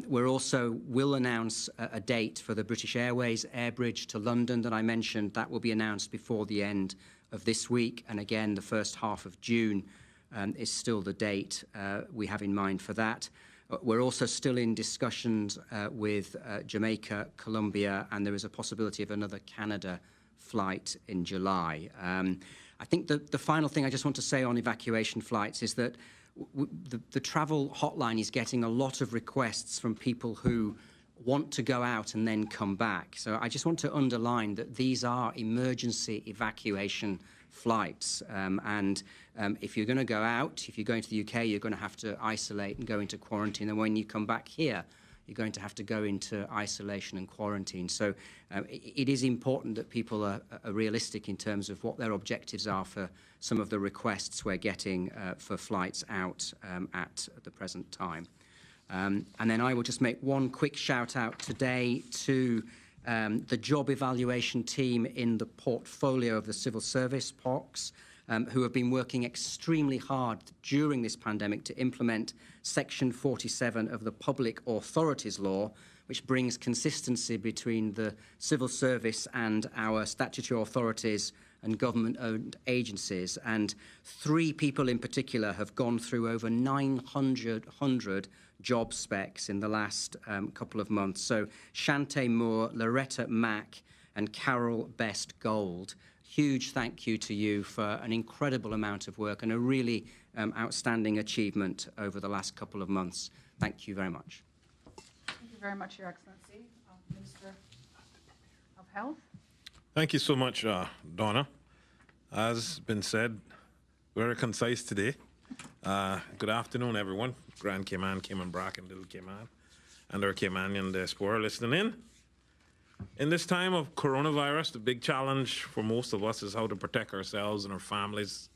We're also will announce a date for the British Airways Airbridge to London that I mentioned. That will be announced before the end of this week, and again the first half of June is still the date we have in mind for that. We're also still in discussions with Jamaica, Colombia, and there is a possibility of another Canada flight in July. I think the final thing I just want to say on evacuation flights is that the travel hotline is getting a lot of requests from people who want to go out and then come back. So I just want to underline that these are emergency evacuation flights. If you're going to go out, if you're going to the UK, you're going to have to isolate and go into quarantine. And when you come back here, you're going to have to go into isolation and quarantine. So it is important that people are realistic in terms of what their objectives are for some of the requests we're getting for flights out at the present time. And then I will just make one quick shout out today to the job evaluation team in the portfolio of the Civil Service, POCs, who have been working extremely hard during this pandemic to implement Section 47 of the Public Authorities Law, which brings consistency between the civil service and our statutory authorities and government-owned agencies. And 3 people in particular have gone through over 900 job specs in the last couple of months. So Shante Moore, Loretta Mack, and Carol Best Gold. Huge thank you to you for an incredible amount of work and a really outstanding achievement over the last couple of months. Thank you very much. Thank you very much, Your Excellency. Minister of Health. Thank you so much, Donna. As been said, very concise today. Good afternoon, everyone. Grand Cayman, Cayman Bracken, Little Cayman, and our Caymanian diaspora listening in. In this time of coronavirus, the big challenge for most of us is how to protect ourselves and our families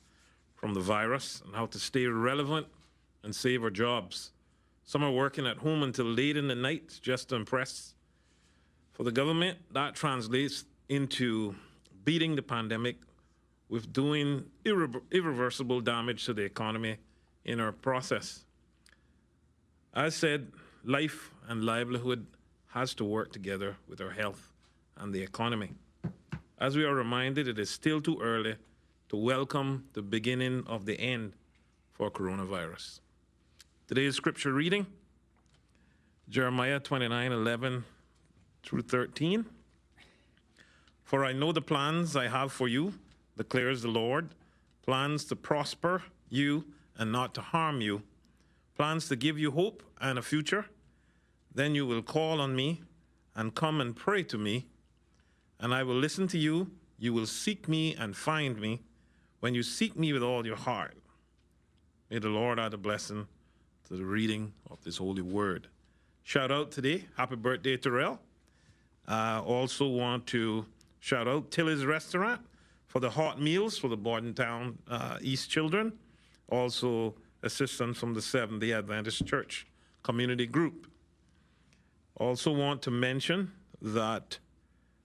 from the virus and how to stay relevant and save our jobs. Some are working at home until late in the night just to impress. For the government, that translates into beating the pandemic with doing irreversible damage to the economy in our process. As said, life and livelihood has to work together with our health and the economy. As we are reminded, it is still too early to welcome the beginning of the end for coronavirus. Today's scripture reading, Jeremiah 29:11 through 13. For I know the plans I have for you, declares the Lord, plans to prosper you and not to harm you, plans to give you hope and a future. Then you will call on me and come and pray to me, and I will listen to you. You will seek me and find me when you seek me with all your heart. May the Lord add a blessing to the reading of this holy word. Shout out today, happy birthday to Terrell. Also want to shout out Tilly's Restaurant for the hot meals for the Bordentown East children. Also assistance from the Seventh-day Adventist Church Community Group. Also want to mention that,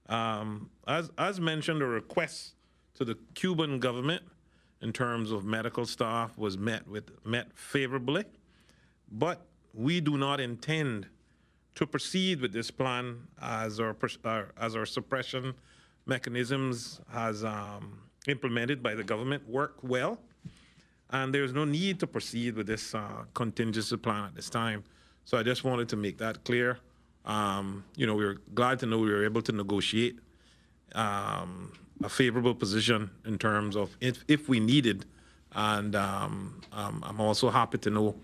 as mentioned, a request to the Cuban government in terms of medical staff was met favorably, but we do not intend to proceed with this plan as our suppression mechanisms has implemented by the government work well, and there's no need to proceed with this contingency plan at this time. So I just wanted to make that clear. We were glad to know we were able to negotiate a favorable position in terms of if we needed, and I'm also happy to know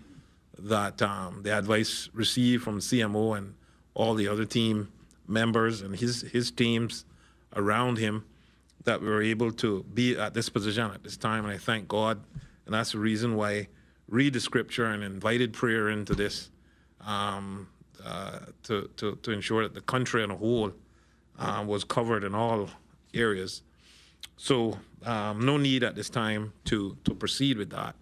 that the advice received from CMO and all the other team members and his teams around him, that we were able to be at this position at this time, and I thank God, and that's the reason why I read the scripture and invited prayer into this. To ensure that the country as a whole was covered in all areas. So no need at this time to proceed with that,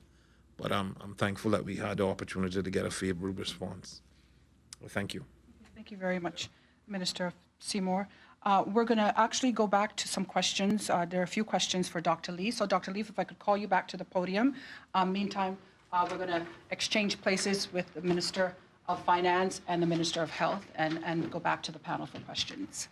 but I'm thankful that we had the opportunity to get a favorable response. Well, thank you. Thank you very much, Minister Seymour. We're going to actually go back to some questions. There are a few questions for Dr. Lee. So Dr. Lee, if I could call you back to the podium. Meantime, we're going to exchange places with the Minister of Finance and the Minister of Health and go back to the panel for questions.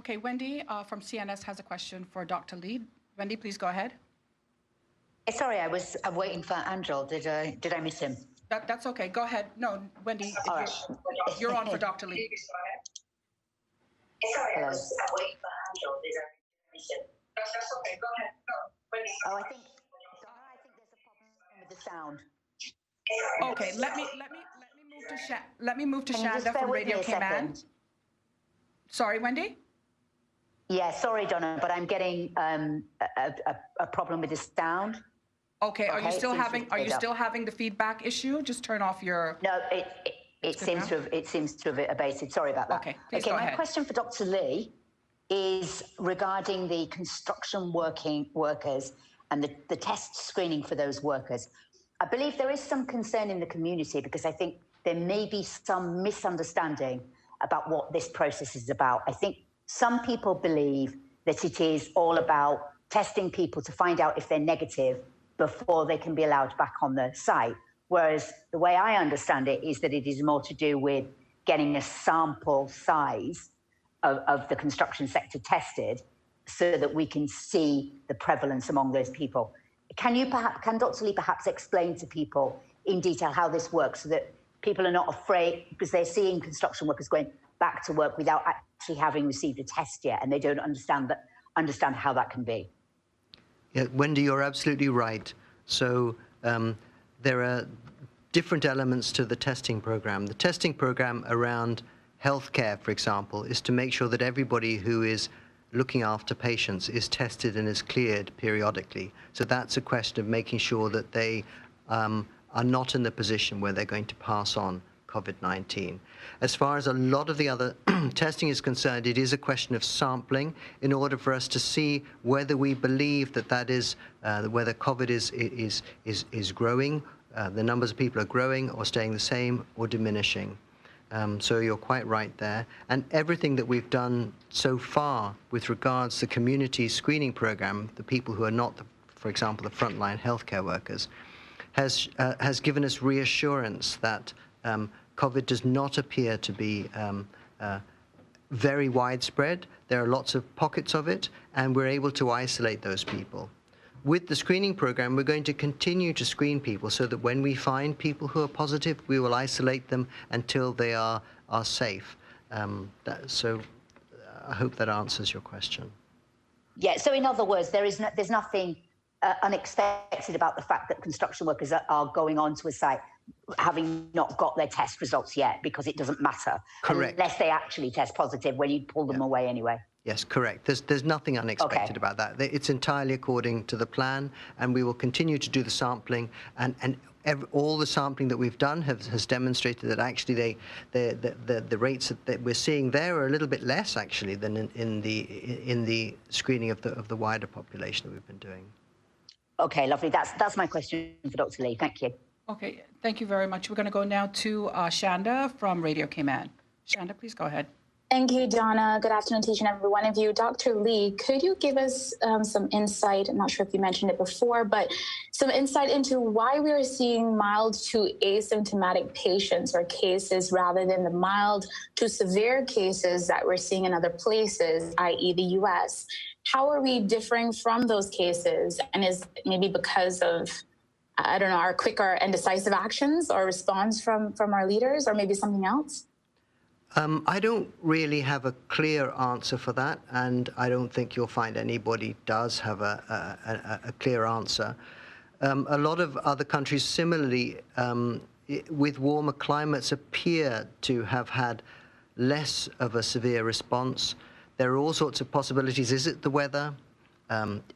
Okay, Wendy from CNS has a question for Dr. Lee. Wendy, please go ahead. Sorry, I'm waiting for Angel. Did I miss him? That's okay. Go ahead. No, Wendy, you're on for Dr. Lee. Sorry, I was waiting for Angel. Did I miss him? That's okay. Go ahead. No, Wendy. Oh, I think there's a problem with the sound. Okay, let me move to Shanda from Radio Cayman. Sorry, Wendy? Yeah, sorry, Donna, but I'm getting a problem with the sound. Okay, are you still having the feedback issue? Just turn off your... No, it seems to have abated. Sorry about that. Okay, please go my ahead. question for Dr. Lee is regarding the construction workers and the test screening for those workers. I believe there is some concern in the community because I think there may be some misunderstanding about what this process is about. I think some people believe that it is all about testing people to find out if they're negative before they can be allowed back on the site. Whereas the way I understand it is that it is more to do with getting a sample size of the construction sector tested so that we can see the prevalence among those people. Can Dr. Lee perhaps explain to people in detail how this works so that people are not afraid because they're seeing construction workers going back to work without actually having received a test yet, and they don't understand how that can be? Yeah, Wendy, you're absolutely right. So there are different elements to the testing program. The testing program around healthcare, for example, is to make sure that everybody who is looking after patients is tested and is cleared periodically. So that's a question of making sure that they are not in the position where they're going to pass on COVID-19. As far as a lot of the other testing is concerned, it is a question of sampling in order for us to see whether we believe that is whether COVID is growing, the numbers of people are growing or staying the same or diminishing. So you're quite right there. And everything that we've done so far with regards to the community screening program, the people who are not, for example, the frontline healthcare workers, has given us reassurance that COVID does not appear to be very widespread. There are lots of pockets of it, and we're able to isolate those people. With the screening program, we're going to continue to screen people so that when we find people who are positive, we will isolate them until they are safe. So I hope that answers your question. Yeah, so in other words, there's nothing unexpected about the fact that construction workers are going onto a site having not got their test results yet, because it doesn't matter. Correct. Unless they actually test positive when you pull them away anyway. Yes, correct. There's nothing unexpected about that. It's entirely according to the plan, and we will continue to do the sampling, and all the sampling that we've done has demonstrated that actually the rates that we're seeing there are a little bit less actually than in the screening of the wider population that we've been doing. Okay, lovely. That's my question for Dr. Lee. Thank you. Okay, thank you very much. We're going to go now to Shanda from Radio Cayman. Shanda, please go ahead. Thank you, Donna. Good afternoon to each and every one of you. Dr. Lee, could you give us some insight? I'm not sure if you mentioned it before, but some insight into why we are seeing mild to asymptomatic patients or cases rather than the mild to severe cases that we're seeing in other places, i.e. the U.S. How are we differing from those cases? And is maybe because of, I don't know, our quicker and decisive actions or response from our leaders, or maybe something else? I don't really have a clear answer for that, and I don't think you'll find anybody does have a clear answer. A lot of other countries similarly, with warmer climates, appear to have had less of a severe response. There are all sorts of possibilities. Is it the weather?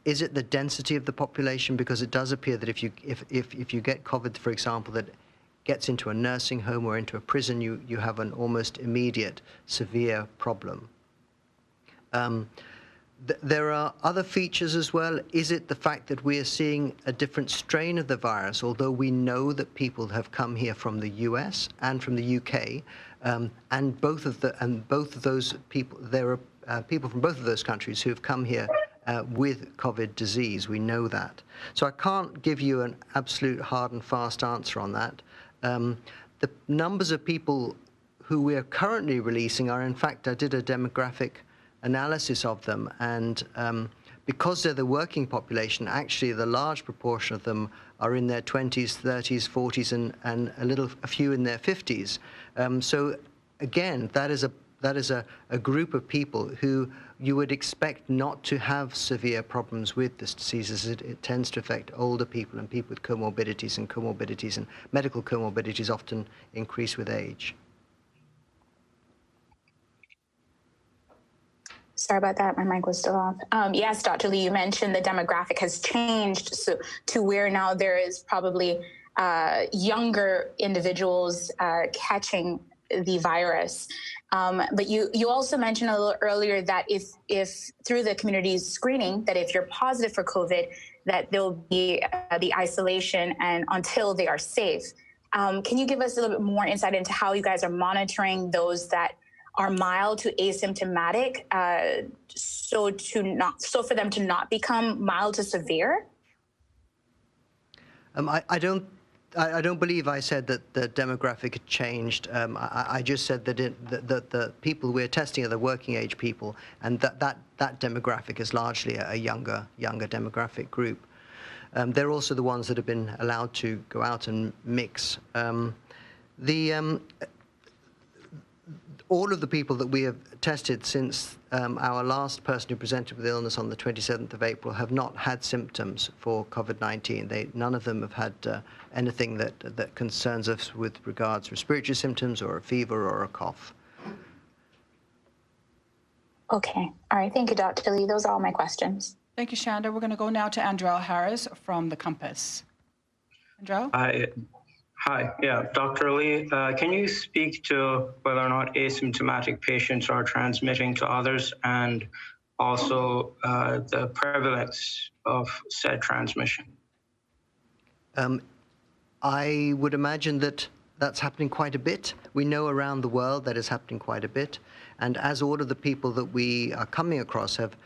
Is it the density of the population? Because it does appear that if you get COVID, for example, that gets into a nursing home or into a prison, you have an almost immediate severe problem. There are other features as well. Is it the fact that we are seeing a different strain of the virus, although we know that people have come here from the US and from the UK, and both of those people, there are people from both of those countries who have come here with COVID disease. We know that. So I can't give you an absolute hard and fast answer on that. The numbers of people who we are currently releasing are, in fact, I did a demographic analysis of them, and because they're the working population, actually the large proportion of them are in their 20s, 30s, 40s, and a few in their 50s. So again, that is a group of people who you would expect not to have severe problems with this disease, as it tends to affect older people and people with comorbidities, and medical comorbidities often increase with age. Sorry about that. My mic was still off. Yes, Dr. Lee, you mentioned the demographic has changed to where now there is probably younger individuals catching the virus. But you also mentioned a little earlier that if through the community screening, that if you're positive for COVID, that there'll be the isolation and until they are safe. Can you give us a little bit more insight into how you guys are monitoring those that are mild to asymptomatic, so for them to not become mild to severe? I don't believe I said that the demographic had changed. I just said that the people we're testing are the working age people, and that demographic is largely a younger demographic group. They're also the ones that have been allowed to go out and mix. All of the people that we have tested since our last person who presented with illness on the 27th of April have not had symptoms for COVID-19. None of them have had anything that concerns us with regards to respiratory symptoms or a fever or a cough. Okay. All right. Thank you, Dr. Lee. Those are all my questions. Thank you, Shanda. We're going to go now to Andrell Harris from the Compass. Andrell? Hi, yeah, Dr. Lee, can you speak to whether or not asymptomatic patients are transmitting to others, and also the prevalence of said transmission? I would imagine that that's happening quite a bit. We know around the world that is happening quite a bit, and as all of the people that we are coming across have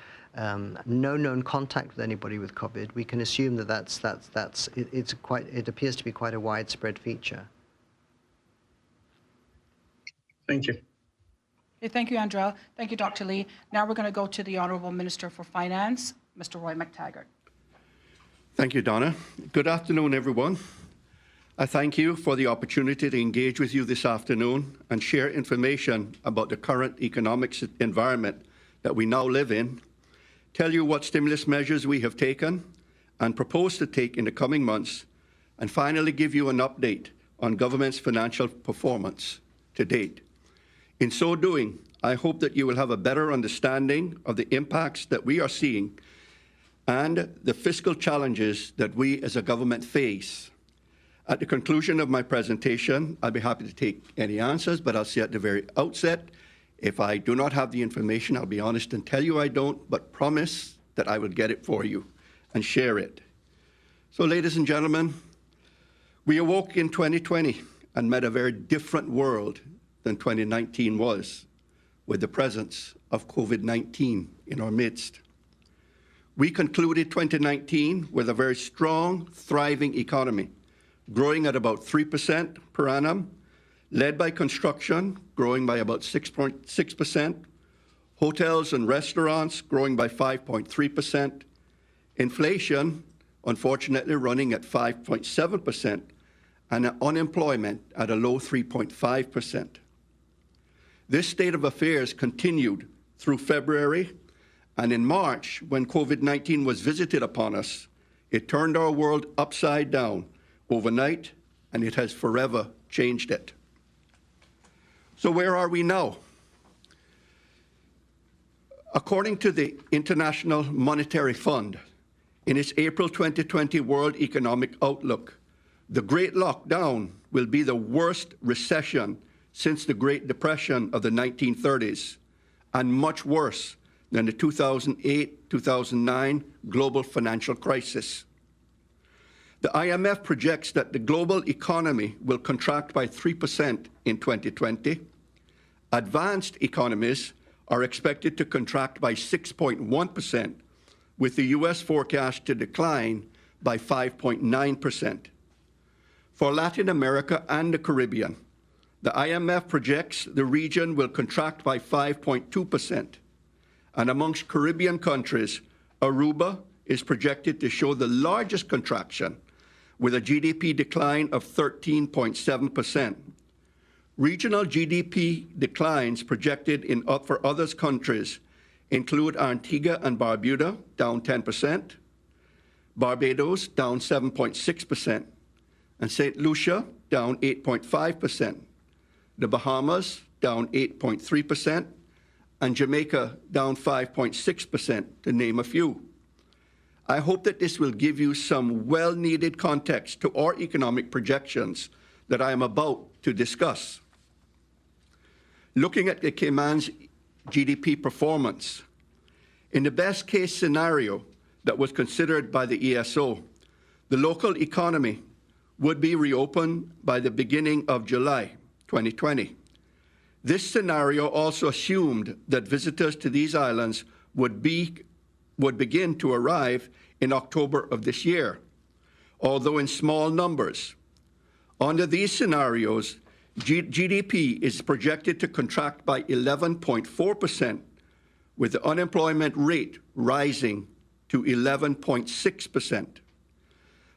no known contact with anybody with COVID, we can assume that it appears to be quite a widespread feature. Thank you. Okay, thank you, Andrell. Thank you, Dr. Lee. Now we're going to go to the Honourable Minister for Finance, Mr. Roy McTaggart. Thank you, Donna. Good afternoon, everyone. I thank you for the opportunity to engage with you this afternoon and share information about the current economic environment that we now live in, tell you what stimulus measures we have taken and propose to take in the coming months, and finally give you an update on government's financial performance to date. In so doing, I hope that you will have a better understanding of the impacts that we are seeing and the fiscal challenges that we as a government face. At the conclusion of my presentation, I'll be happy to take any answers, but I'll say at the very outset, if I do not have the information, I'll be honest and tell you I don't, but promise that I will get it for you and share it. So, ladies and gentlemen, we awoke in 2020 and met a very different world than 2019 was, with the presence of COVID-19 in our midst. We concluded 2019 with a very strong, thriving economy, growing at about 3% per annum, led by construction, growing by about 6.6%, hotels and restaurants growing by 5.3%, inflation, unfortunately, running at 5.7%, and unemployment at a low 3.5%. This state of affairs continued through February, and in March, when COVID-19 was visited upon us, it turned our world upside down overnight, and it has forever changed it. So where are we now? According to the International Monetary Fund, in its April 2020 World Economic Outlook, the Great Lockdown will be the worst recession since the Great Depression of the 1930s, and much worse than the 2008-2009 global financial crisis. The IMF projects that the global economy will contract by 3% in 2020. Advanced economies are expected to contract by 6.1%, with the US forecast to decline by 5.9%. For Latin America and the Caribbean, the IMF projects the region will contract by 5.2%, And amongst Caribbean countries, Aruba is projected to show the largest contraction, with a GDP decline of 13.7%. Regional GDP declines projected for other countries include Antigua and Barbuda, down 10%, Barbados, down 7.6%, and St. Lucia, down 8.5%, the Bahamas, down 8.3%, and Jamaica, down 5.6%, to name a few. I hope that this will give you some well-needed context to our economic projections that I am about to discuss. Looking at the Cayman's GDP performance, in the best case scenario that was considered by the ESO, the local economy would be reopened by the beginning of July 2020. This scenario also assumed that visitors to these islands would begin to arrive in October of this year, although in small numbers. Under these scenarios, GDP is projected to contract by 11.4%, with the unemployment rate rising to 11.6%.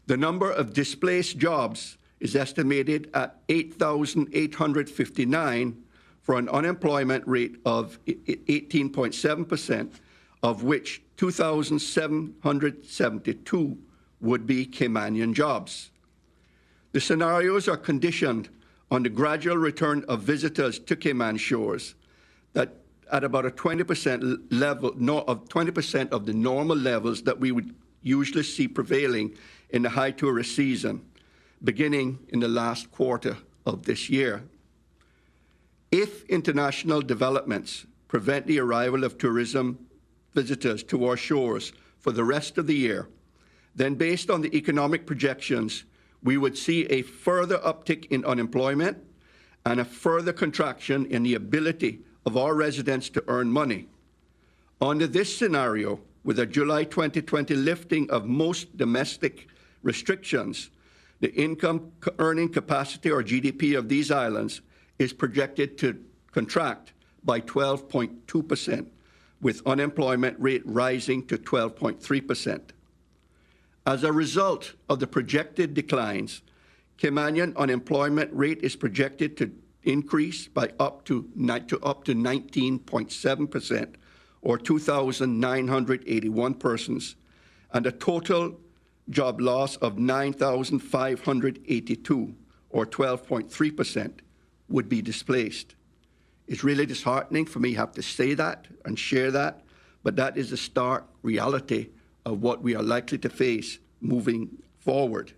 The number of displaced jobs is estimated at 8,859 for an unemployment rate of 18.7%, of which 2,772 would be Caymanian jobs. The scenarios are conditioned on the gradual return of visitors to Cayman shores, that at about a 20% level, of 20% of the normal levels that we would usually see prevailing in the high tourist season, beginning in the last quarter of this year. If international developments prevent the arrival of tourism visitors to our shores for the rest of the year, then based on the economic projections, we would see a further uptick in unemployment and a further contraction in the ability of our residents to earn money. Under this scenario, with a July 2020 lifting of most domestic restrictions, the income earning capacity, or GDP, of these islands is projected to contract by 12.2%, with unemployment rate rising to 12.3%. As a result of the projected declines, Caymanian unemployment rate is projected to increase by up to 19.7%, or 2,981 persons, and a total job loss of 9,582, or 12.3%, would be displaced. It's really disheartening for me to have to say that and share that, but that is the stark reality of what we are likely to face moving forward.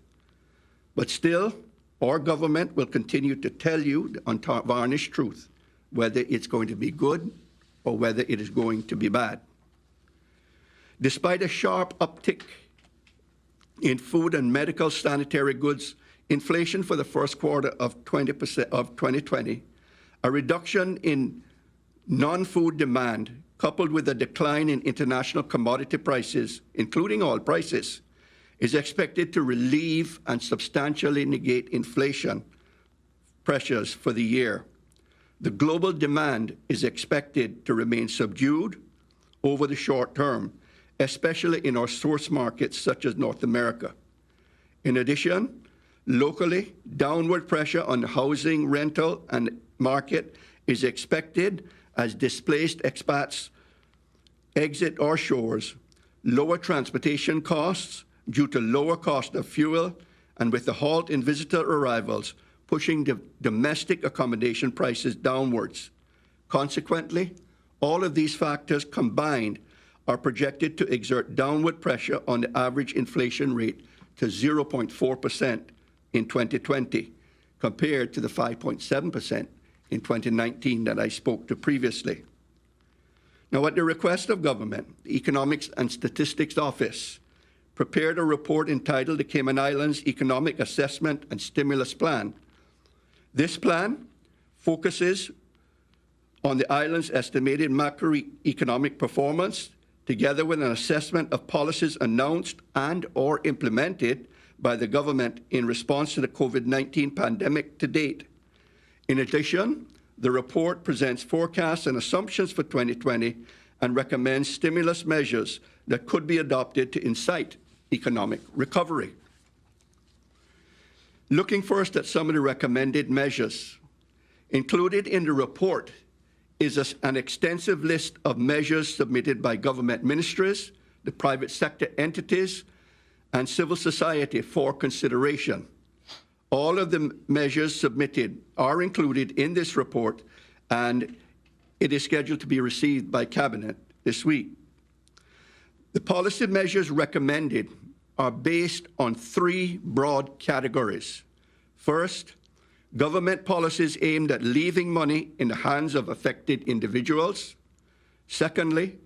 But still, our government will continue to tell you the unvarnished truth, whether it's going to be good or whether it is going to be bad. Despite a sharp uptick in food and medical sanitary goods inflation for the first quarter of 2020, a reduction in non-food demand, coupled with a decline in international commodity prices, including oil prices, is expected to relieve and substantially negate inflation pressures for the year. The global demand is expected to remain subdued over the short term, especially in our source markets such as North America. In addition, locally, downward pressure on the housing, rental, and market is expected as displaced expats exit our shores, lower transportation costs due to lower cost of fuel, and with the halt in visitor arrivals, pushing the domestic accommodation prices downwards. Consequently, all of these factors combined are projected to exert downward pressure on the average inflation rate to 0.4% in 2020, compared to the 5.7% in 2019 that I spoke to previously. Now, at the request of government, the Economics and Statistics Office prepared a report entitled the Cayman Islands Economic Assessment and Stimulus Plan. This plan focuses on the island's estimated macroeconomic performance, together with an assessment of policies announced and or implemented by the government in response to the COVID-19 pandemic to date. In addition, the report presents forecasts and assumptions for 2020 and recommends stimulus measures that could be adopted to incite economic recovery. Looking first at some of the recommended measures, included in the report is an extensive list of measures submitted by government ministries, the private sector entities, and civil society for consideration. All of the measures submitted are included in this report, and it is scheduled to be received by Cabinet this week. The policy measures recommended are based on three broad categories. First, government policies aimed at leaving money in the hands of affected individuals. Secondly,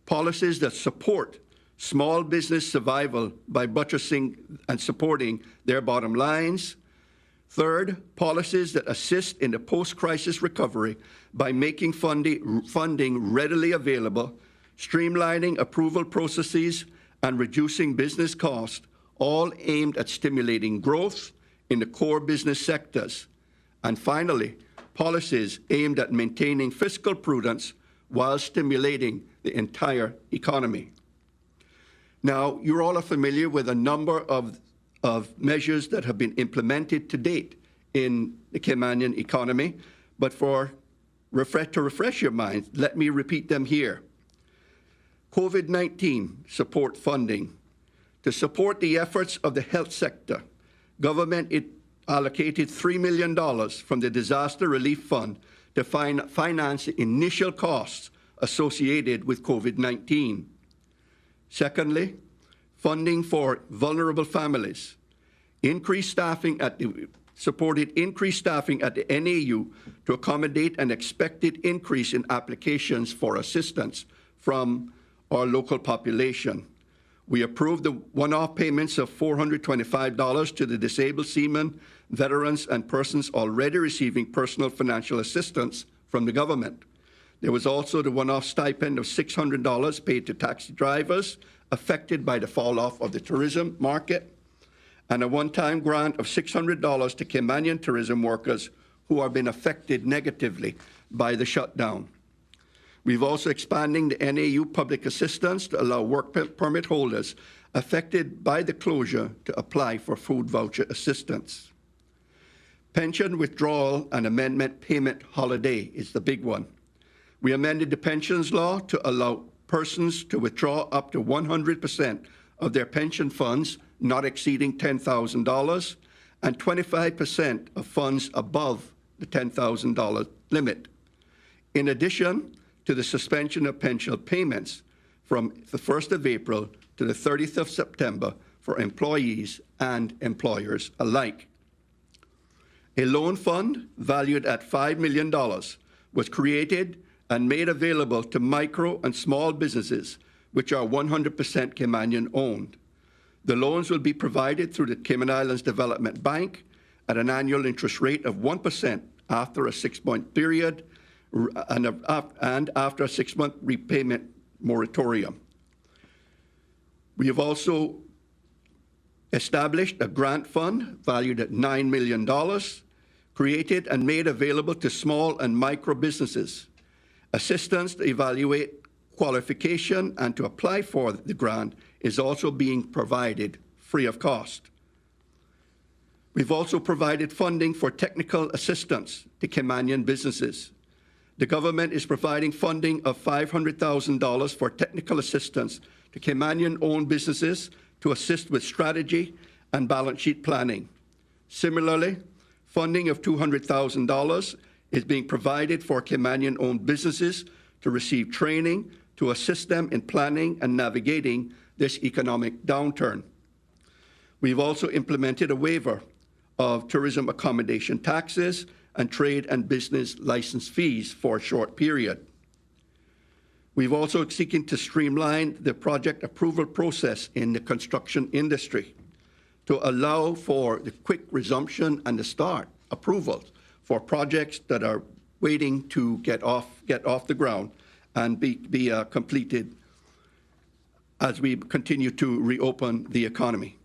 policies that support small business survival by buttressing and supporting their bottom lines. Third, policies that assist in the post-crisis recovery by making funding readily available, streamlining approval processes, and reducing business costs, all aimed at stimulating growth in the core business sectors. And finally, policies aimed at maintaining fiscal prudence while stimulating the entire economy. Now, you all are familiar with a number of measures that have been implemented to date in the Caymanian economy, but to refresh your minds, let me repeat them here. COVID-19 support funding. To support the efforts of the health sector, government allocated $3 million from the Disaster Relief Fund to finance the initial costs associated with COVID-19. Secondly, funding for vulnerable families. Supported increased staffing at the NAU to accommodate an expected increase in applications for assistance from our local population. We approved the one-off payments of $425 to the disabled seamen, veterans, and persons already receiving personal financial assistance from the government. There was also the one-off stipend of $600 paid to taxi drivers affected by the fall-off of the tourism market, and a one-time grant of $600 to Caymanian tourism workers who have been affected negatively by the shutdown. We've also expanding the NAU public assistance to allow work permit holders affected by the closure to apply for food voucher assistance. Pension withdrawal and amendment payment holiday is the big one. We amended the pensions law to allow persons to withdraw up to 100% of their pension funds not exceeding $10,000 and 25% of funds above the $10,000 limit. In addition to the suspension of pension payments from the 1st of April to the 30th of September for employees and employers alike. A loan fund valued at $5 million was created and made available to micro and small businesses, which are 100% Caymanian owned. The loans will be provided through the Cayman Islands Development Bank at an annual interest rate of 1% after a 6-month period and after a 6-month repayment moratorium. We have also established a grant fund valued at $9 million, created and made available to small and micro businesses. Assistance to evaluate qualification and to apply for the grant is also being provided free of cost. We've also provided funding for technical assistance to Caymanian businesses. The government is providing funding of $500,000 for technical assistance to Caymanian-owned businesses to assist with strategy and balance sheet planning. Similarly, funding of $200,000 is being provided for Caymanian-owned businesses to receive training to assist them in planning and navigating this economic downturn. We've also implemented a waiver of tourism accommodation taxes and trade and business license fees for a short period. We've also seeking to streamline the project approval process in the construction industry to allow for the quick resumption and the start approvals for projects that are waiting to get off the ground and be completed as we continue to reopen the economy.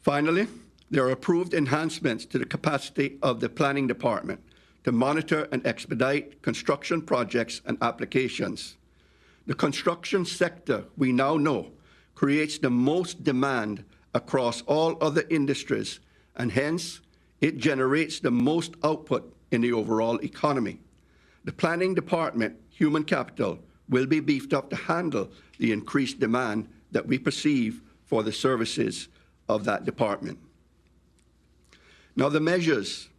Finally, there are approved enhancements to the capacity of the planning department to monitor and expedite construction projects and applications. The construction sector, we now know, creates the most demand across all other industries, and hence it generates the most output in the overall economy. The planning department, human capital, will be beefed up to handle the increased demand that we perceive for the services of that department. Now, the measures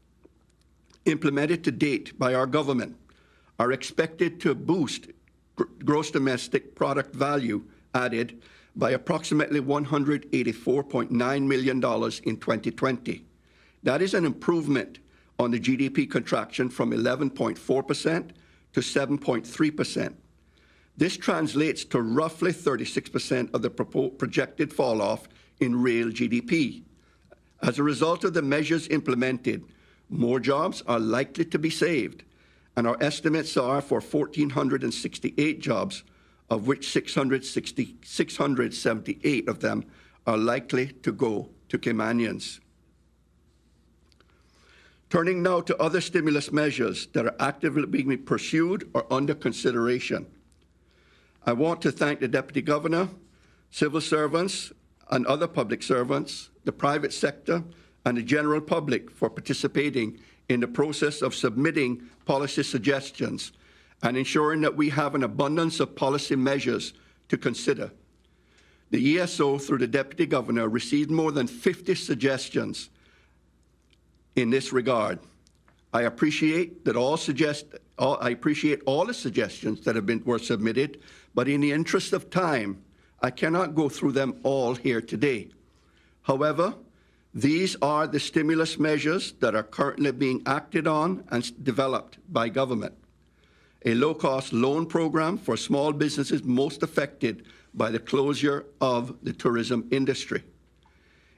implemented to date by our government are expected to boost gross domestic product value added by approximately $184.9 million in 2020. That is an improvement on the GDP contraction from 11.4% to 7.3%. This translates to roughly 36% of the projected fall-off in real GDP. As a result of the measures implemented, more jobs are likely to be saved, and our estimates are for 1,468 jobs, of which 678 of them are likely to go to Caymanians. Turning now to other stimulus measures that are actively being pursued or under consideration. I want to thank the Deputy Governor, civil servants, and other public servants, the private sector, and the general public for participating in the process of submitting policy suggestions and ensuring that we have an abundance of policy measures to consider. The ESO, through the Deputy Governor, received more than 50 suggestions in this regard. I appreciate all the suggestions that were submitted, but in the interest of time, I cannot go through them all here today. However, these are the stimulus measures that are currently being acted on and developed by government. A low-cost loan program for small businesses most affected by the closure of the tourism industry.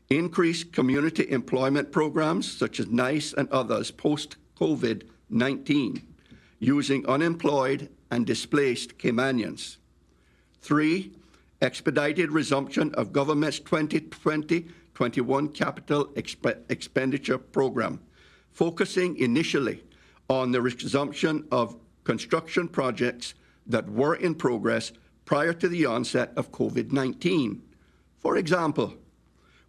Increased community employment programs such as NICE and others post-COVID-19, using unemployed and displaced Caymanians. 3, expedited resumption of government's 2020-21 capital expenditure program, focusing initially on the resumption of construction projects that were in progress prior to the onset of COVID-19. For example,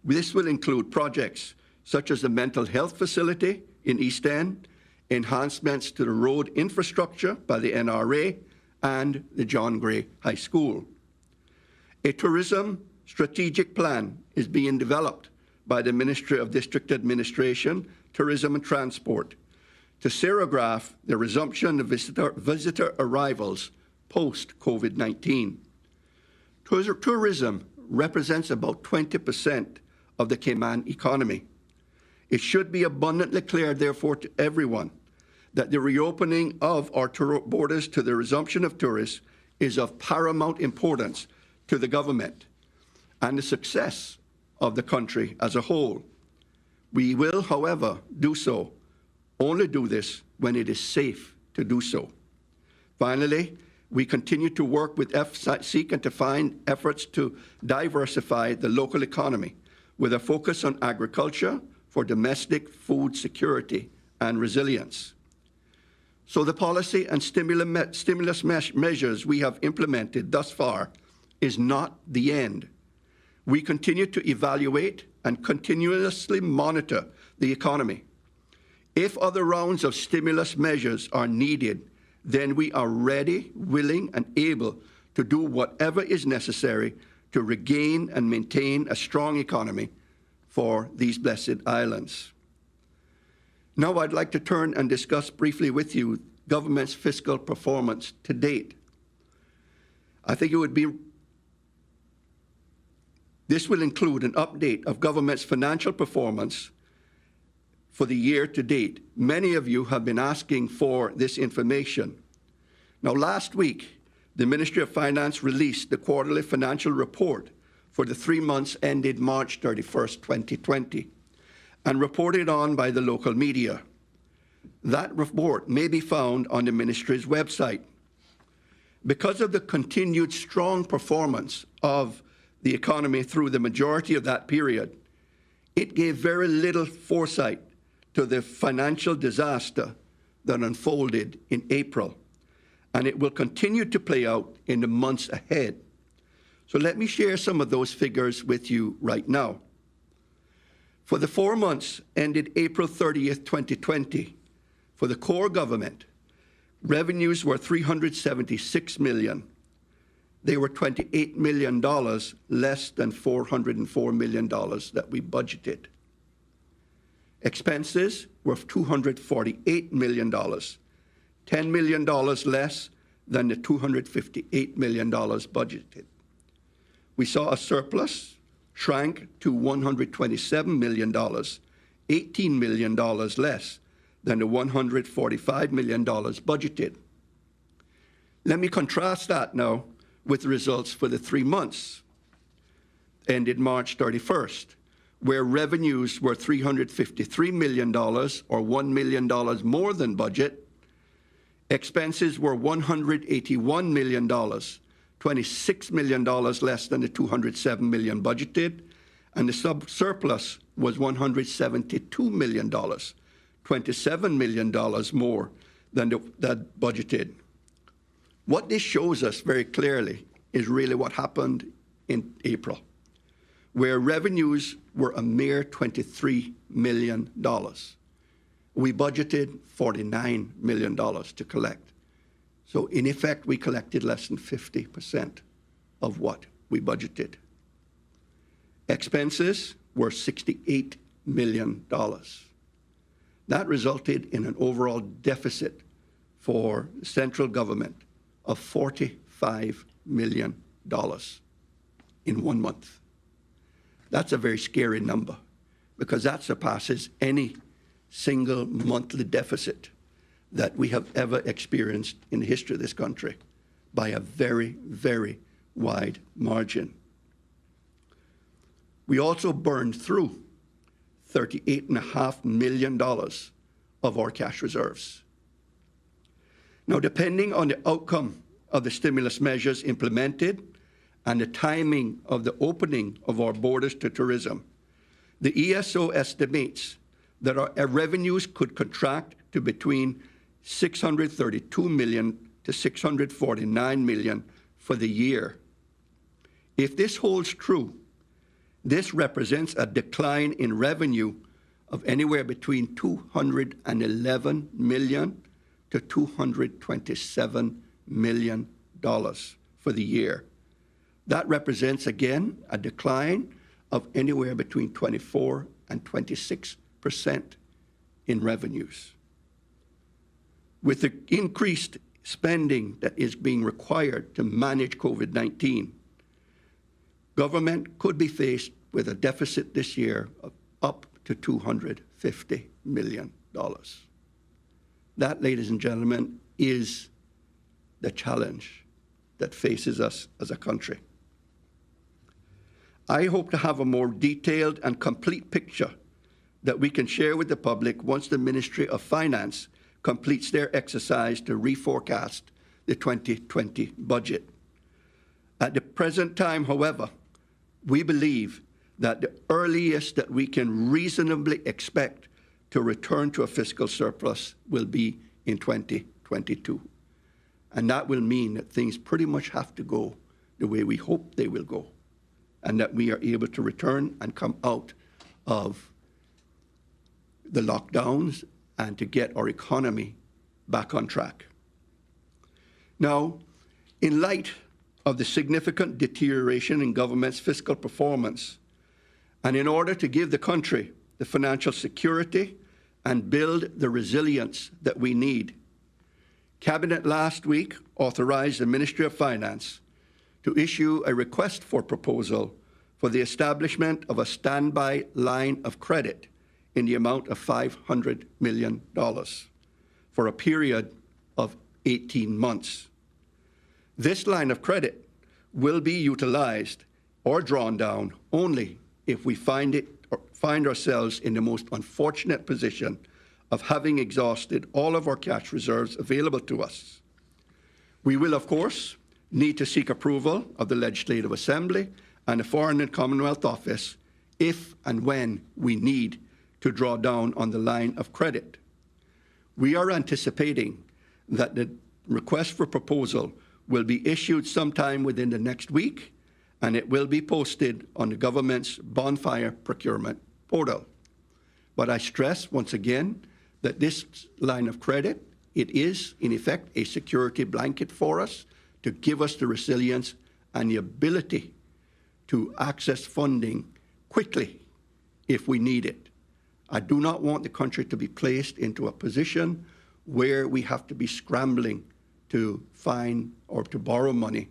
this will include projects such as the mental health facility in East End, enhancements to the road infrastructure by the NRA, and the John Gray High School. A tourism strategic plan is being developed by the Ministry of District Administration, Tourism and Transport to serigraph the resumption of visitor arrivals post-COVID-19. Tourism represents about 20% of the Cayman economy. It should be abundantly clear, therefore, to everyone that the reopening of our borders to the resumption of tourists is of paramount importance to the government and the success of the country as a whole. We will, however, only do this when it is safe to do so. Finally, we continue to work with seek and to find efforts to diversify the local economy with a focus on agriculture for domestic food security and resilience. So the policy and stimulus measures we have implemented thus far is not the end. We continue to evaluate and continuously monitor the economy. If other rounds of stimulus measures are needed, then we are ready, willing, and able to do whatever is necessary to regain and maintain a strong economy for these blessed islands. Now I'd like to turn and discuss briefly with you government's fiscal performance to date. This will include an update of government's financial performance for the year to date. Many of you have been asking for this information. Now, last week, the Ministry of Finance released the quarterly financial report for the 3 months ended March 31st, 2020, and reported on by the local media. That report may be found on the Ministry's website. Because of the continued strong performance of the economy through the majority of that period, it gave very little foresight to the financial disaster that unfolded in April, and it will continue to play out in the months ahead. So let me share some of those figures with you right now. For the 4 months ended April 30th, 2020, for the core government, revenues were $376 million. They were $28 million less than $404 million that we budgeted. Expenses were $248 million, $10 million less than the $258 million budgeted. We saw a surplus shrank to $127 million, $18 million less than the $145 million budgeted. Let me contrast that now with the results for the 3 months ended March 31st, where revenues were $353 million, or $1 million more than budget. Expenses were $181 million, $26 million less than the $207 million budgeted, and the surplus was $172 million, $27 million more than that budgeted. What this shows us very clearly is really what happened in April, where revenues were a mere $23 million. We budgeted $49 million to collect. So in effect, we collected less than 50% of what we budgeted. Expenses were $68 million. That resulted in an overall deficit for the central government of $45 million in 1 month. That's a very scary number, because that surpasses any single monthly deficit that we have ever experienced in the history of this country by a very, very wide margin. We also burned through $38.5 million of our cash reserves. Now, depending on the outcome of the stimulus measures implemented and the timing of the opening of our borders to tourism, the ESO estimates that our revenues could contract to between $632 million to $649 million for the year. If this holds true, this represents a decline in revenue of anywhere between $211 million to $227 million for the year. That represents, again, a decline of anywhere between 24 and 26% in revenues. With the increased spending that is being required to manage COVID-19, government could be faced with a deficit this year of up to $250 million. That, ladies and gentlemen, is the challenge that faces us as a country. I hope to have a more detailed and complete picture that we can share with the public once the Ministry of Finance completes their exercise to reforecast the 2020 budget. At the present time, however, we believe that the earliest that we can reasonably expect to return to a fiscal surplus will be in 2022. And that will mean that things pretty much have to go the way we hope they will go, and that we are able to return and come out of the lockdowns and to get our economy back on track. Now, in light of the significant deterioration in government's fiscal performance, and in order to give the country the financial security and build the resilience that we need, Cabinet last week authorized the Ministry of Finance to issue a request for proposal for the establishment of a standby line of credit in the amount of $500 million for a period of 18 months. This line of credit will be utilized or drawn down only if we find ourselves in the most unfortunate position of having exhausted all of our cash reserves available to us. We will, of course, need to seek approval of the Legislative Assembly and the Foreign and Commonwealth Office if and when we need to draw down on the line of credit. We are anticipating that the request for proposal will be issued sometime within the next week, and it will be posted on the government's bonfire procurement portal. But I stress once again that this line of credit, it is in effect a security blanket for us to give us the resilience and the ability to access funding quickly if we need it. I do not want the country to be placed into a position where we have to be scrambling to find or to borrow money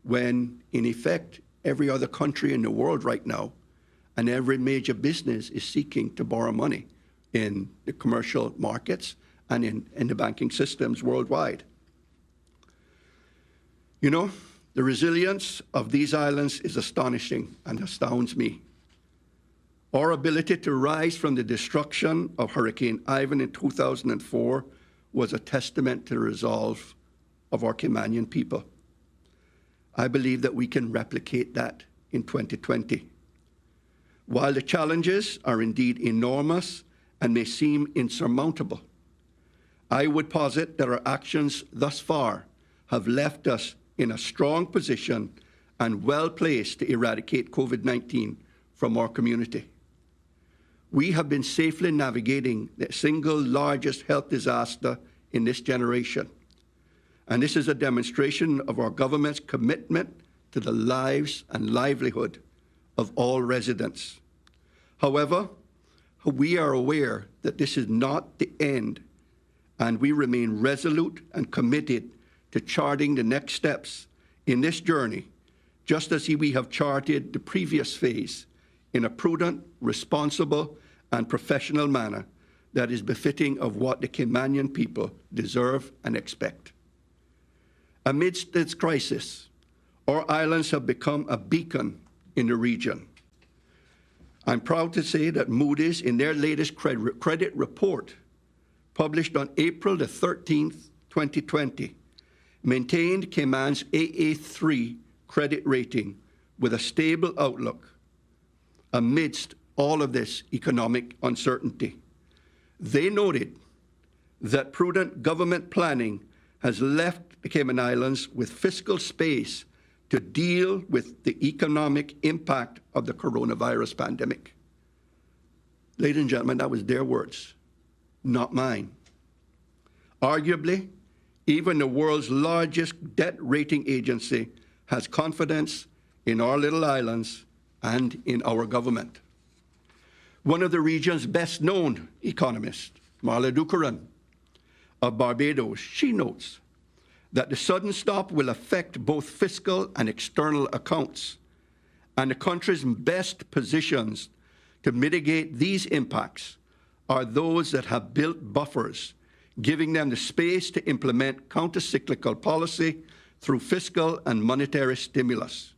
when, in effect, every other country in the world right now and every major business is seeking to borrow money in the commercial markets and in the banking systems worldwide. You know, the resilience of these islands is astonishing and astounds me. Our ability to rise from the destruction of Hurricane Ivan in 2004 was a testament to the resolve of our Caymanian people. I believe that we can replicate that in 2020. While the challenges are indeed enormous and may seem insurmountable, I would posit that our actions thus far have left us in a strong position and well placed to eradicate COVID-19 from our community. We have been safely navigating the single largest health disaster in this generation. And this is a demonstration of our government's commitment to the lives and livelihood of all residents. However, we are aware that this is not the end, and we remain resolute and committed to charting the next steps in this journey, just as we have charted the previous phase in a prudent, responsible, and professional manner that is befitting of what the Caymanian people deserve and expect. Amidst this crisis, our islands have become a beacon in the region. I'm proud to say that Moody's, in their latest credit report, published on April the 13th, 2020, maintained Cayman's AA3 credit rating with a stable outlook amidst all of this economic uncertainty. They noted that prudent government planning has left the Cayman Islands with fiscal space to deal with the economic impact of the coronavirus pandemic. Ladies and gentlemen, that was their words, not mine. Arguably, even the world's largest debt rating agency has confidence in our little islands and in our government. One of the region's best-known economists, Marla Dukaran of Barbados, she notes that the sudden stop will affect both fiscal and external accounts, and the country's best positions to mitigate these impacts are those that have built buffers, giving them the space to implement counter-cyclical policy through fiscal and monetary stimulus.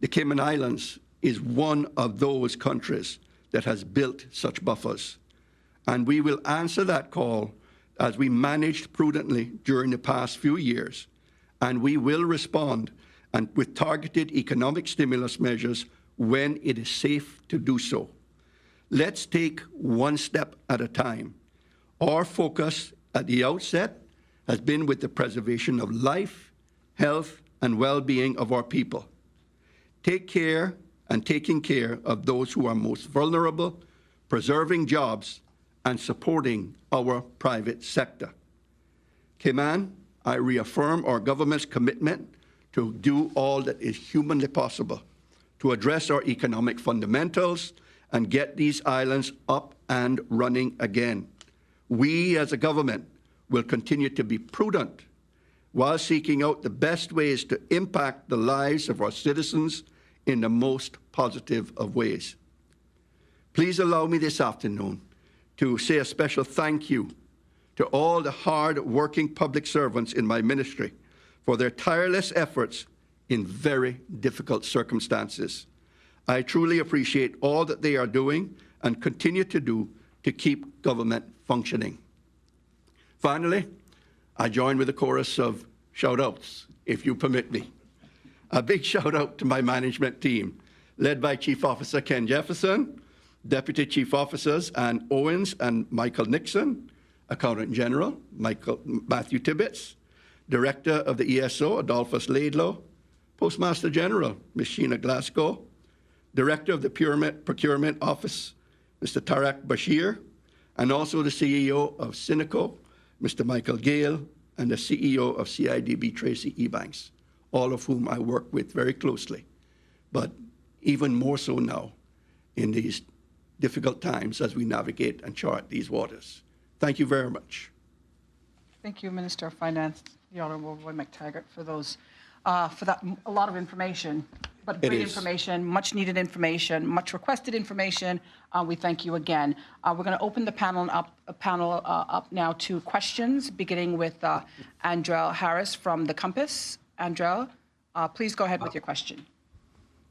The Cayman Islands is one of those countries that has built such buffers, and we will answer that call as we managed prudently during the past few years, and we will respond and with targeted economic stimulus measures when it is safe to do so. Let's take one step at a time. Our focus at the outset has been with the preservation of life, health, and well-being of our people. Take care and taking care of those who are most vulnerable, preserving jobs, and supporting our private sector. Cayman, I reaffirm our government's commitment to do all that is humanly possible to address our economic fundamentals and get these islands up and running again. We as a government will continue to be prudent while seeking out the best ways to impact the lives of our citizens in the most positive of ways. Please allow me this afternoon to say a special thank you to all the hard-working public servants in my ministry for their tireless efforts in very difficult circumstances. I truly appreciate all that they are doing and continue to do to keep government functioning. Finally, I join with a chorus of shout-outs, if you permit me. A big shout-out to my management team, led by Chief Officer Ken Jefferson, Deputy Chief Officers Ann Owens and Michael Nixon, Accountant General, Matthew Tibbetts, Director of the ESO, Adolphus Laidlaw, Postmaster General, Ms. Sheena Glasgow, Director of the Procurement Office, Mr. Tarak Bashir, and also the CEO of Cineco, Mr. Michael Gale, and the CEO of CIDB, Tracy Ebanks, all of whom I work with very closely, but even more so now in these difficult times as we navigate and chart these waters. Thank you very much. Thank you, Minister of Finance, the Honourable Roy McTaggart, for those, for that a lot of information, but great information, much needed information, much requested information. We thank you again. We're going to open the panel up now to questions, beginning with Andrel Harris from the Compass. Andrel, please go ahead with your question.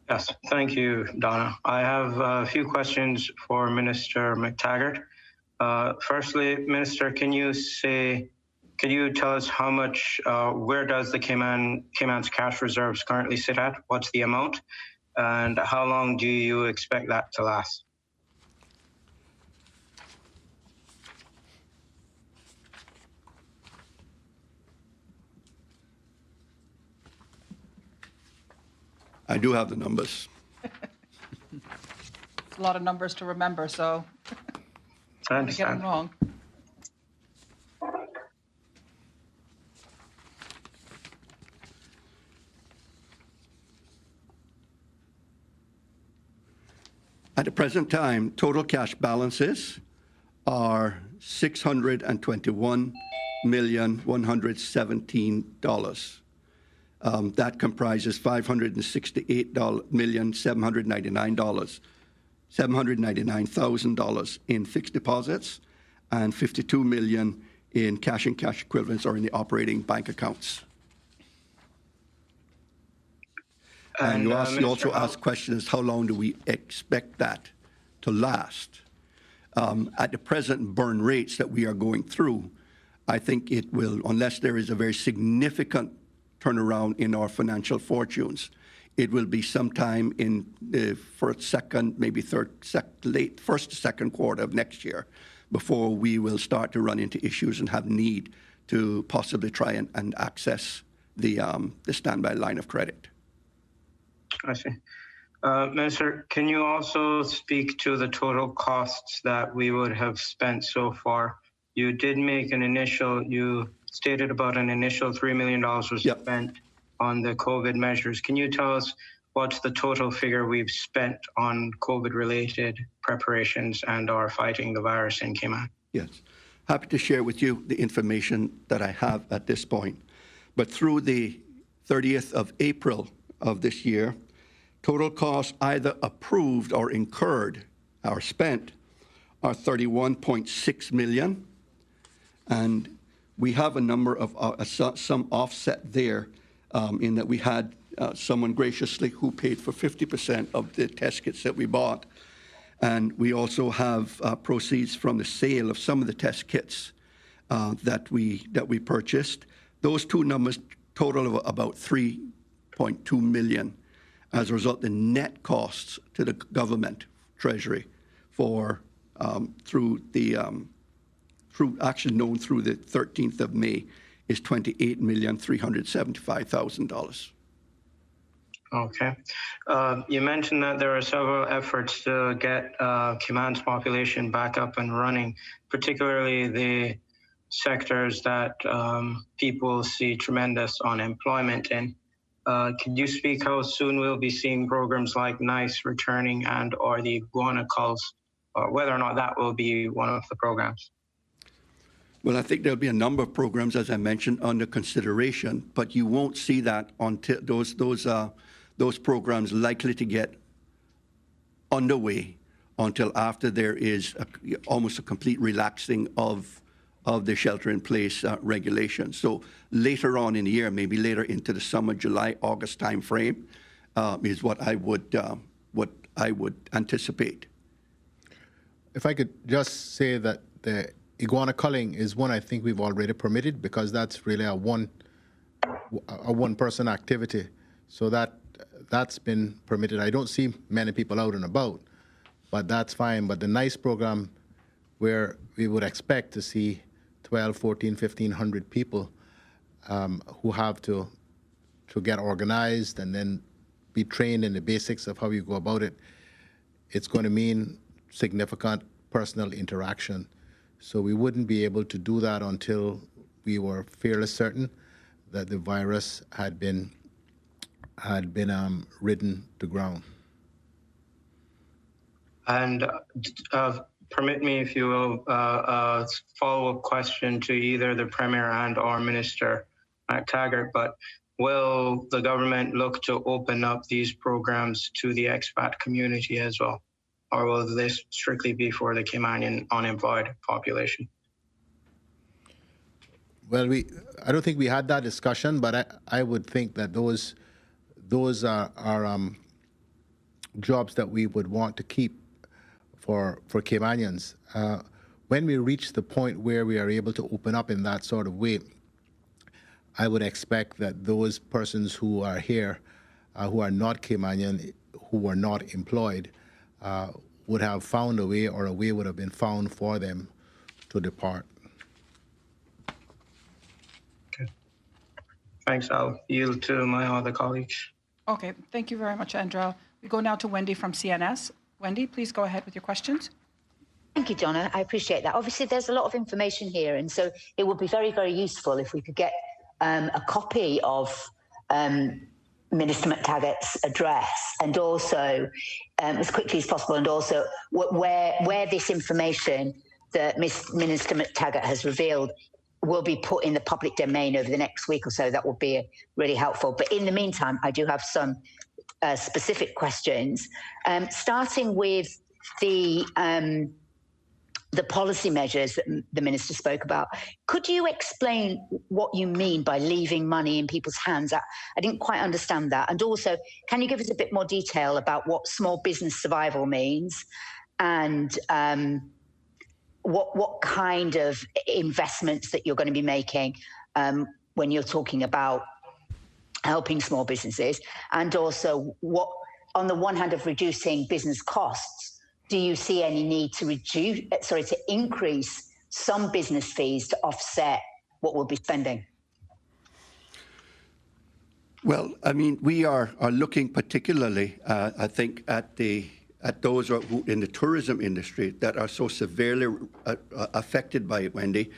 Yes, thank you, Donna. I have a few questions for Minister McTaggart. Firstly, Minister, can you tell us how much, where does the Cayman's cash reserves currently sit at? What's the amount? And how long do you expect that to last? I do have the numbers. It's a lot of numbers to remember, so I don't want to get them wrong. At the present time, total cash balances are $621,117. That comprises $568,799,000 in fixed deposits and $52 million in cash and cash equivalents or in the operating bank accounts. And you also asked questions, how long do we expect that to last? At the present burn rates that we are going through, I think it will, unless there is a very significant turnaround in our financial fortunes, it will be sometime in the first, second, maybe late first, second quarter of next year before we will start to run into issues and have need to possibly try and access the standby line of credit. I see. Minister, can you also speak to the total costs that we would have spent so far? You did make you stated about an initial $3 million was spent on the COVID measures. Can you tell us what's the total figure we've spent on COVID-related preparations and our fighting the virus in Cayman? Yes. Happy to share with you the information that I have at this point. But through the 30th of April of this year, total costs either approved or incurred or spent are $31.6 million. And we have a number of some offset there in that we had someone graciously who paid for 50% of the test kits that we bought. And we also have proceeds from the sale of some of the test kits that we purchased. Those two numbers total of about $3.2 million. As a result, the net costs to the government treasury for through action known through the 13th of May is $28,375,000. Okay. You mentioned that there are several efforts to get Cayman's population back up and running, particularly the sectors that people see tremendous unemployment in. Could you speak how soon we'll be seeing programs like NICE returning and or the iguana culls, or whether or not that will be one of the programs? Well, I think there'll be a number of programs, as I mentioned, under consideration, but you won't see that until those programs likely to get underway until after there is almost a complete relaxing of the shelter-in-place regulations. So later on in the year, maybe later into the summer, July, August timeframe, is what I would anticipate. If I could just say that the iguana culling is one I think we've already permitted because that's really a one-person activity. So that's been permitted. I don't see many people out and about, but that's fine. But the NICE program, where we would expect to see 12, 14, 1,500 people who have to get organized and then be trained in the basics of how you go about it, it's going to mean significant personal interaction. So we wouldn't be able to do that until we were fairly certain that the virus had been ridden to ground. And permit me, if you will, a follow-up question to either the Premier and or Minister McTaggart, but will the government look to open up these programs to the expat community as well? Or will this strictly be for the Caymanian unemployed population? Well, I don't think we had that discussion, but I would think that those are jobs that we would want to keep for Caymanians. When we reach the point where we are able to open up in that sort of way, I would expect that those persons who are here, who are not Caymanian, who are not employed, would have found a way, or a way would have been found for them to depart. Okay. Thanks. I'll yield to my other colleagues. Okay, thank you very much, Andrew. We go now to Wendy from CNS. Wendy, please go ahead with your questions. Thank you, Donna. I appreciate that. Obviously, there's a lot of information here, and so it would be very, very useful if we could get a copy of Minister McTaggart's address, and also as quickly as possible, and also where this information that Minister McTaggart has revealed will be put in the public domain over the next week or so. That would be really helpful. But in the meantime, I do have some specific questions, starting with the policy measures that the minister spoke about. Could you explain what you mean by leaving money in people's hands? I didn't quite understand that. And also, can you give us a bit more detail about what small business survival means, and what kind of investments that you're going to be making when you're talking about helping small businesses, and also what, on the one hand, of reducing business costs, do you see any need to increase some business fees to offset what we'll be spending? Well, I mean, we are looking particularly, I think, at those who in the tourism industry that are so severely affected by it, Wendy,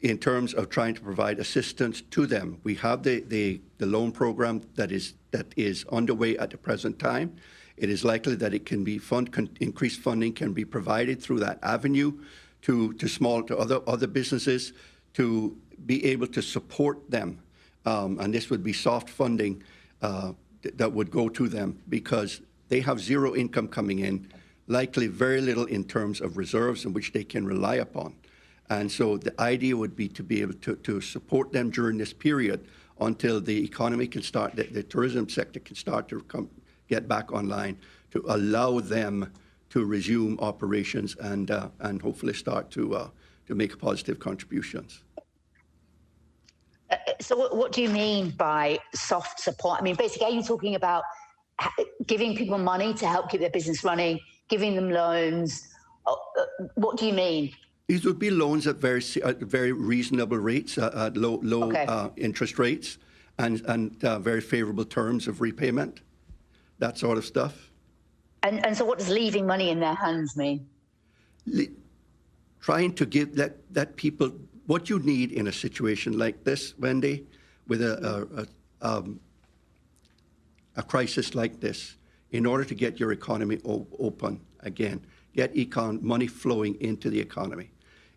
in terms of trying to provide assistance to them. We have the loan program that is underway at the present time. It is likely that it can be increased funding can be provided through that avenue to other businesses to be able to support them, and this would be soft funding that would go to them because they have zero income coming in, likely very little in terms of reserves in which they can rely upon. And so the idea would be to be able to support them during this period until the economy can start, the tourism sector can start to get back online, to allow them to resume operations and hopefully start to make positive contributions. So what do you mean by soft support? I mean, basically, are you talking about giving people money to help keep their business running, giving them loans? What do you mean? These would be loans at very reasonable rates, at low interest rates, and very favorable terms of repayment, that sort of stuff. And so what does leaving money in their hands mean? Trying to give that people what you need in a situation like this, Wendy, with a crisis like this, in order to get your economy open again, get money flowing into the economy,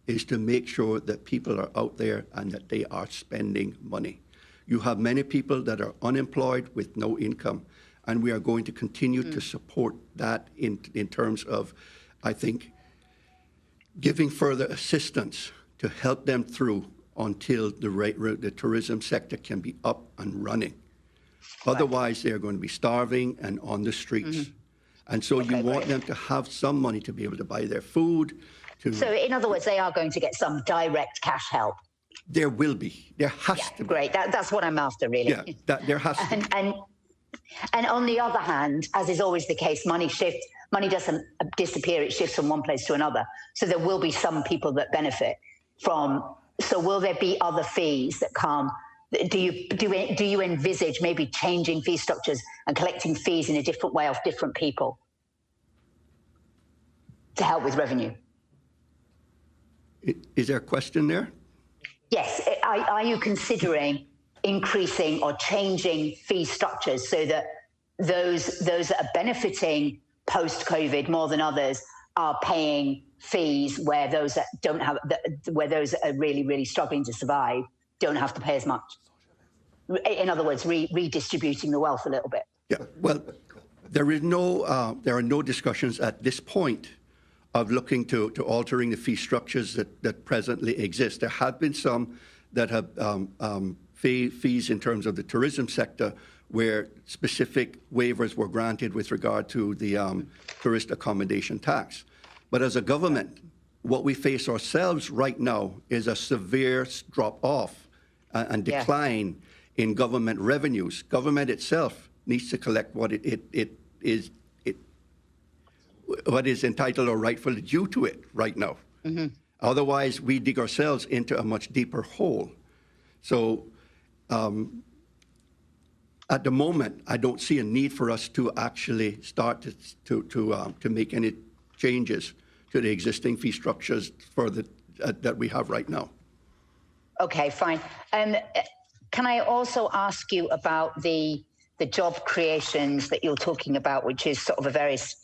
is to make sure that people are out there and that they are spending money. You have many people that are unemployed with no income, and we are going to continue to support that in terms of, I think, giving further assistance to help them through until the tourism sector can be up and running. Otherwise, they're going to be starving and on the streets. And so you want them to have some money to be able to buy their food. So in other words, they are going to get some direct cash help. There will be. There has to be. Great. That's what I'm after, really. Yeah, there has to be. And on the other hand, as is always the case, money doesn't disappear, it shifts from one place to another. So there will be some people that benefit from So will there be other fees that come? Do you envisage maybe changing fee structures and collecting fees in a different way off different people to help with revenue? Is there a question there? Yes. Are you considering increasing or changing fee structures so that those that are benefiting post-COVID more than others are paying fees, where those that don't have, where those that are really struggling to survive don't have to pay as much? In other words, redistributing the wealth a little bit. Yeah. Well, there are no discussions at this point of looking to altering the fee structures that presently exist. There have been some that have fees in terms of the tourism sector, where specific waivers were granted with regard to the tourist accommodation tax. But as a government, what we face ourselves right now is a severe drop-off and decline in government revenues. Government itself needs to collect what what is entitled or rightfully due to it right now. Mm-hmm. Otherwise, we dig ourselves into a much deeper hole. So at the moment, I don't see a need for us to actually start to make any changes to the existing fee structures for that we have right now. Okay, fine. Can I also ask you about the job creations that you're talking about, which is sort of a various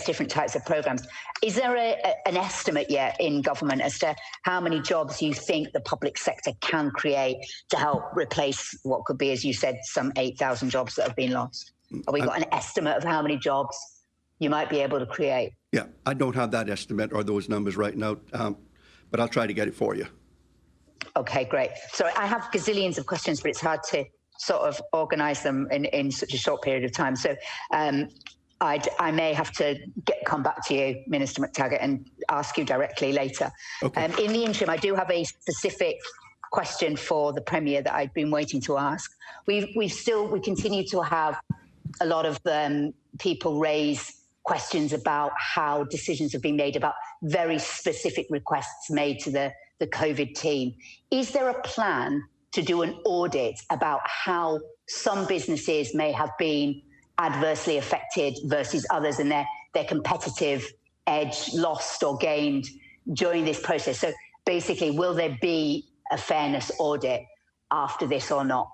different types of programs? Is there an estimate yet in government as to how many jobs you think the public sector can create to help replace what could be, as you said, some 8,000 jobs that have been lost? Have we got an estimate of how many jobs you might be able to create? Yeah, I don't have that estimate or those numbers right now, but I'll try to get it for you. Okay, great. Sorry, I have gazillions of questions, but it's hard to sort of organize them in such a short period of time. So I may have to come back to you, Minister McTaggart, and ask you directly later. Okay. In the interim, I do have a specific question for the Premier that I've been waiting to ask. We continue to have a lot of people raise questions about how decisions have been made about very specific requests made to the COVID team. Is there a plan to do an audit about how some businesses may have been adversely affected versus others, and their competitive edge lost or gained during this process? So basically, will there be a fairness audit after this or not?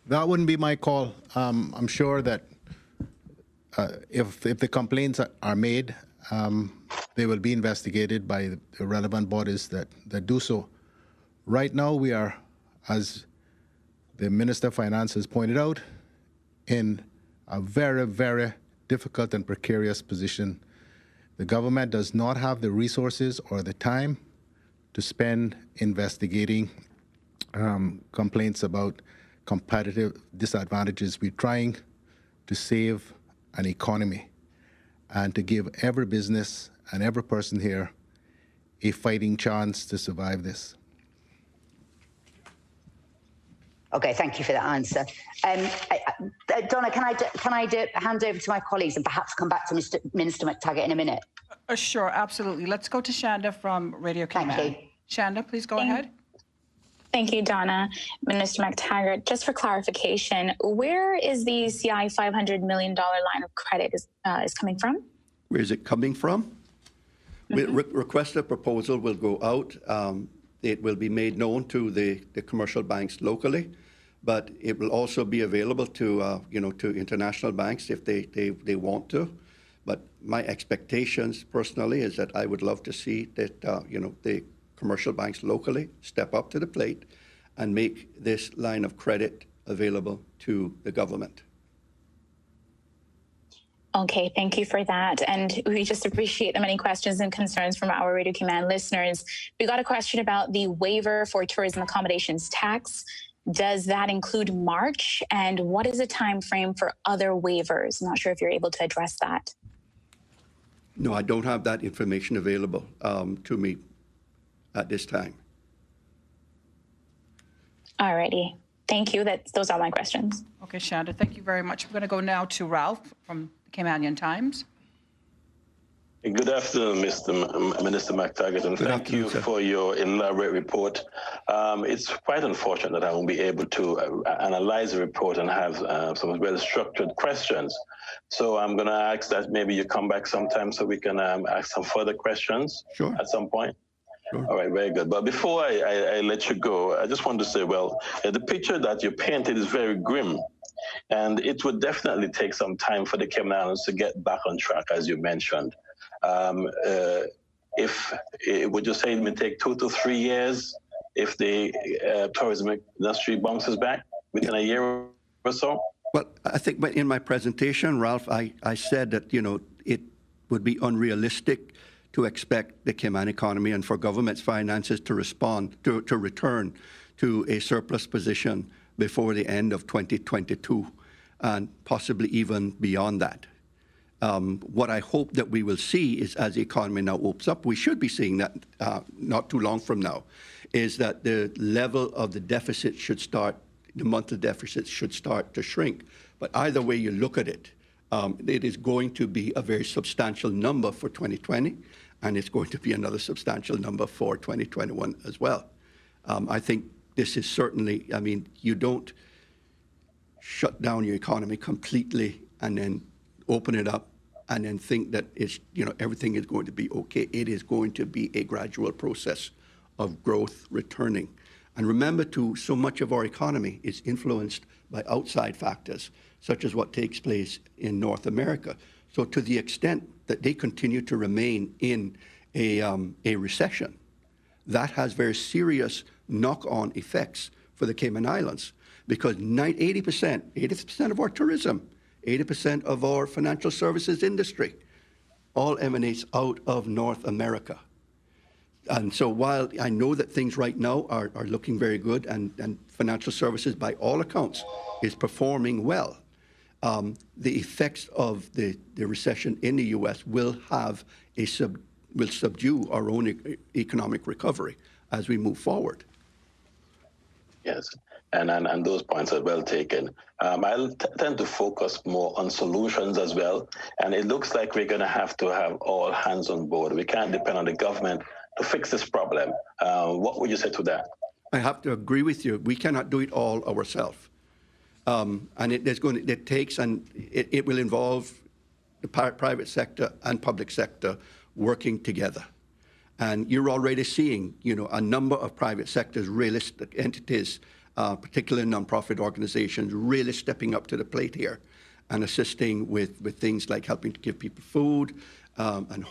That wouldn't be my call. I'm sure that if the complaints are made, they will be investigated by the relevant bodies that do so. Right now, we are, as the Minister of Finance has pointed out, in a very, very difficult and precarious position. The government does not have the resources or the time to spend investigating complaints about competitive disadvantages. We're trying to save an economy and to give every business and every person here a fighting chance to survive this. Okay, thank you for that answer. Donna, can I hand over to my colleagues and perhaps come back to Minister McTaggart in a minute? Sure, absolutely. Let's go to Shanda from Radio Cayman. Thank you. Shanda, please go ahead. Thank you, Donna. Minister McTaggart, just for clarification, where is the CI $500 million line of credit is coming from? Where is it coming from? Requested proposal will go out. It will be made known to the commercial banks locally, but it will also be available to to international banks if they want to. But my expectations personally is that I would love to see that the commercial banks locally step up to the plate and make this line of credit available to the government. Okay, thank you for that. And we just appreciate the many questions and concerns from our Radio Cayman listeners. We got a question about the waiver for tourism accommodations tax. Does that include March? And what is the time frame for other waivers? I'm not sure if you're able to address that. No, I don't have that information available to me at this time. All righty. Thank you. Those are my questions. Okay, Shanda, thank you very much. We're going to go now to Ralph from the Caymanian Times. Good afternoon, Minister McTaggart, and thank you for your elaborate report. It's quite unfortunate that I won't be able to analyze the report and have some well-structured questions. So I'm going to ask that maybe you come back sometime so we can ask some further questions at some point. Sure. All right, very good. But before I let you go, I just want to say, well, the picture that you painted is very grim. And it would definitely take some time for the Cayman Islands to get back on track, as you mentioned. Would you say it may take 2 to 3 years if the tourism industry bounces back within a year or so? Well, I think in my presentation, Ralph, I said that, it would be unrealistic to expect the Cayman economy and for government's finances to respond, to return to a surplus position before the end of 2022 and possibly even beyond that. What I hope that we will see is as the economy now opens up, we should be seeing that not too long from now, is that the level of the deficit should start, the monthly deficit should start to shrink. But either way you look at it, it is going to be a very substantial number for 2020, and it's going to be another substantial number for 2021 as well. I think this is certainly, you don't shut down your economy completely and then open it up and then think that it's, everything is going to be okay. It is going to be a gradual process of growth returning. And remember too, so much of our economy is influenced by outside factors, such as what takes place in North America. So to the extent that they continue to remain in a recession, that has very serious knock-on effects for the Cayman Islands, because 80% of our tourism, 80% of our financial services industry all emanates out of North America. And so while I know that things right now are looking very good and financial services by all accounts is performing well, the effects of the recession in the U.S. will subdue our own economic recovery as we move forward. Yes, and those points are well taken. I'll tend to focus more on solutions as well, and it looks like we're going to have all hands on board. We can't depend on the government to fix this problem. What would you say to that? I have to agree with you. We cannot do it all ourselves. And it will involve the private sector and public sector working together. And you're already seeing, a number of private sectors, realistic entities, particularly nonprofit organizations, really stepping up to the plate here and assisting with things like helping to give people food and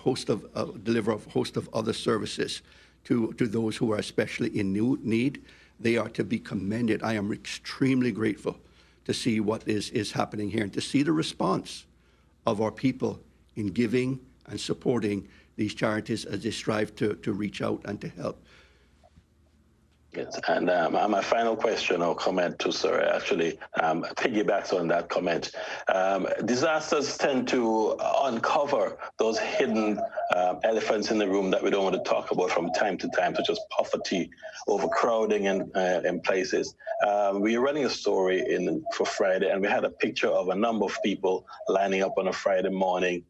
deliver a host of other services to those who are especially in need. They are to be commended. I am extremely grateful to see what is happening here and to see the response of our people in giving and supporting these charities as they strive to reach out and to help. Yes, and my final question or comment too, sir, actually piggybacks on that comment. Disasters tend to uncover those hidden elephants in the room that we don't want to talk about from time to time, such as poverty, overcrowding in places. We were running a story for Friday, and we had a picture of a number of people lining up on a Friday morning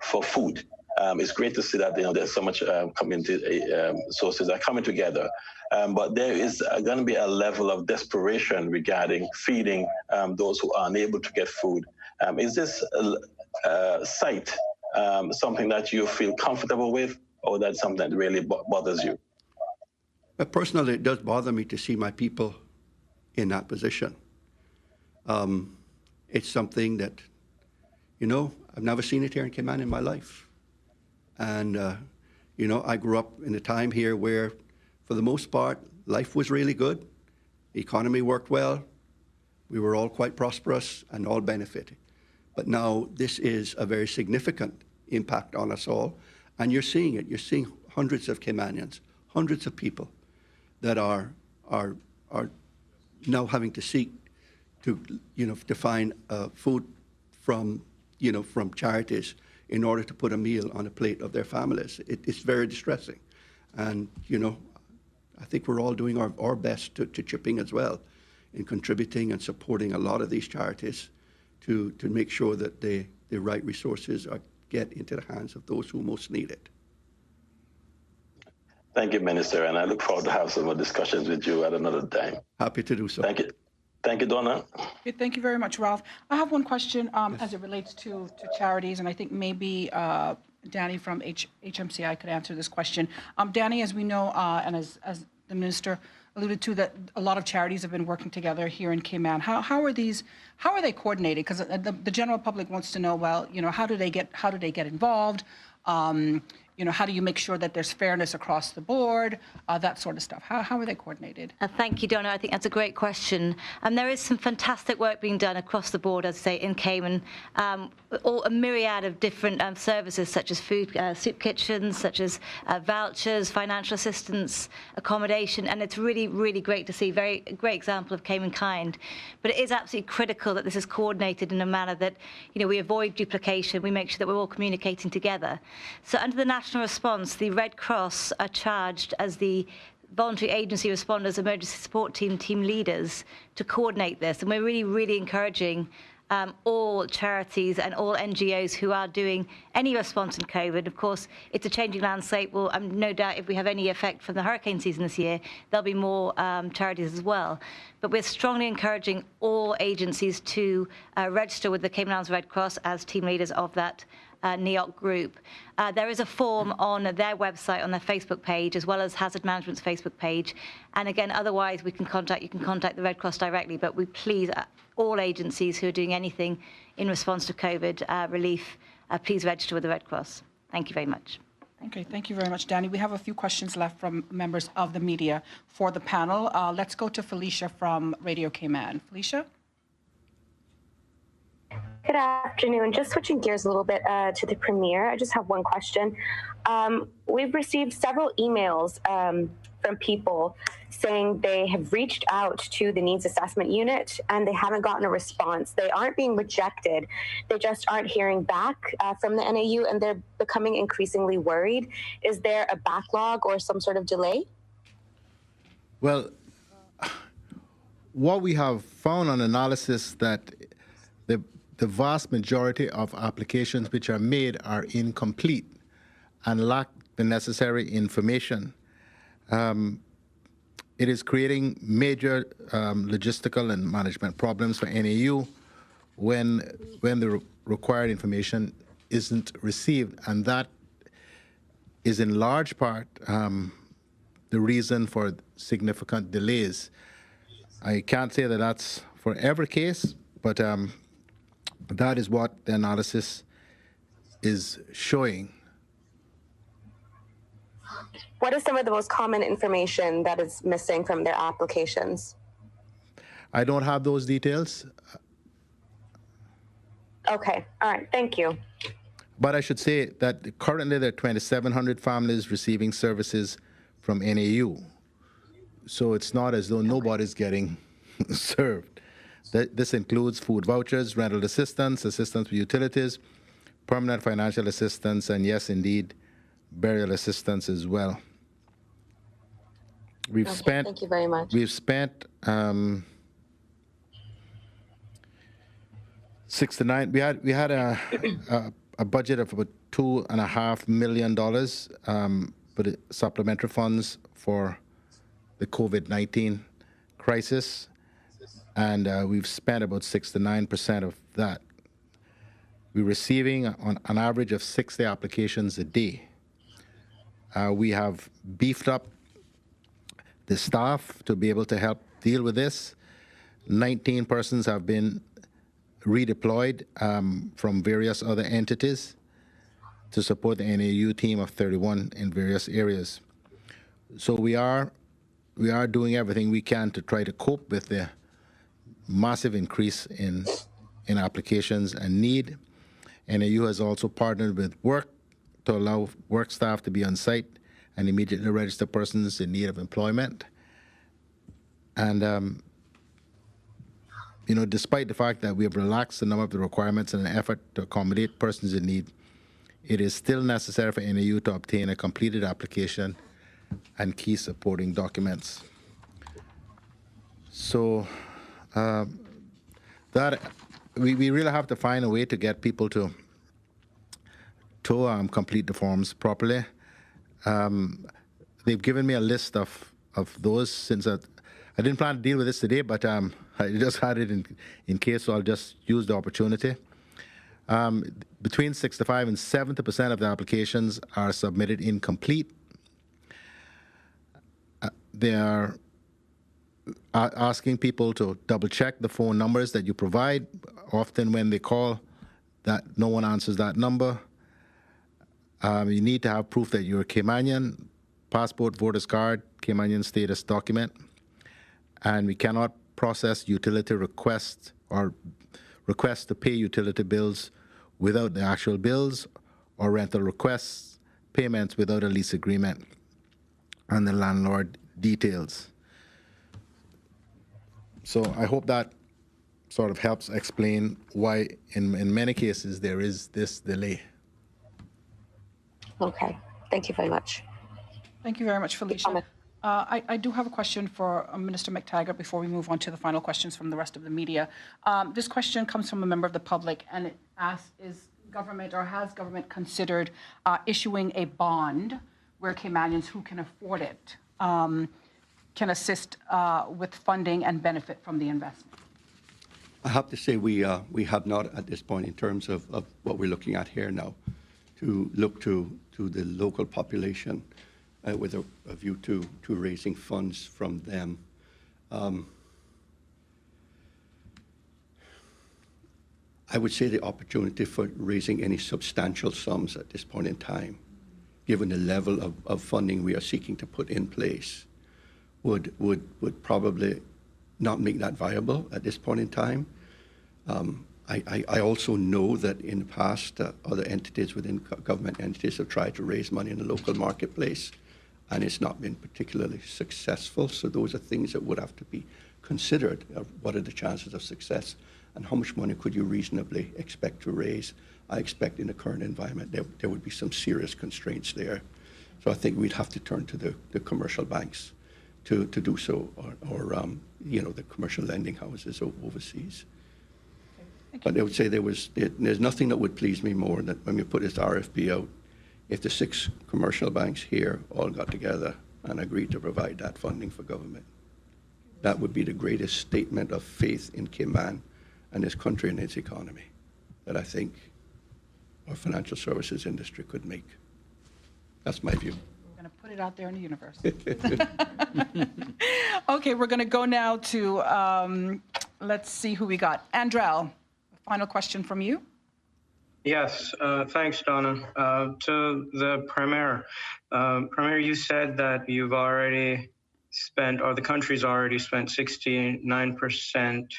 for food. It's great to see that there's so much community sources are coming together, but there is going to be a level of desperation regarding feeding those who are unable to get food. Is this sight something that you feel comfortable with, or that's something that really bothers you? But personally, it does bother me to see my people in that position. It's something that, I've never seen it here in Cayman in my life. And, I grew up in a time here where, for the most part, life was really good. The economy worked well. We were all quite prosperous and all benefited. But now this is a very significant impact on us all. And you're seeing it. You're seeing hundreds of Caymanians, hundreds of people that are now having to seek to find food from charities in order to put a meal on a plate of their families. It's very distressing. And, I think we're all doing our best to chip in as well in contributing and supporting a lot of these charities to make sure that the right resources get into the hands of those who most need it. Thank you, Minister, and I look forward to have some more discussions with you at another time. Happy to do so. Thank you. Thank you, Donna. Okay, thank you very much, Ralph. I have one question as it relates to charities, and I think maybe Danny from HMCI could answer this question. Danny, as we know, and as the minister alluded to, that a lot of charities have been working together here in Cayman. How are they coordinated? Because the general public wants to know, well, how do they get involved? How do you make sure that there's fairness across the board? That sort of stuff. How are they coordinated? Thank you, Donna. I think that's a great question. There is some fantastic work being done across the board, as I say, in Cayman. A myriad of different services, such as food, soup kitchens, such as vouchers, financial assistance, accommodation, and it's really, really great to see. A great example of Cayman Kind. But it is absolutely critical that this is coordinated in a manner that, we avoid duplication. We make sure that we're all communicating together. So under the national response, the Red Cross are charged as the voluntary agency responders, emergency support team leaders to coordinate this. And we're really, really encouraging all charities and all NGOs who are doing any response in COVID. Of course, it's a changing landscape. Well, no doubt if we have any effect from the hurricane season this year, there'll be more charities as well. But we're strongly encouraging all agencies to register with the Cayman Islands Red Cross as team leaders of that NEOC group. There is a form on their website, on their Facebook page, as well as Hazard Management's Facebook page. And again, otherwise, you can contact the Red Cross directly. But we please all agencies who are doing anything in response to COVID relief, please register with the Red Cross. Thank you very much. Okay, thank you very much, Danny. We have a few questions left from members of the media for the panel. Let's go to Felicia from Radio Cayman. Felicia? Good afternoon. Just switching gears a little bit to the Premier. I just have one question. We've received several emails from people saying they have reached out to the needs assessment unit and they haven't gotten a response. They aren't being rejected. They just aren't hearing back from the NAU, and they're becoming increasingly worried. Is there a backlog or some sort of delay? Well, what we have found on analysis that the vast majority of applications which are made are incomplete and lack the necessary information. It is creating major logistical and management problems for NAU when the required information isn't received, and that is in large part the reason for significant delays. I can't say that that's for every case, but that is what the analysis is showing. What is some of the most common information that is missing from their applications? I don't have those details. Okay, all right, thank you. But I should say that currently there are 2,700 families receiving services from NAU. So it's not as though nobody's getting served. This includes food vouchers, rental assistance, assistance with utilities, permanent financial assistance, and yes, indeed, burial assistance as well. Thank you very much. We've spent 69. We had a budget of about $2.5 million for the supplementary funds for the COVID-19 crisis, and we've spent about 69% of that. We're receiving on an average of 60 applications a day. We have beefed up the staff to be able to help deal with this. 19 persons have been redeployed from various other entities to support the NAU team of 31 in various areas. So we are doing everything we can to try to cope with the massive increase in applications and need. NAU has also partnered with Work to allow work staff to be on site and immediately register persons in need of employment. And despite the fact that we have relaxed a number of the requirements in an effort to accommodate persons in need, it is still necessary for NAU to obtain a completed application and key supporting documents. So that we really have to find a way to get people to to complete the forms properly. They've given me a list of those since I didn't plan to deal with this today, but I just had it in case, so I'll just use the opportunity. Between 65 and 70% of the applications are submitted incomplete. They are asking people to double check the phone numbers that you provide. Often when they call, that no one answers that number. You need to have proof that you're a Caymanian, passport, voter's card, Caymanian status document, and we cannot process utility requests or requests to pay utility bills without the actual bills, or rental requests, payments without a lease agreement, and the landlord details. So I hope that sort of helps explain why in many cases there is this delay. Okay, thank you very much. Thank you very much, Felicia. I do have a question for Minister McTaggart before we move on to the final questions from the rest of the media. This question comes from a member of the public, and it asks, is government or has government considered issuing a bond where Caymanians who can afford it can assist with funding and benefit from the investment? I have to say we have not at this point in terms of what we're looking at here now to look to the local population with a view to raising funds from them. I would say the opportunity for raising any substantial sums at this point in time, given the level of funding we are seeking to put in place, would probably not make that viable at this point in time. I also know that in the past, other entities within government entities have tried to raise money in the local marketplace, and it's not been particularly successful. So those are things that would have to be considered. What are the chances of success, and how much money could you reasonably expect to raise? I expect in the current environment there would be some serious constraints there. So I think we'd have to turn to the commercial banks to do so, or the commercial lending houses overseas. But I would say there's nothing that would please me more than when we put this RFP out, if the 6 commercial banks here all got together and agreed to provide that funding for government. That would be the greatest statement of faith in Cayman and this country and its economy that I think our financial services industry could make. That's my view. We're going to put it out there in the universe. Okay, we're going to go now to, let's see who we got. Andrel, final question from you. Yes, thanks, Donna. To the Premier. Premier, you said that you've already spent, or the country's already spent 69%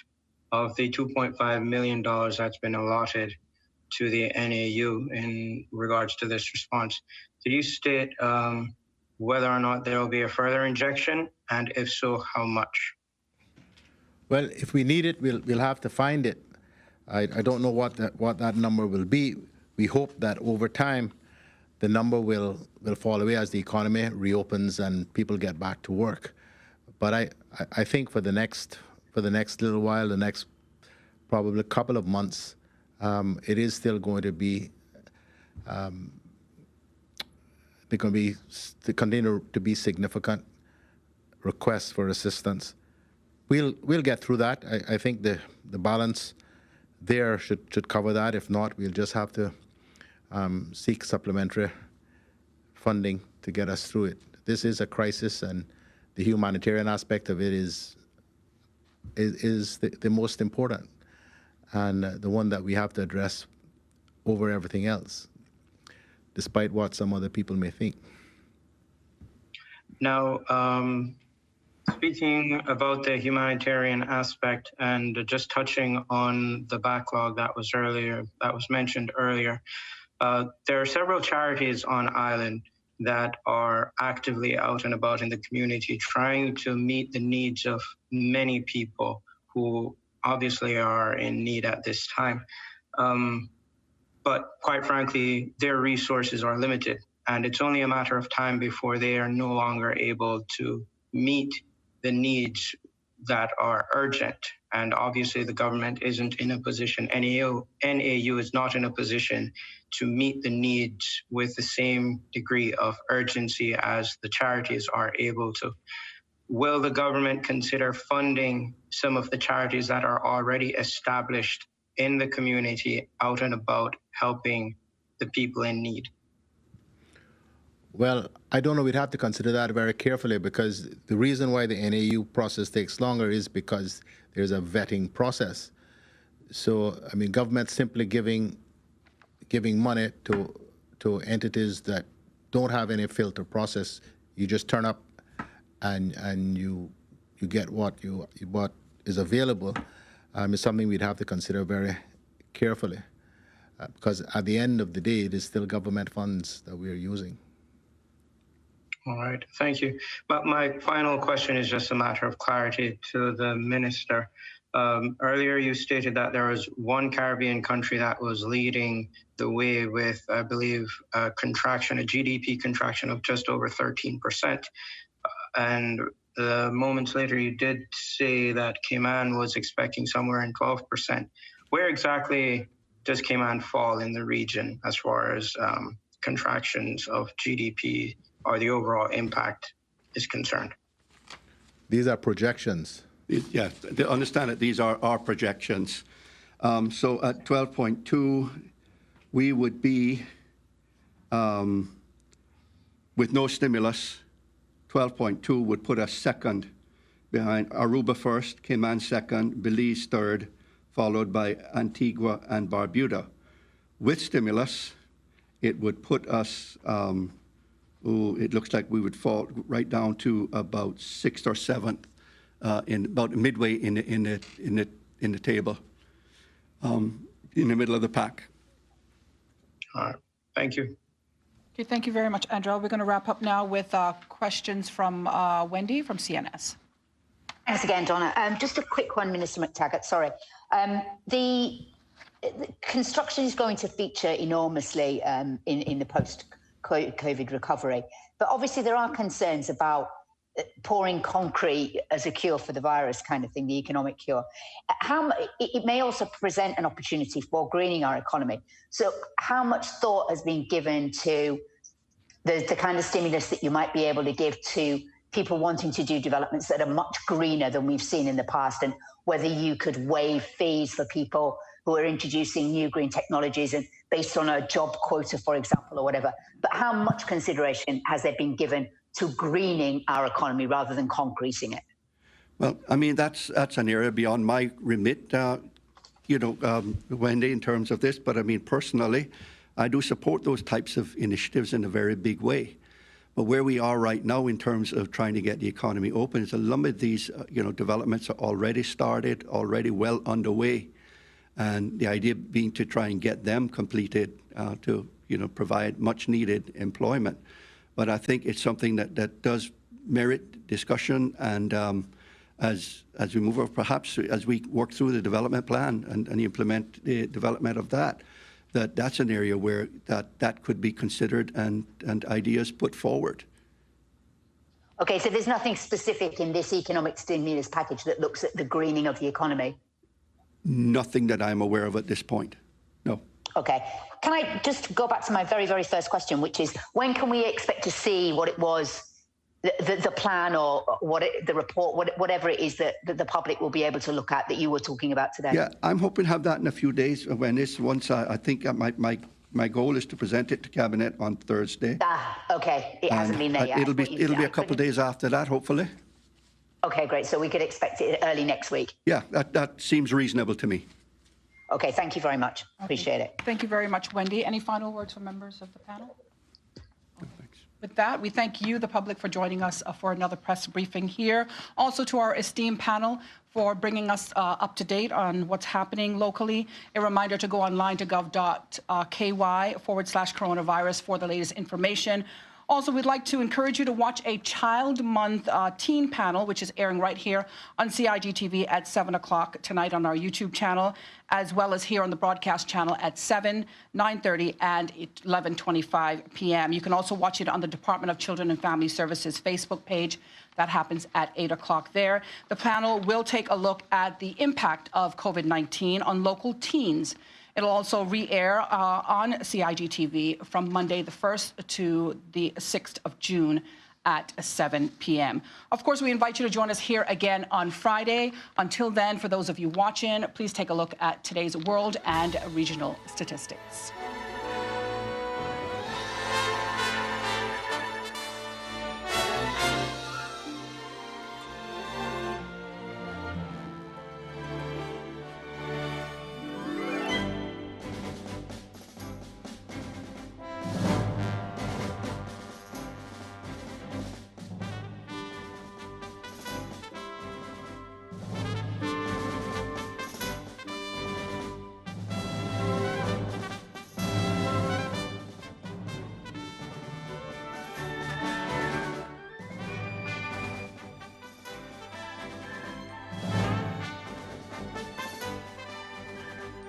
of the $2.5 million that's been allotted to the NAU in regards to this response. Did you state whether or not there will be a further injection, and if so, how much? Well, if we need it, we'll have to find it. I don't know what that number will be. We hope that over time, the number will fall away as the economy reopens and people get back to work. But I think for the next little while, the next probably couple of months, it is still going to be continue to be significant requests for assistance. We'll get through that. I think the balance there should cover that. If not, we'll just have to seek supplementary funding to get us through it. This is a crisis, and the humanitarian aspect of it is the most important, and the one that we have to address over everything else, despite what some other people may think. Now, speaking about the humanitarian aspect and just touching on the backlog that was mentioned earlier, there are several charities on island that are actively out and about in the community trying to meet the needs of many people who obviously are in need at this time. But quite frankly, their resources are limited, and it's only a matter of time before they are no longer able to meet the needs that are urgent. And obviously the government isn't in a position, NAU is not in a position to meet the needs with the same degree of urgency as the charities are able to. Will the government consider funding some of the charities that are already established in the community out and about helping the people in need? Well, I don't know. We'd have to consider that very carefully, because the reason why the NAU process takes longer is because there's a vetting process. So, I mean, government simply giving money to entities that don't have any filter process, you just turn up and you get what is available, is something we'd have to consider very carefully, because at the end of the day, it is still government funds that we're using. All right, thank you. But my final question is just a matter of clarity to the minister. Earlier you stated that there was one Caribbean country that was leading the way with, I believe, a GDP contraction of just over 13%. And moments later you did say that Cayman was expecting somewhere in 12%. Where exactly does Cayman fall in the region as far as contractions of GDP or the overall impact is concerned? These are projections. Yeah, to understand that these are our projections. So at 12.2, we would be, with no stimulus, 12.2 would put us second, behind Aruba first, Cayman second, Belize third, followed by Antigua and Barbuda. With stimulus, it would put us, it looks like we would fall right down to about 6th or 7th, in about midway in the table, in the middle of the pack. All right, thank you. Okay, thank you very much, Andrew. We're going to wrap up now with questions from Wendy from CNS. Thanks again, Donna. Just a quick one, Minister McTaggart, sorry. The construction is going to feature enormously in the post-COVID recovery, but obviously there are concerns about pouring concrete as a cure for the virus kind of thing, the economic cure. It may also present an opportunity for greening our economy. So how much thought has been given to the kind of stimulus that you might be able to give to people wanting to do developments that are much greener than we've seen in the past, and whether you could waive fees for people who are introducing new green technologies and based on a job quota, for example, or whatever. But how much consideration has there been given to greening our economy rather than concreting it? Well, I mean, that's an area beyond my remit, Wendy, in terms of this. But I mean, personally, I do support those types of initiatives in a very big way. But where we are right now in terms of trying to get the economy open is a lot of these, developments are already started, already well underway. And the idea being to try and get them completed to, provide much needed employment. But I think it's something that does merit discussion, and as we move over, perhaps as we work through the development plan and implement the development of that's an area where that could be considered and ideas put forward. Okay, so there's nothing specific in this economic stimulus package that looks at the greening of the economy? Nothing that I'm aware of at this point, no. Okay. Can I just go back to my very, very first question, which is when can we expect to see what it was, the plan or the report, whatever it is that the public will be able to look at that you were talking about today? Yeah, I'm hoping to have that in a few days. Once I think my goal is to present it to Cabinet on Thursday. Okay. It hasn't been there yet. It'll be a couple of days after that, hopefully. Okay, great. So we could expect it early next week. Yeah, that seems reasonable to me. Okay, thank you very much. Appreciate it. Thank you very much, Wendy. Any final words from members of the panel? With that, we thank you, the public, for joining us for another press briefing here. Also to our esteemed panel for bringing us up to date on what's happening locally. A reminder to go online to gov.ky/coronavirus for the latest information. Also, we'd like to encourage you to watch a Child Month teen panel, which is airing right here on CIGTV at 7 o'clock tonight on our YouTube channel, as well as here on the broadcast channel at 7, 9:30, and 11:25 p.m. You can also watch it on the Department of Children and Family Services Facebook page. That happens at 8 o'clock there. The panel will take a look at the impact of COVID-19 on local teens. It'll also re-air on CIGTV from Monday the 1st to the 6th of June at 7 p.m. Of course, we invite you to join us here again on Friday. Until then, for those of you watching, please take a look at today's world and regional statistics.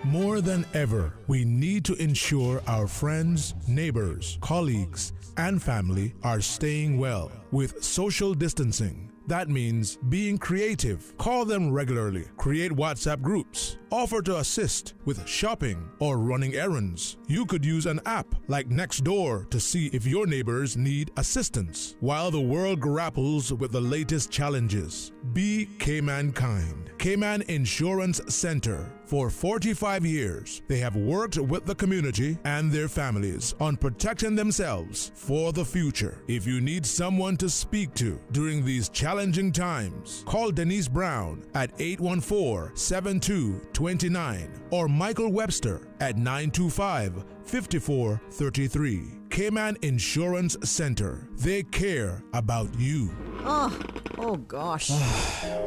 More than ever, we need to ensure our friends, neighbors, colleagues, and family are staying well with social distancing. That means being creative. Call them regularly. Create WhatsApp groups. Offer to assist with shopping or running errands. You could use an app like Nextdoor to see if your neighbors need assistance. While the world grapples with the latest challenges, be Cayman kind. Cayman Insurance Center. For 45 years, they have worked with the community and their families on protecting themselves for the future. If you need someone to speak to during these challenging times, call Denise Brown at 814-7229 or Michael Webster at 925-5433. Cayman Insurance Center. They care about you. Oh gosh.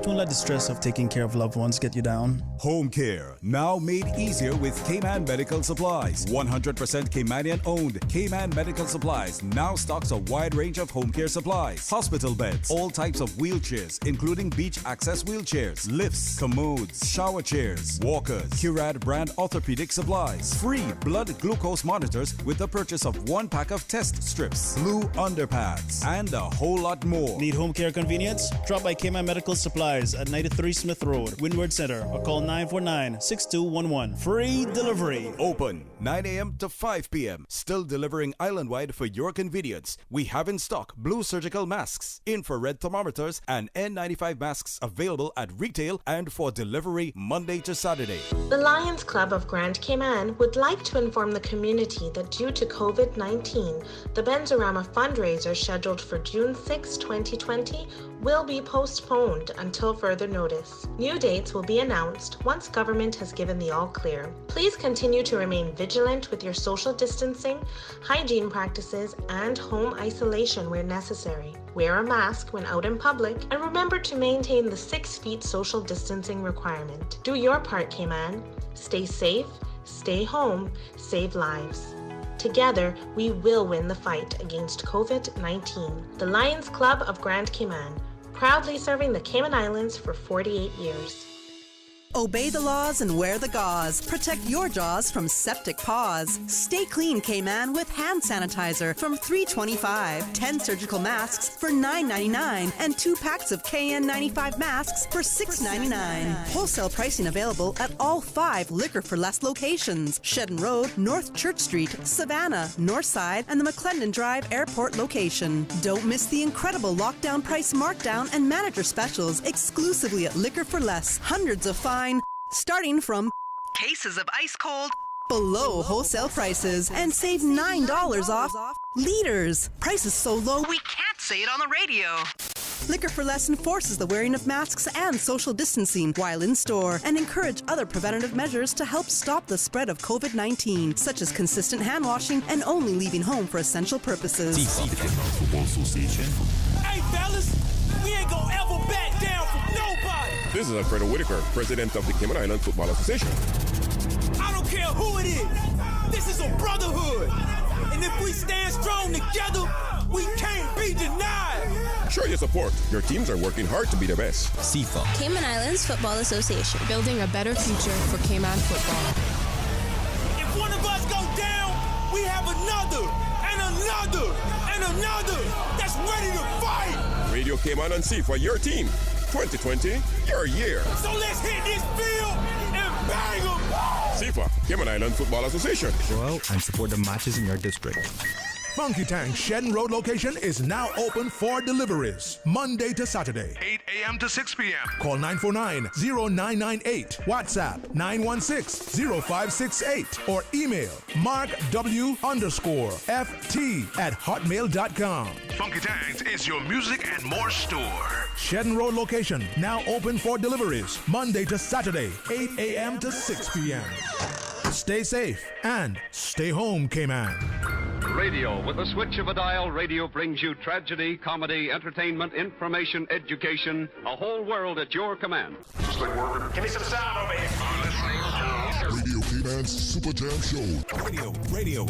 Don't let the stress of taking care of loved ones get you down. Home care, now made easier with Cayman Medical Supplies. 100% Caymanian owned. Cayman Medical Supplies now stocks a wide range of home care supplies. Hospital beds, all types of wheelchairs, including beach access wheelchairs, lifts, commodes, shower chairs, walkers, Curad brand orthopedic supplies. Free blood glucose monitors with the purchase of 1 pack of test strips, blue underpads, and a whole lot more. Need home care convenience? Drop by Cayman Medical Supplies at 93 Smith Road, Windward Center, or call 949-6211. Free delivery. Open 9 a.m. to 5 p.m. Still delivering island-wide for your convenience. We have in stock blue surgical masks, infrared thermometers, and N95 masks available at retail and for delivery Monday to Saturday. The Lions Club of Grand Cayman would like to inform the community that due to COVID-19, the Benzorama fundraiser scheduled for June 6, 2020 will be postponed until further notice. New dates will be announced once government has given the all clear. Please continue to remain vigilant with your social distancing, hygiene practices, and home isolation where necessary. Wear a mask when out in public, and remember to maintain the 6 feet social distancing requirement. Do your part, Cayman. Stay safe, stay home, save lives. Together, we will win the fight against COVID-19. The Lions Club of Grand Cayman, proudly serving the Cayman Islands for 48 years. Obey the laws and wear the gauze. Protect your jaws from septic paws. Stay clean, Cayman, with hand sanitizer from $3.25, 10 surgical masks for $9.99, and 2 packs of KN95 masks for $6.99. Wholesale pricing available at all 5 Liquor for Less locations: Shedden Road, North Church Street, Savannah, Northside, and the McClendon Drive Airport location. Don't miss the incredible lockdown price markdown and manager specials exclusively at Liquor for Less. Hundreds of fine, starting from cases of ice cold below wholesale prices, and save $9 off liters. Prices so low we can't say it on the radio. Liquor for Less enforces the wearing of masks and social distancing while in store, and encourage other preventative measures to help stop the spread of COVID-19, such as consistent hand washing and only leaving home for essential purposes. Football Association. Hey fellas, we ain't gonna ever back down from nobody. This is Alfredo Whitaker, president of the Cayman Island Football Association. I don't care who it is. This is a brotherhood. And if we stand strong together, We can't be denied. Show your support. Your teams are working hard to be the best. CIFA. Cayman Islands Football Association. Building a better future for Cayman football. If one of us go down, we have another, and another, and another that's ready to fight. Radio Cayman and CIFA, your team. 2020, your year. So let's hit this field and bang them. CIFA, Cayman Island Football Association. Go out and support the matches in your district. Funky Tank Shedden Road location is now open for deliveries, Monday to Saturday, 8 a.m. to 6 p.m. Call 949-0998, WhatsApp 916-0568, or email markw_ft@hotmail.com. Funky Tanks is your music and more store. Shedden Road location now open for deliveries, Monday to Saturday, 8 a.m. to 6 p.m. Stay safe and stay home, Cayman. Radio. With the switch of a dial, radio brings you tragedy, comedy, entertainment, information, education, a whole world at your command. Give me some sound over here. Radio Cayman's Super Jam Show. Radio.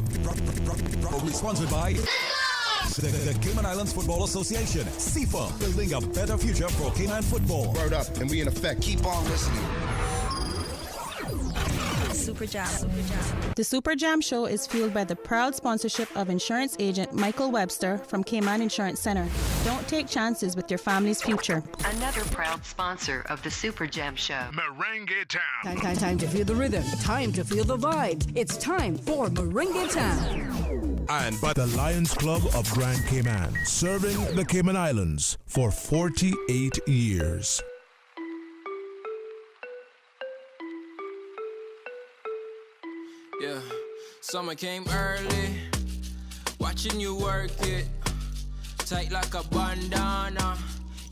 Proudly sponsored by the Cayman Islands Football Association. CIFA, building a better future for Cayman football. Word up, and we in effect. Keep on listening. Super Jam. The Super Jam Show is fueled by the proud sponsorship of insurance agent Michael Webster from Cayman Insurance Center. Don't take chances with your family's future. Another proud sponsor of the Super Jam Show. Merengue Town. Time to feel the rhythm. Time to feel the vibes. It's time for Merengue Town. And by the Lions Club of Grand Cayman, serving the Cayman Islands for 48 years. Yeah, summer came early, watching you work it, tight like a bandana,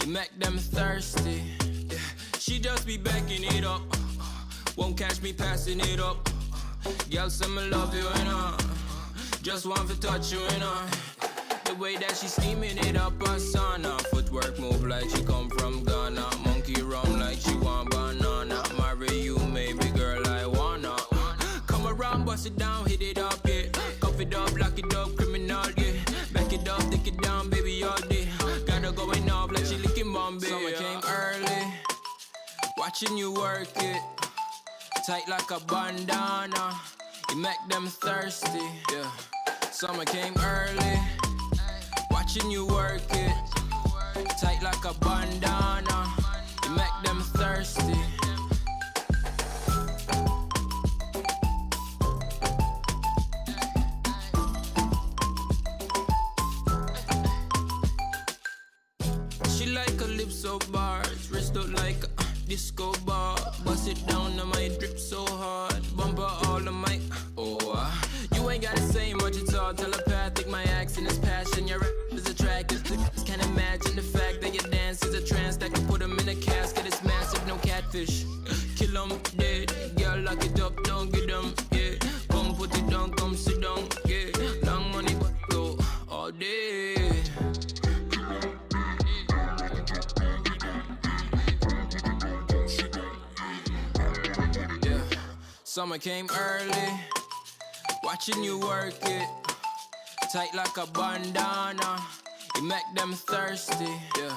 you make them thirsty. Yeah, she just be backing it up, won't catch me passing it up. Girl, say me love you, just want to touch you, The way that she steaming it up her sauna, footwork move like she come from Ghana, monkey rum like she want banana. Marry you, maybe girl, I wanna. Around, bust it down, hit it up, yeah. Cuff it up, lock it up, criminal, yeah. Back it up, take it down, baby, all day. Got her going off like she licking Bombay. Summer came early, watching you work it, tight like a bandana, you make them thirsty, yeah. Summer came early, watching you work it, tight like a bandana, you make them thirsty. So bars, wrist up like a disco ball. Bust it down on my drip so hard. Bumper all of my you ain't gotta say much at all. Telepathic, my accent is passion. Your rap is attractive. Can't imagine the fact that your dance is a trance that can put them in a casket. It's massive, no catfish. Kill them dead. Girl, lock it up, don't get them. Yeah, come put it down, come sit down. Yeah, long money, but go all day. Summer came early, watching you work it, tight like a bandana, you make them thirsty, yeah.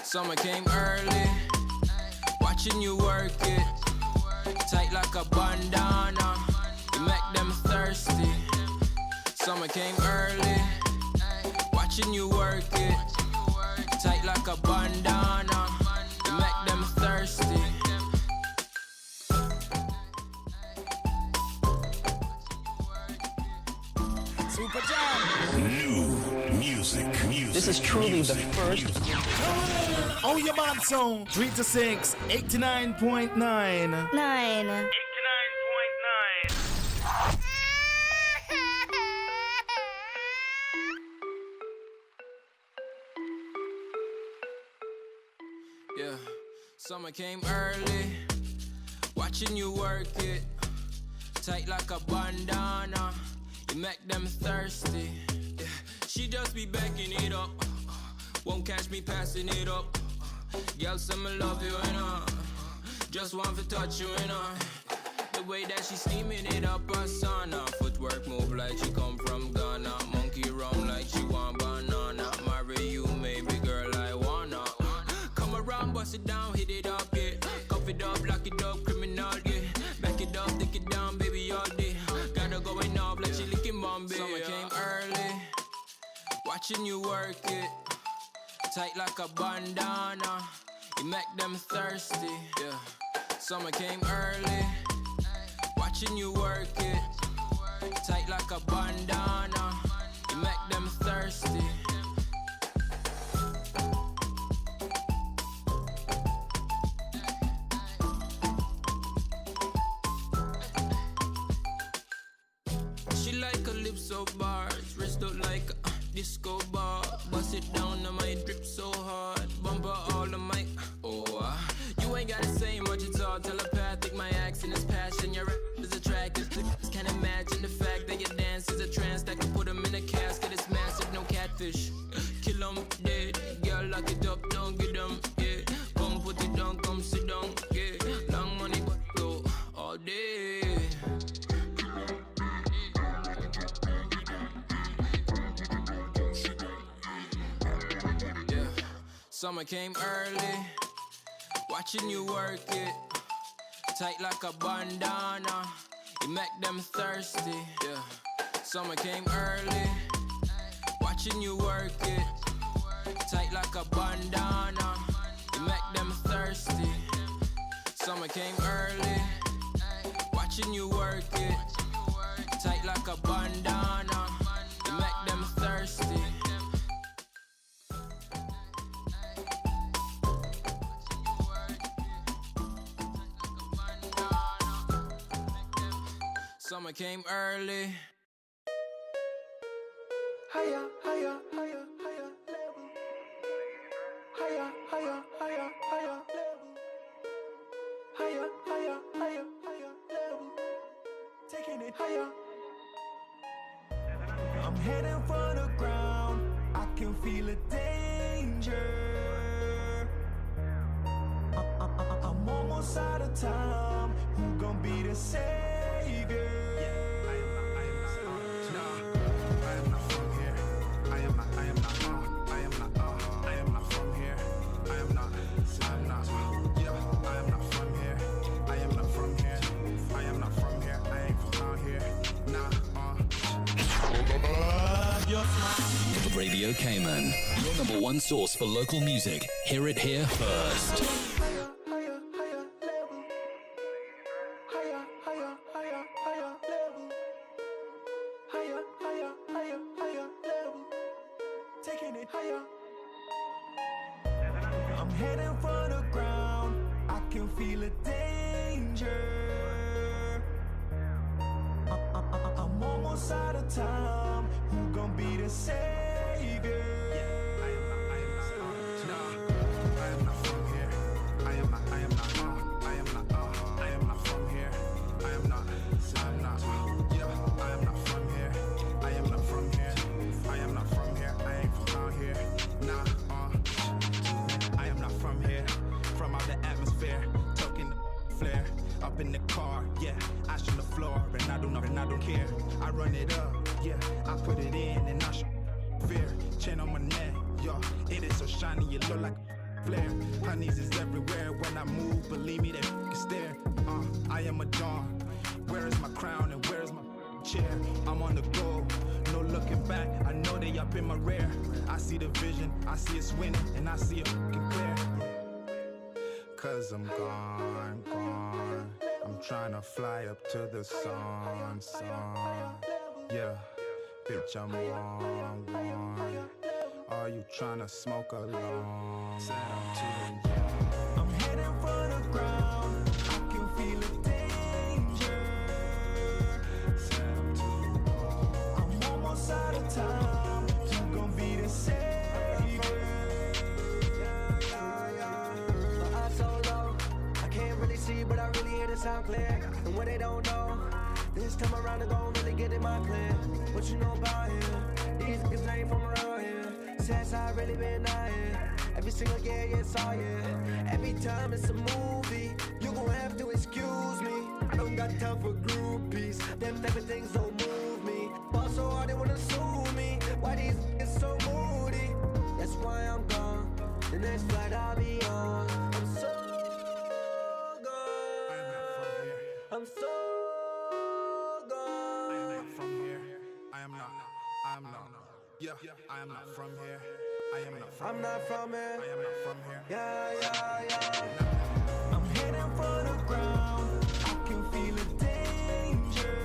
Summer came early, watching you work it, tight like a bandana, you make them thirsty. Summer came early, watching you work it, tight like a bandana, you make them thirsty. Super Jam. New music. This is truly the first. On your man song, 3 to 6, 89.9. 9. Yeah, summer came early, watching you work it, tight like a bandana, you make them thirsty. Yeah, she just be backing it up, won't catch me passing it up. Girl, say me love you, just want to touch you, The way that she steaming it up her sauna, footwork move like she come from Ghana, monkey rum like she want banana. Watching you work it, tight like a bandana. You make them thirsty, yeah. Summer came early. Watching you work it, tight like a bandana. You make them thirsty. She like a calypso bars, wrist up like a disco ball. Bust it down on my drip so hard. Bumper all the mic. You ain't gotta say much at all. Telepathic, my accent is passion. Your rap is attractive. Can't imagine the fact that your dance is a trance that can put them in a casket. It's massive, no catfish. Kill them dead. Girl, lock it up, don't get them, yeah. Come put it down, come sit down, yeah. Long money, but go all day. Summer came early, watching you work it, tight like a bandana, you make them thirsty, yeah. Summer came early, watching you work it, tight like a bandana, you make them thirsty. Summer came early, watching you work it, tight like a bandana, you make them thirsty. Summer came early. Higher, higher, higher, higher level. Higher, higher, higher, higher level. Higher, higher, higher, higher level. Taking it higher. I'm heading for the ground. I can feel the danger. I'm almost out of time. Who gon' be the savior? Radio Cayman, your number one source for local music. Hear it here first. Higher, higher, higher level. Higher, higher, higher, higher level. Higher, higher, higher, higher level. Taking it higher. I'm heading for the ground. I can feel the danger. I'm almost out of time. Who gon' be the savior? In the car, yeah, ash on the floor, and I don't care. I run it up, yeah, I put it in, and I fear. Chain on my neck, yo, it is so shiny, it look like a flare. Honeys is everywhere when I move, believe me, they can stare. I am a dawn. Where is my crown and where is my chair? I'm on the go, no looking back. I know they up in my rear. I see the vision, I see it winning, and I see it fucking clear. Cause I'm gone, gone. I'm trying to fly up to the sun. Yeah, bitch, I'm warm. Are you trying to smoke along? I'm heading for the ground. I can feel the danger. I'm almost out of time. You gon' be the savior. My eyes so low, I can't really see, but I really hear the sound clear. And what they don't know, this time around they gon' really get in my clear. What you know about here? These niggas ain't from around here. Says I really been out here. Every single year, yes, all year. Every time it's a movie, you gon' have to excuse me. I don't got time for groupies. Them type of things don't move me. Ball so hard they wanna sue me. Why these niggas so moody? That's why I'm gone. The next flight I'll be on. I'm so gone. I'm so gone. I am not from here. I am not. Yeah, I am not from here. I am not from I'm not from here. I am not from here. Yeah. I'm heading for the ground. I can feel the danger.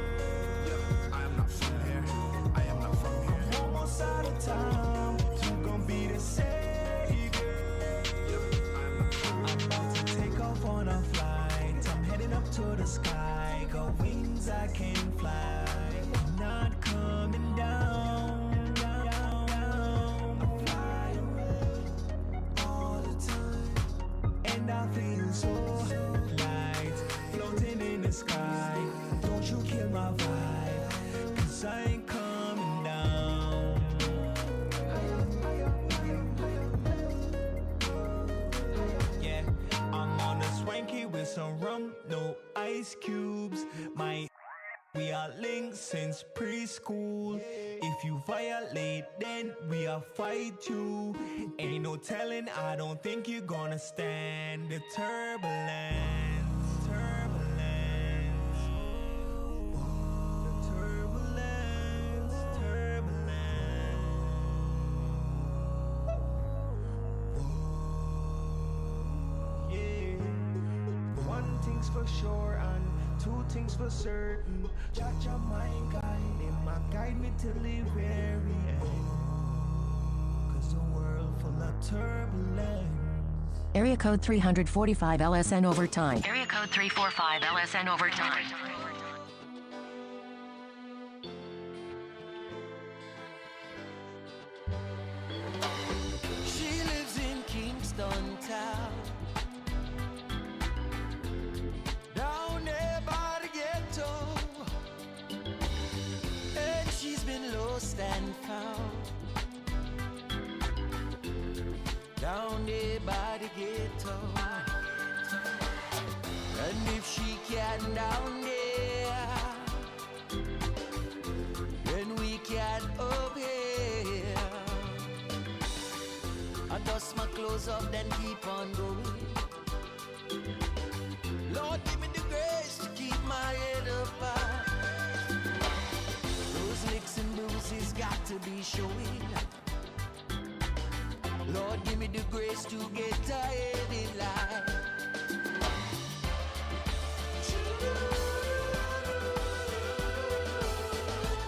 Yeah, I am not from here. I am not from here. I'm almost out of time. You gon' be the savior. Yeah, I am not from here. I'm about to take off on a flight. I'm heading up to the sky. Got wings I can fly. I'm not coming down. And I feel so light, floating in the sky. Don't you kill my vibe, 'cause I ain't coming down. Yeah, I'm on a swanky with some rum, no ice cubes. We are linked since preschool. If you violate, then we'll fight you. Ain't no telling, I don't think you're gonna stand the turbulence. Yeah. One thing's for sure and two things for certain. Judge my guide, guide me till the very end. 'Cause the world full of turbulence. Area code 345 LSN overtime. Area code 345 LSN overtime. She lives in Kingston Town, down there by the ghetto, and she's been lost and found, down there by the ghetto. And if she can down there, then we can up here. I dust my clothes up, then keep on going. Lord, give me the grace to keep my head up high. Those licks and bruises got to be showing. Lord, give me the grace to get ahead in life.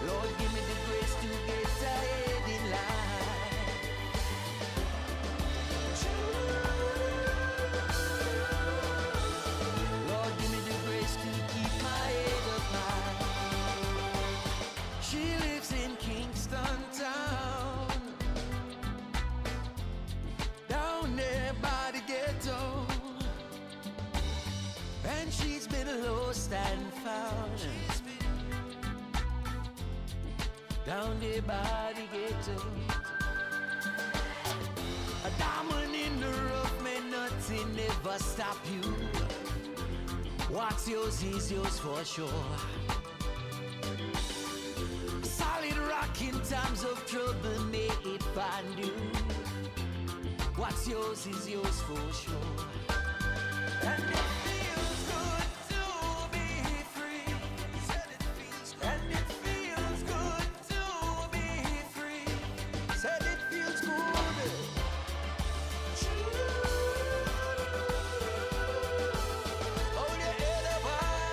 Lord, give me the grace to get ahead in life. Lord, give me the grace to keep my head up high. She lives in Kingston Town, down there by the ghetto, and she's been lost and found, down there by the ghetto. A diamond in the rough, may nothing ever stop you. What's yours is yours for sure. Solid rock in times of trouble, may it find you. What's yours is yours for sure. And it feels good to be free. And it feels good to be free. Said it feels good. Hold your head up high.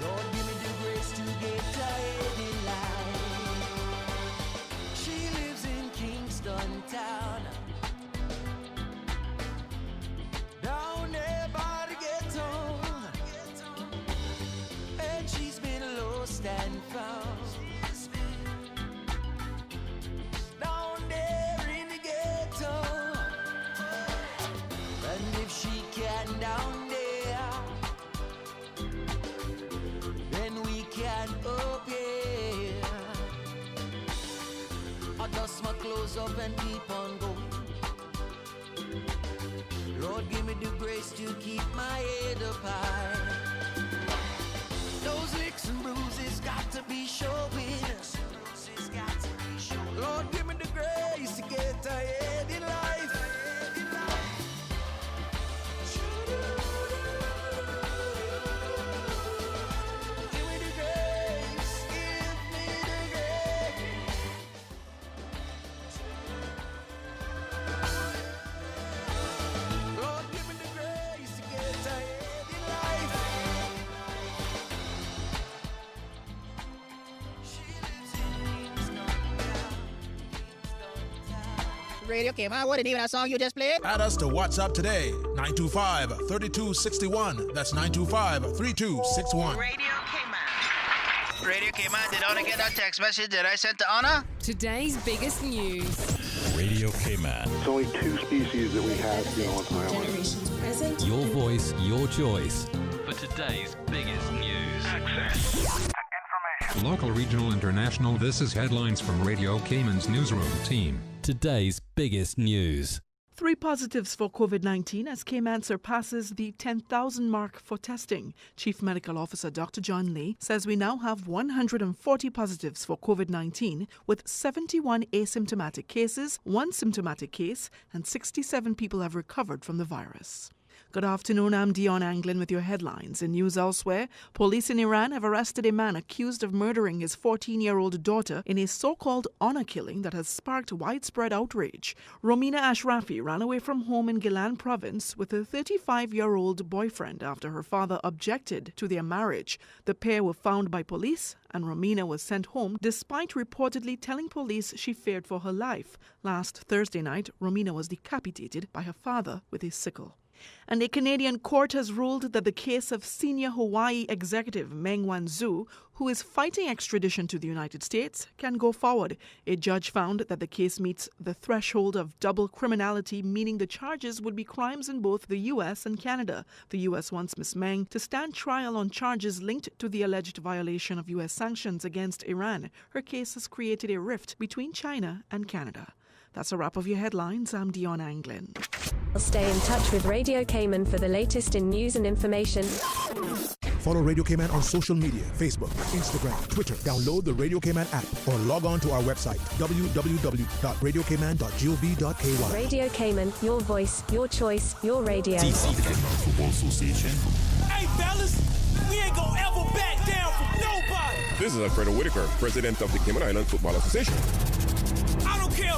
Lord, give me the grace to get ahead in life. She lives in Kingston Town, down there by the ghetto, and she's been lost and found, down there in the ghetto. And if she can down there, then we can up here. I dust my clothes up and keep on going. Lord, give me the grace to keep my head up high. Those licks and bruises got to be showing. Lord, give me the grace to get ahead in life. Radio Cayman. What the name of that song you just played? Add us to WhatsApp today. 925-3261. That's 925-3261. Radio Cayman. Radio Cayman, did Anna get that text message that I sent to Anna? Today's biggest news. Radio Cayman. It's only 2 species that we have, on the island. Generations present. Your voice, your choice. For today's biggest news. Access information. Local, regional, international. This is headlines from Radio Cayman's newsroom team. Today's biggest news. 3 positives for COVID-19 as Cayman surpasses the 10,000 mark for testing. Chief Medical Officer Dr. John Lee says we now have 140 positives for COVID-19 with 71 asymptomatic cases, 1 symptomatic case, and 67 people have recovered from the virus. Good afternoon, I'm Dion Anglin with your headlines. In news elsewhere, police in Iran have arrested a man accused of murdering his 14-year-old daughter in a so-called honor killing that has sparked widespread outrage. Romina Ashrafi ran away from home in Gilan province with her 35-year-old boyfriend after her father objected to their marriage. The pair were found by police and Romina was sent home despite reportedly telling police she feared for her life. Last Thursday night, Romina was decapitated by her father with a sickle. And a Canadian court has ruled that the case of senior Hawaii executive Meng Wanzhou, who is fighting extradition to the United States, can go forward. A judge found that the case meets the threshold of double criminality, meaning the charges would be crimes in both the U.S. and Canada. The U.S. wants Ms. Meng to stand trial on charges linked to the alleged violation of U.S. sanctions against Iran. Her case has created a rift between China and Canada. That's a wrap of your headlines. I'm Dion Anglin. Stay in touch with Radio Cayman for the latest in news and information. Follow Radio Cayman on social media, Facebook, Instagram, Twitter. Download the Radio Cayman app or log on to our website, www.radiocayman.gov.ky. Radio Cayman, your voice, your choice, your radio. TC Cayman Football Association. Hey, fellas, we ain't gonna ever back down from nobody. This is Alfredo Whitaker, president of the Cayman Islands Football Association. I don't care